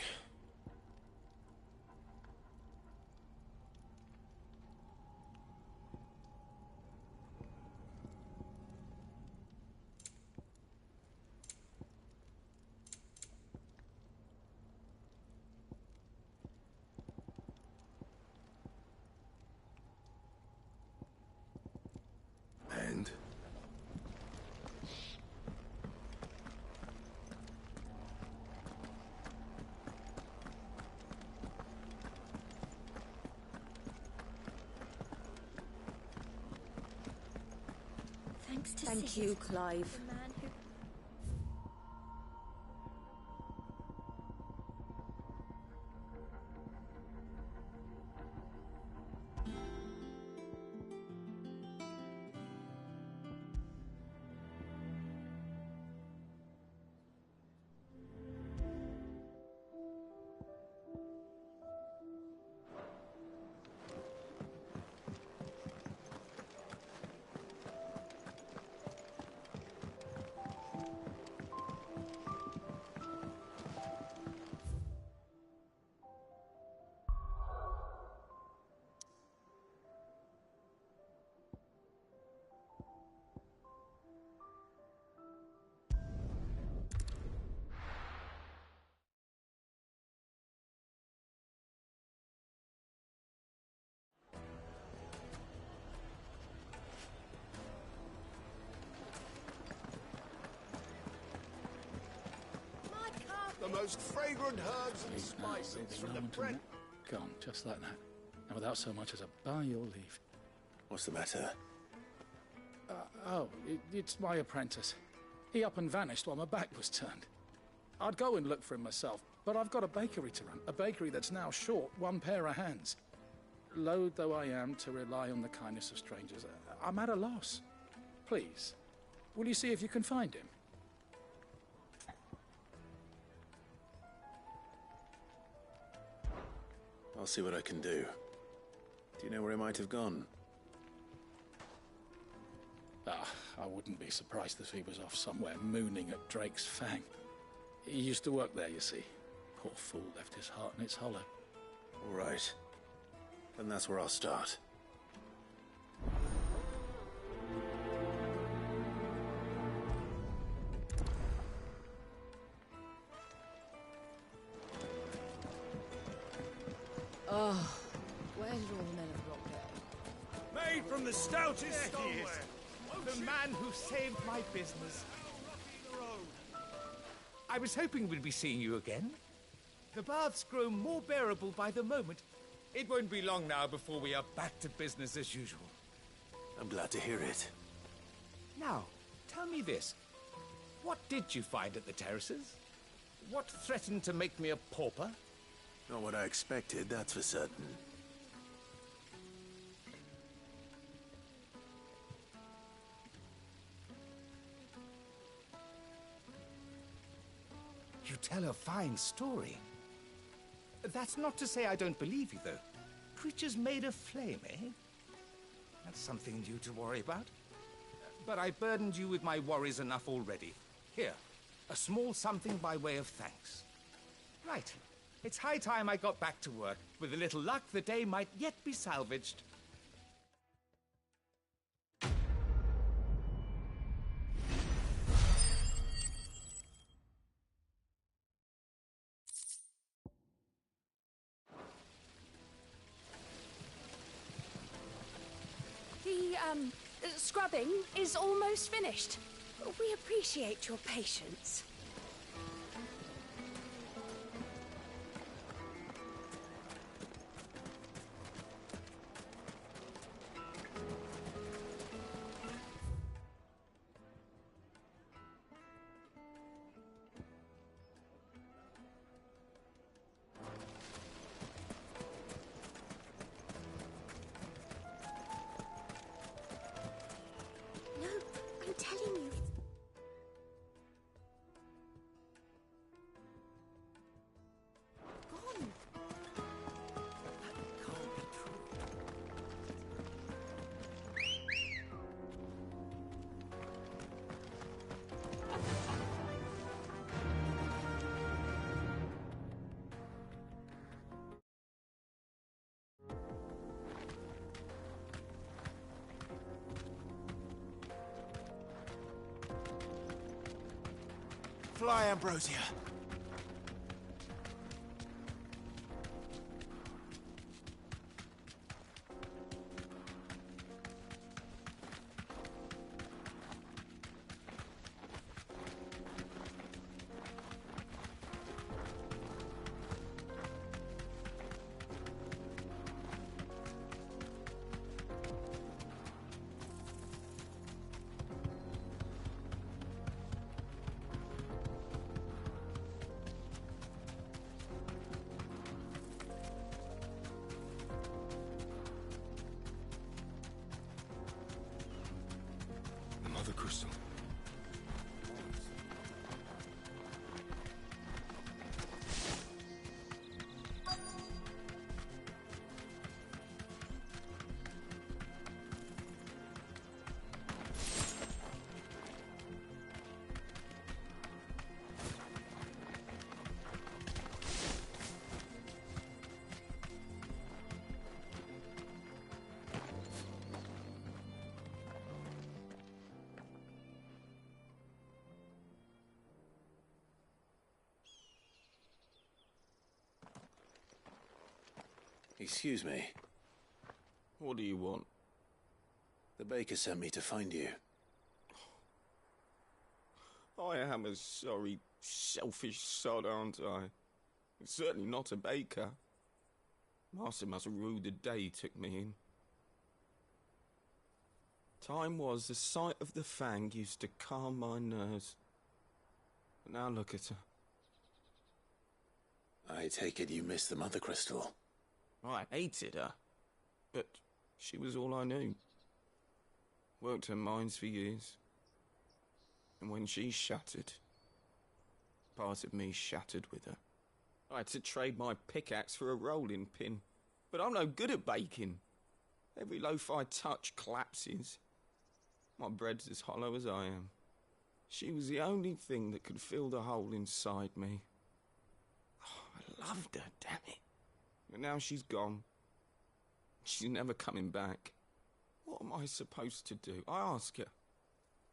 K: And?
T: Thank you, Clive.
N: The most fragrant herbs and spices from the Brent.
V: Gone, just like that. And without so much as a by your leave.
A: What's the matter?
V: It's my apprentice. He up and vanished while my back was turned. I'd go and look for him myself, but I've got a bakery to run. A bakery that's now short one pair of hands. Loath though I am to rely on the kindness of strangers, I'm at a loss. Please, will you see if you can find him?
A: I'll see what I can do. Do you know where he might have gone?
V: I wouldn't be surprised if he was off somewhere mooning at Drake's Fang. He used to work there, you see. Poor fool left his heart in its hollow.
A: All right. Then that's where I'll start.
W: Oh, where did all the men of Rock go?
H: Made from the stoutest stoneware. The man who saved my business. I was hoping we'd be seeing you again. The baths grow more bearable by the moment. It won't be long now before we are back to business as usual.
A: I'm glad to hear it.
H: Now, tell me this. What did you find at the terraces? What threatened to make me a pauper?
A: Not what I expected, that's for certain.
H: tell a fine story. That's not to say I don't believe you, though. Creatures made of flame, eh? That's something new to worry about. But I burdened you with my worries enough already. Here, a small something by way of thanks. Right. It's high time I got back to work. With a little luck, the day might yet be salvaged.
D: The scrubbing is almost finished. We appreciate your patience. No, I'm telling you. Gone.
M: That can't be true.
A: Fly, Ambrosia.
N: The Mother Crystal.
A: Excuse me.
N: What do you want?
A: The baker sent me to find you.
N: I am a sorry, selfish sod, aren't I? Certainly not a baker. Master must have ruled the day he took me in. Time was the sight of the Fang used to calm my nerves. But now look at her.
A: I take it you missed the Mother Crystal.
N: I hated her, but she was all I knew. Worked her mines for years. And when she shattered, part of me shattered with her. I had to trade my pickaxe for a rolling pin, but I'm no good at baking. Every loaf I touch collapses. My bread's as hollow as I am. She was the only thing that could fill the hole inside me. Oh, I loved her, damn it. But now she's gone. She's never coming back. What am I supposed to do? I ask her.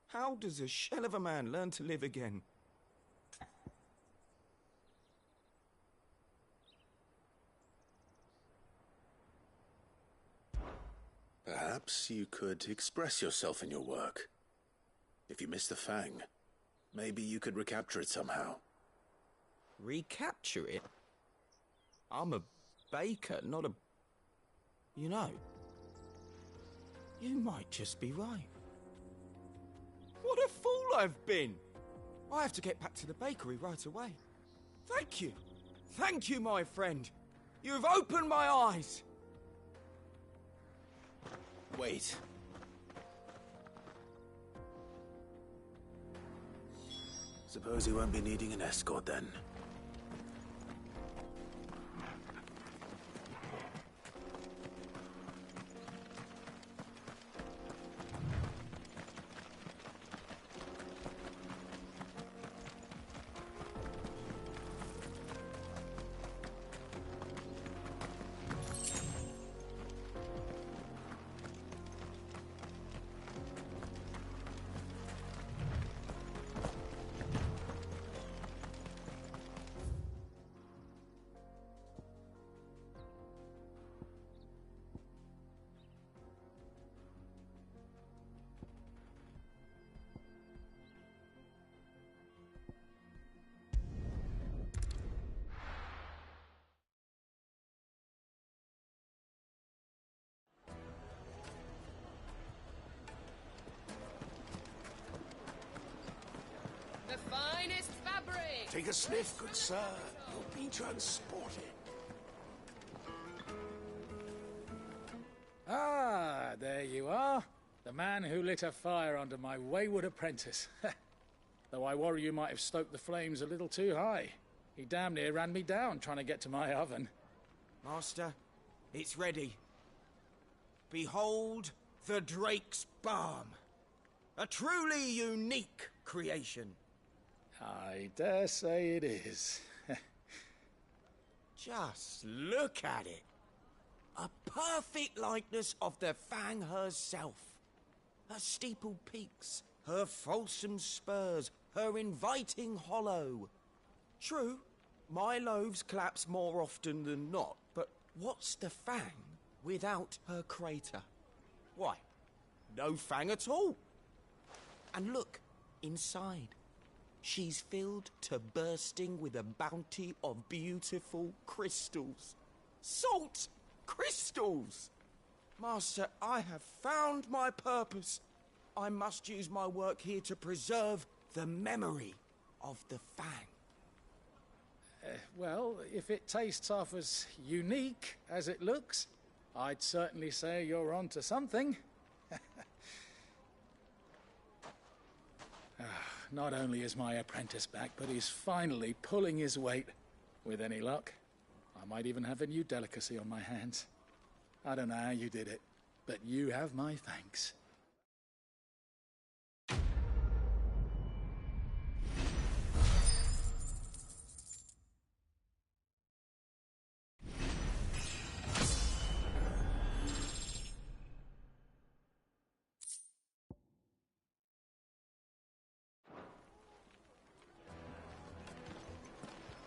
N: How does a shell of a man learn to live again?
A: Perhaps you could express yourself in your work. If you miss the Fang, maybe you could recapture it somehow.
N: Recapture it? I'm a baker, not a... You know, you might just be right. What a fool I've been! I have to get back to the bakery right away. Thank you! Thank you, my friend! You've opened my eyes!
A: Wait. Suppose you won't be needing an escort then.
P: Take a sniff, good sir. You'll be transported.
V: Ah, there you are. The man who lit a fire under my wayward apprentice. Though I worry you might have stoked the flames a little too high. He damn near ran me down trying to get to my oven.
H: Master, it's ready. Behold the Drake's Balm. A truly unique creation.
V: I dare say it is.
H: Just look at it. A perfect likeness of the Fang herself. Her steepled peaks, her fulsome spurs, her inviting hollow. True, my loaves collapse more often than not, but what's the Fang without her crater? Why, no Fang at all. And look, inside. She's filled to bursting with a bounty of beautiful crystals. Salt crystals! Master, I have found my purpose. I must use my work here to preserve the memory of the Fang.
V: Well, if it tastes half as unique as it looks, I'd certainly say you're on to something. Not only is my apprentice back, but he's finally pulling his weight. With any luck, I might even have a new delicacy on my hands. I don't know how you did it, but you have my thanks.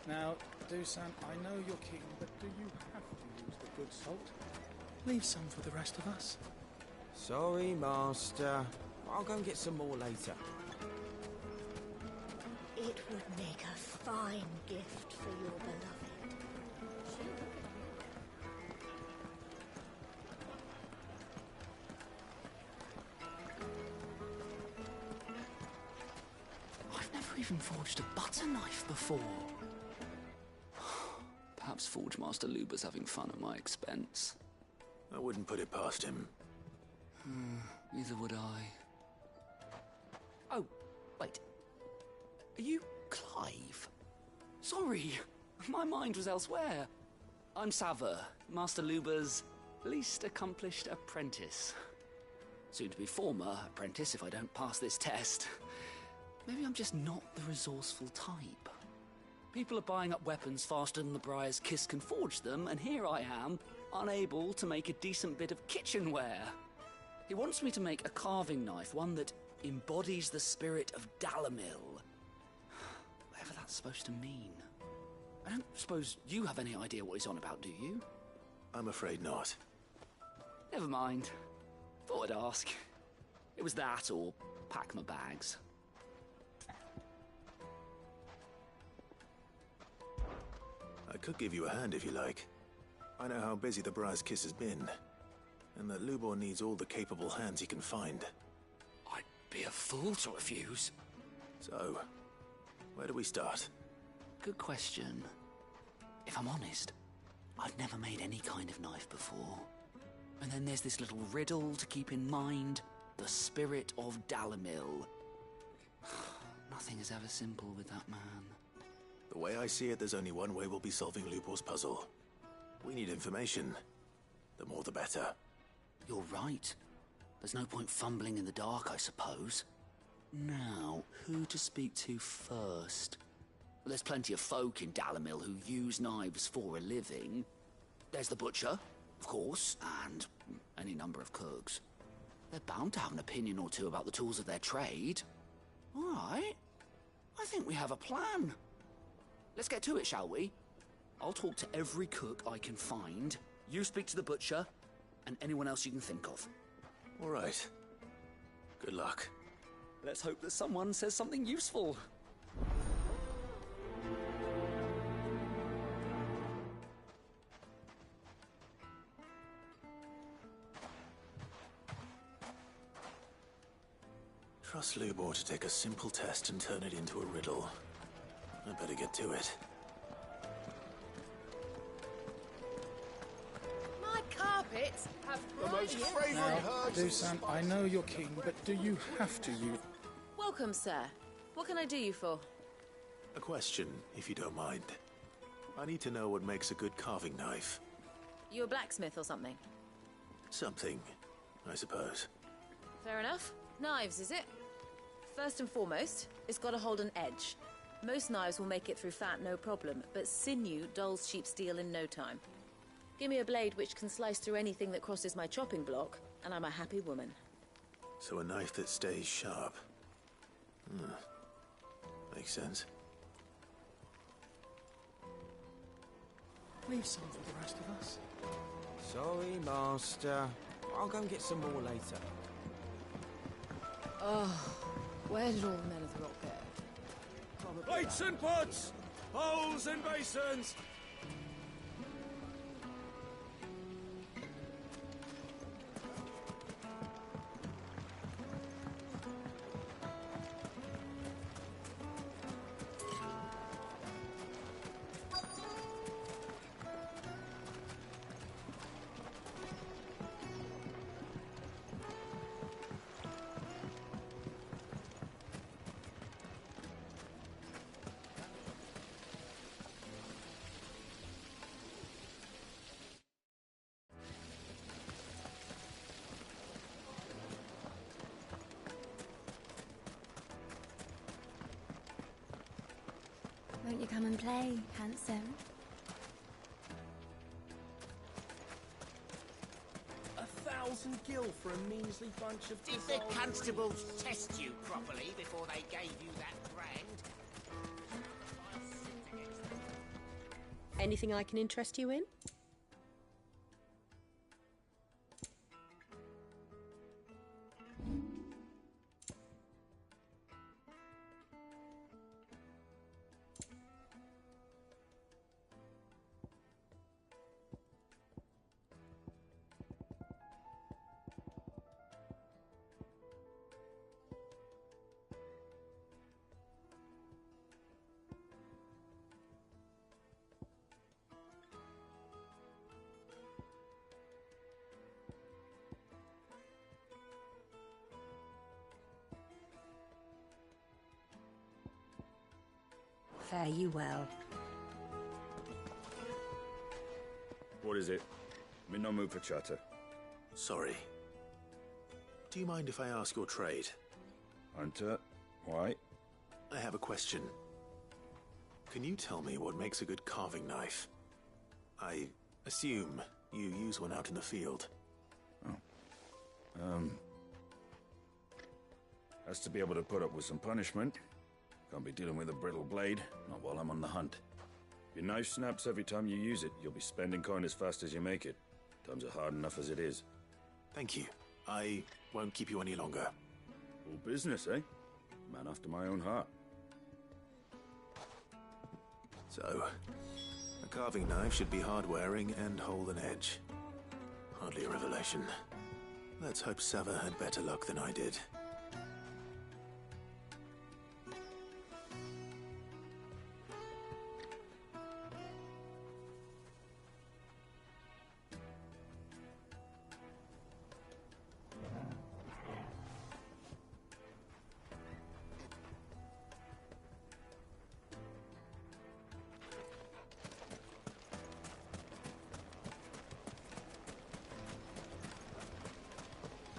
V: Now, Dusan, I know you're king, but do you have to use the good salt? Leave some for the rest of us.
H: Sorry, Master. I'll go and get some more later.
J: It would make a fine gift for your beloved.
F: I've never even forged a butter knife before. Perhaps Forge Master Luber's having fun at my expense.
A: I wouldn't put it past him.
F: Neither would I. Oh, wait. Are you Clive? Sorry, my mind was elsewhere. I'm Sava, Master Luber's least accomplished apprentice. Soon to be former apprentice if I don't pass this test. Maybe I'm just not the resourceful type. People are buying up weapons faster than the Briar's Kiss can forge them, and here I am, unable to make a decent bit of kitchenware. He wants me to make a carving knife, one that embodies the spirit of Dalamil. Whatever that's supposed to mean. I don't suppose you have any idea what he's on about, do you?
A: I'm afraid not.
F: Never mind. Thought I'd ask. It was that, or pack my bags.
A: I could give you a hand if you like. I know how busy the Briar's Kiss has been, and that Lubor needs all the capable hands he can find.
F: I'd be a fool to refuse.
A: So, where do we start?
F: Good question. If I'm honest, I've never made any kind of knife before. And then there's this little riddle to keep in mind. The spirit of Dalamil. Nothing is ever simple with that man.
A: The way I see it, there's only one way we'll be solving Lubor's puzzle. We need information. The more the better.
F: You're right. There's no point fumbling in the dark, I suppose. Now, who to speak to first? Well, there's plenty of folk in Dalamil who use knives for a living. There's the butcher, of course, and any number of cooks. They're bound to have an opinion or two about the tools of their trade. All right. I think we have a plan. Let's get to it, shall we? I'll talk to every cook I can find. You speak to the butcher, and anyone else you can think of.
A: All right. Good luck.
F: Let's hope that someone says something useful.
A: Trust Lubor to take a simple test and turn it into a riddle. I better get to it.
W: My carpets have
C: The most
W: brilliant-
C: fragrant
V: Now,
C: herbs.
V: Dusan, I know you're king, but do you have to use...
W: Welcome, sir. What can I do you for?
A: A question, if you don't mind. I need to know what makes a good carving knife.
W: You a blacksmith or something?
A: Something, I suppose.
W: Fair enough. Knives, is it? First and foremost, it's got to hold an edge. Most knives will make it through fat, no problem, but sinew dulls cheap steel in no time. Give me a blade which can slice through anything that crosses my chopping block, and I'm a happy woman.
A: So a knife that stays sharp. Makes sense.
F: Leave some for the rest of us.
N: Sorry, Master. I'll go and get some more later.
W: Oh, where did all the men of the rock go?
C: Plates and pots! Bowls and basins!
J: Won't you come and play, handsome?
L: 1,000 gil for a measly bunch of...
B: Did the constables test you properly before they gave you that brand?
Q: Anything I can interest you in? Fare you well.
U: What is it? I'm in no mood for chatter.
A: Sorry. Do you mind if I ask your trade?
U: Hunter, why?
A: I have a question. Can you tell me what makes a good carving knife? I assume you use one out in the field.
U: Has to be able to put up with some punishment. Can't be dealing with a brittle blade, not while I'm on the hunt. If your knife snaps every time you use it, you'll be spending coin as fast as you make it. Times are hard enough as it is.
A: Thank you. I won't keep you any longer.
U: All business, eh? Man after my own heart.
A: So, a carving knife should be hard-wearing and hold an edge. Hardly a revelation. Let's hope Sava had better luck than I did.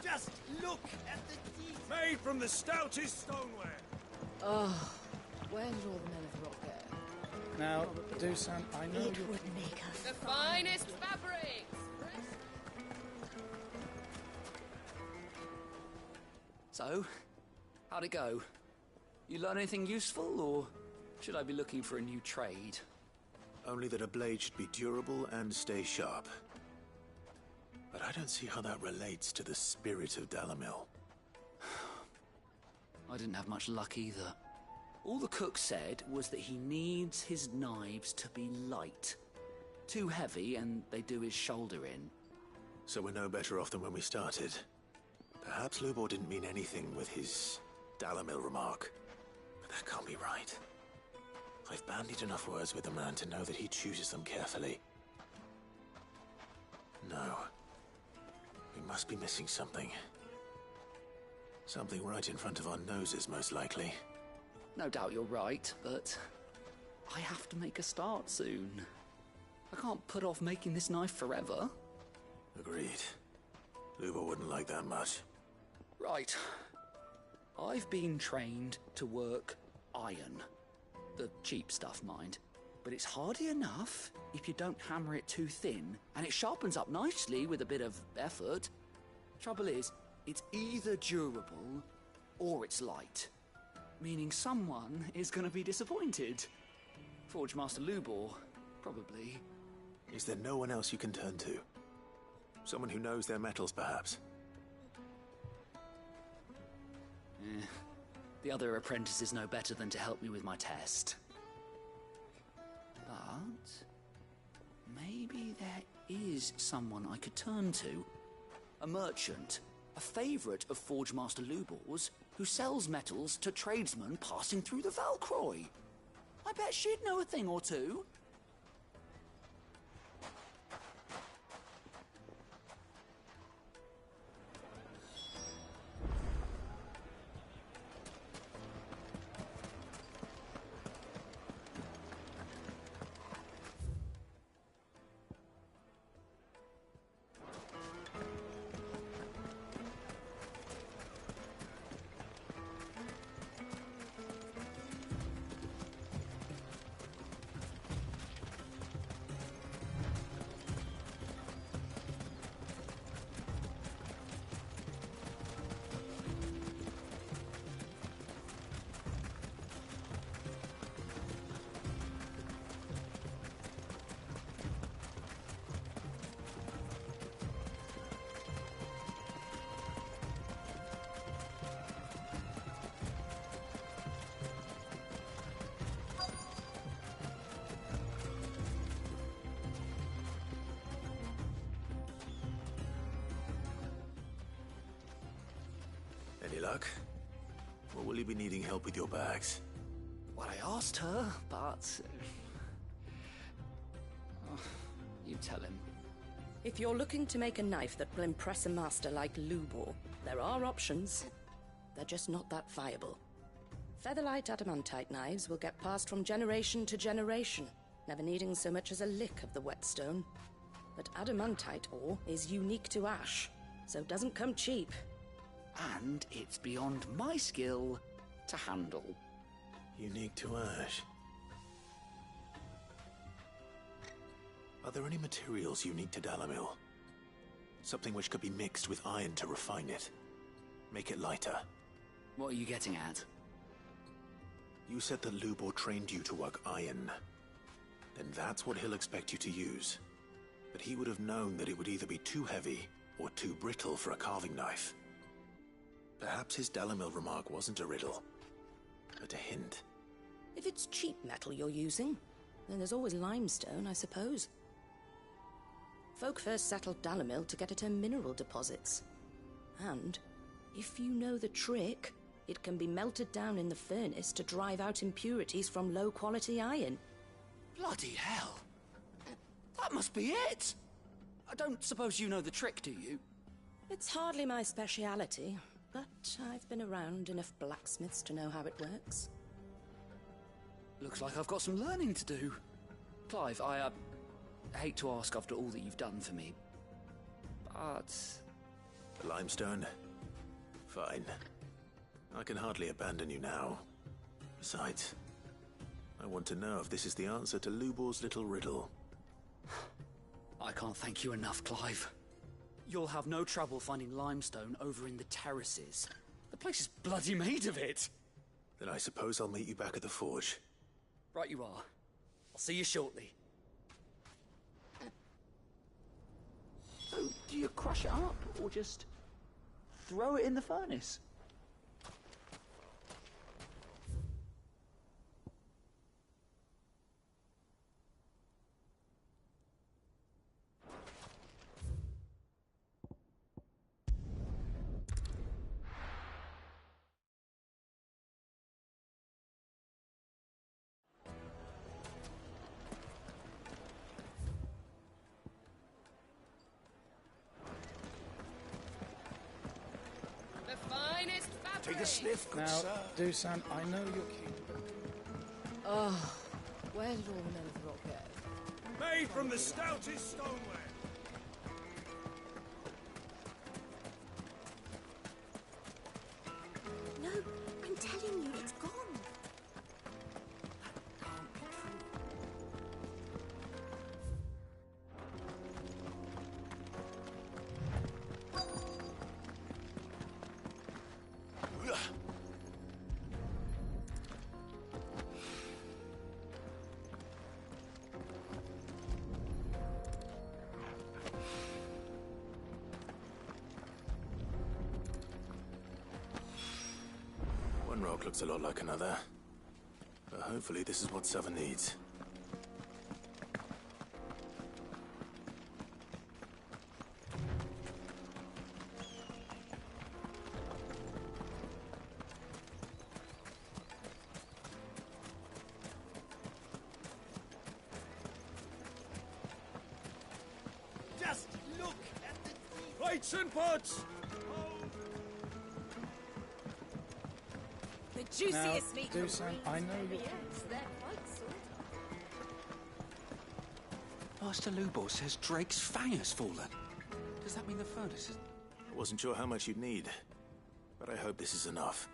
C: Just look at the detail. Made from the stoutest stoneware.
W: Oh, where did all the men of the rock go?
V: Now, Dusan, I know
J: It
V: you...
J: would make a
W: The finest fabrics!
F: So, how'd it go? You learn anything useful, or should I be looking for a new trade?
A: Only that a blade should be durable and stay sharp. But I don't see how that relates to the spirit of Dalamil.
F: I didn't have much luck either. All the cook said was that he needs his knives to be light. Too heavy and they do his shoulder in.
A: So we're no better off than when we started. Perhaps Lubor didn't mean anything with his Dalamil remark. But that can't be right. I've bandied enough words with the man to know that he chooses them carefully. No. We must be missing something. Something right in front of our noses, most likely.
F: No doubt you're right, but I have to make a start soon. I can't put off making this knife forever.
A: Agreed. Luba wouldn't like that much.
F: Right. I've been trained to work iron. The cheap stuff, mind. But it's hardy enough if you don't hammer it too thin, and it sharpens up nicely with a bit of effort. Trouble is, it's either durable or it's light. Meaning someone is going to be disappointed. Forge Master Lubor, probably.
A: Is there no one else you can turn to? Someone who knows their metals, perhaps?
F: The other apprentices know better than to help me with my test. But maybe there is someone I could turn to. A merchant, a favourite of Forge Master Lubor's, who sells metals to tradesmen passing through the Valcroy. I bet she'd know a thing or two.
A: Any luck? Or will you be needing help with your bags?
F: Well, I asked her, but... you tell him.
Q: If you're looking to make a knife that will impress a master like Lubor, there are options. They're just not that viable. Featherlight adamantite knives will get passed from generation to generation, never needing so much as a lick of the whetstone. But adamantite ore is unique to ash, so it doesn't come cheap.
F: And it's beyond my skill to handle.
A: Unique to ash. Are there any materials unique to Dalamil? Something which could be mixed with iron to refine it. Make it lighter.
F: What are you getting at?
A: You said that Lubor trained you to work iron. Then that's what he'll expect you to use. But he would have known that it would either be too heavy or too brittle for a carving knife. Perhaps his Dalamil remark wasn't a riddle, but a hint.
Q: If it's cheap metal you're using, then there's always limestone, I suppose. Folk first settled Dalamil to get at her mineral deposits. And, if you know the trick, it can be melted down in the furnace to drive out impurities from low-quality iron.
F: Bloody hell! That must be it! I don't suppose you know the trick, do you?
Q: It's hardly my speciality, but I've been around enough blacksmiths to know how it works.
F: Looks like I've got some learning to do. Clive, I hate to ask after all that you've done for me, but...
A: Limestone? Fine. I can hardly abandon you now. Besides, I want to know if this is the answer to Lubor's little riddle.
F: I can't thank you enough, Clive. You'll have no trouble finding limestone over in the terraces. The place is bloody made of it.
A: Then I suppose I'll meet you back at the forge.
F: Right you are. I'll see you shortly. So, do you crush it up, or just throw it in the furnace?
C: sniff, good
V: Now,
C: sir.
V: Dusan, I know you're keen.
W: Oh, where did all the men of the rock go?
C: Made from the stoutest stoneware.
D: No, I'm telling you, it's gone.
A: One rock looks a lot like another. But hopefully this is what Seven needs.
C: Just look at the plates and pots.
T: The juiciest
V: Now,
T: meat from
V: Dusan,
T: Greece
V: I know
T: ever
V: you're
T: yet.
V: keen.
T: They're quite sought
F: Master Lubor says Drake's fang has fallen. Does that mean the furnace is...
A: I wasn't sure how much you'd need, but I hope this is enough.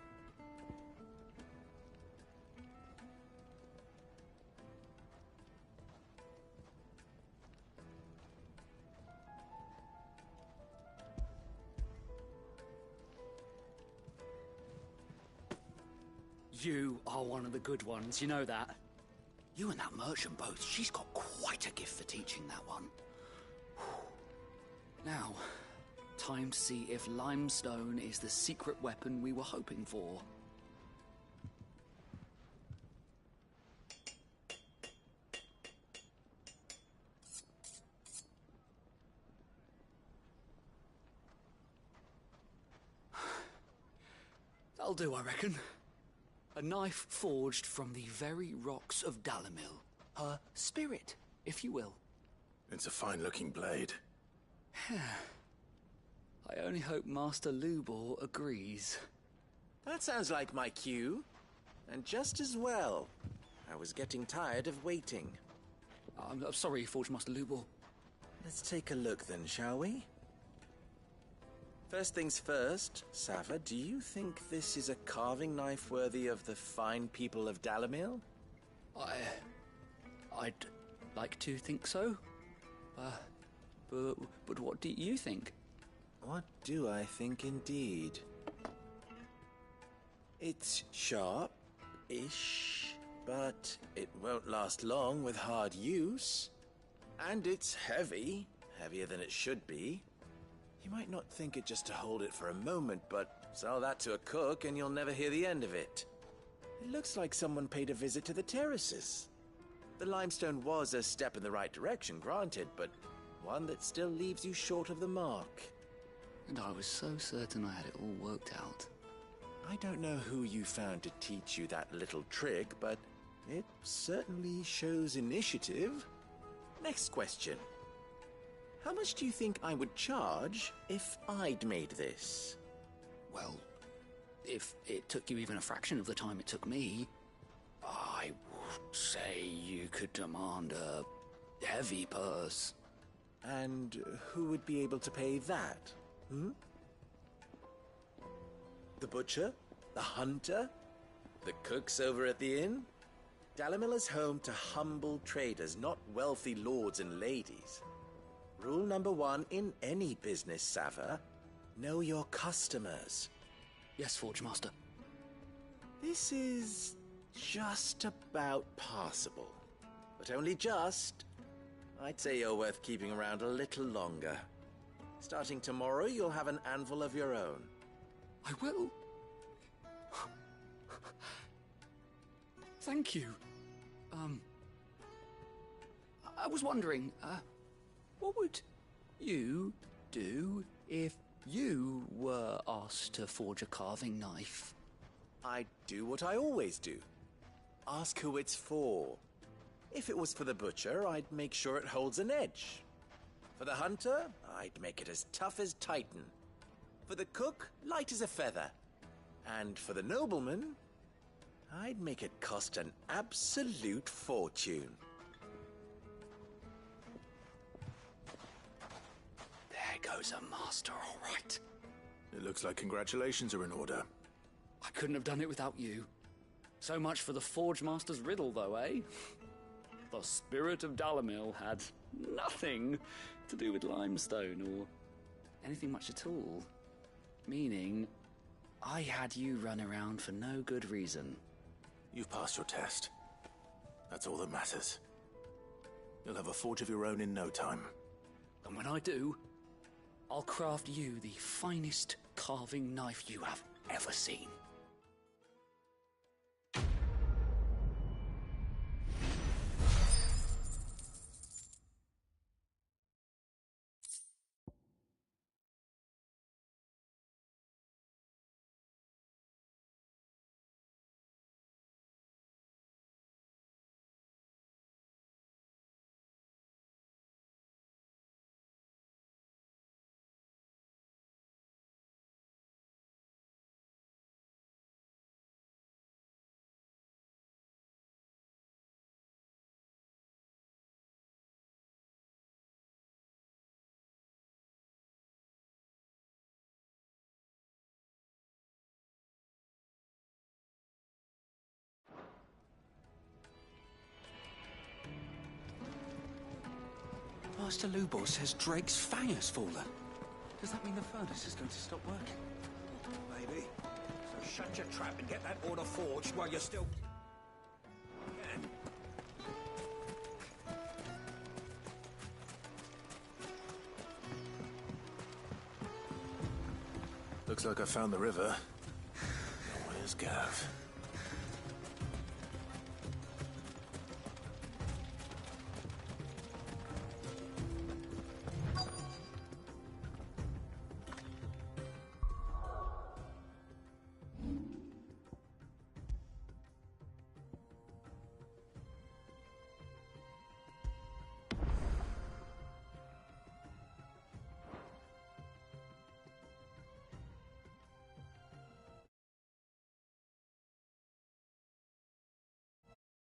F: You are one of the good ones, you know that. You and that merchant both, she's got quite a gift for teaching that one. Now, time to see if limestone is the secret weapon we were hoping for. That'll do, I reckon. A knife forged from the very rocks of Dalamil. Her spirit, if you will.
A: It's a fine-looking blade.
F: I only hope Master Lubor agrees.
B: That sounds like my cue. And just as well. I was getting tired of waiting.
F: I'm sorry, Forge Master Lubor.
B: Let's take a look then, shall we? First things first, Sava, do you think this is a carving knife worthy of the fine people of Dalamil?
F: I'd like to think so. But what do you think?
B: What do I think indeed? It's sharp-ish, but it won't last long with hard use. And it's heavy, heavier than it should be. You might not think it just to hold it for a moment, but sell that to a cook and you'll never hear the end of it. It looks like someone paid a visit to the terraces. The limestone was a step in the right direction, granted, but one that still leaves you short of the mark.
F: And I was so certain I had it all worked out.
B: I don't know who you found to teach you that little trick, but it certainly shows initiative. Next question. How much do you think I would charge if I'd made this?
F: Well, if it took you even a fraction of the time it took me, I would say you could demand a heavy purse.
B: And who would be able to pay that? The butcher? The hunter? The cooks over at the inn? Dalamil is home to humble traders, not wealthy lords and ladies. Rule number 1 in any business, Sava. Know your customers.
F: Yes, Forge Master.
B: This is just about passable. But only just. I'd say you're worth keeping around a little longer. Starting tomorrow, you'll have an anvil of your own.
F: I will. Thank you. I was wondering, what would you do if you were asked to forge a carving knife?
B: I'd do what I always do. Ask who it's for. If it was for the butcher, I'd make sure it holds an edge. For the hunter, I'd make it as tough as Titan. For the cook, light as a feather. And for the nobleman, I'd make it cost an absolute fortune.
F: There goes a master, all right.
A: It looks like congratulations are in order.
F: I couldn't have done it without you. So much for the Forge Master's riddle, though, eh? The spirit of Dalamil had nothing to do with limestone or anything much at all. Meaning, I had you run around for no good reason.
A: You've passed your test. That's all that matters. You'll have a forge of your own in no time.
F: And when I do, I'll craft you the finest carving knife you have ever seen.
M: Master Lubor says Drake's fang has fallen. Does that mean the furnace is going to stop working?
C: Maybe. So shut your trap and get that order forged while you're still... can.
A: Looks like I found the river. Where's Gav?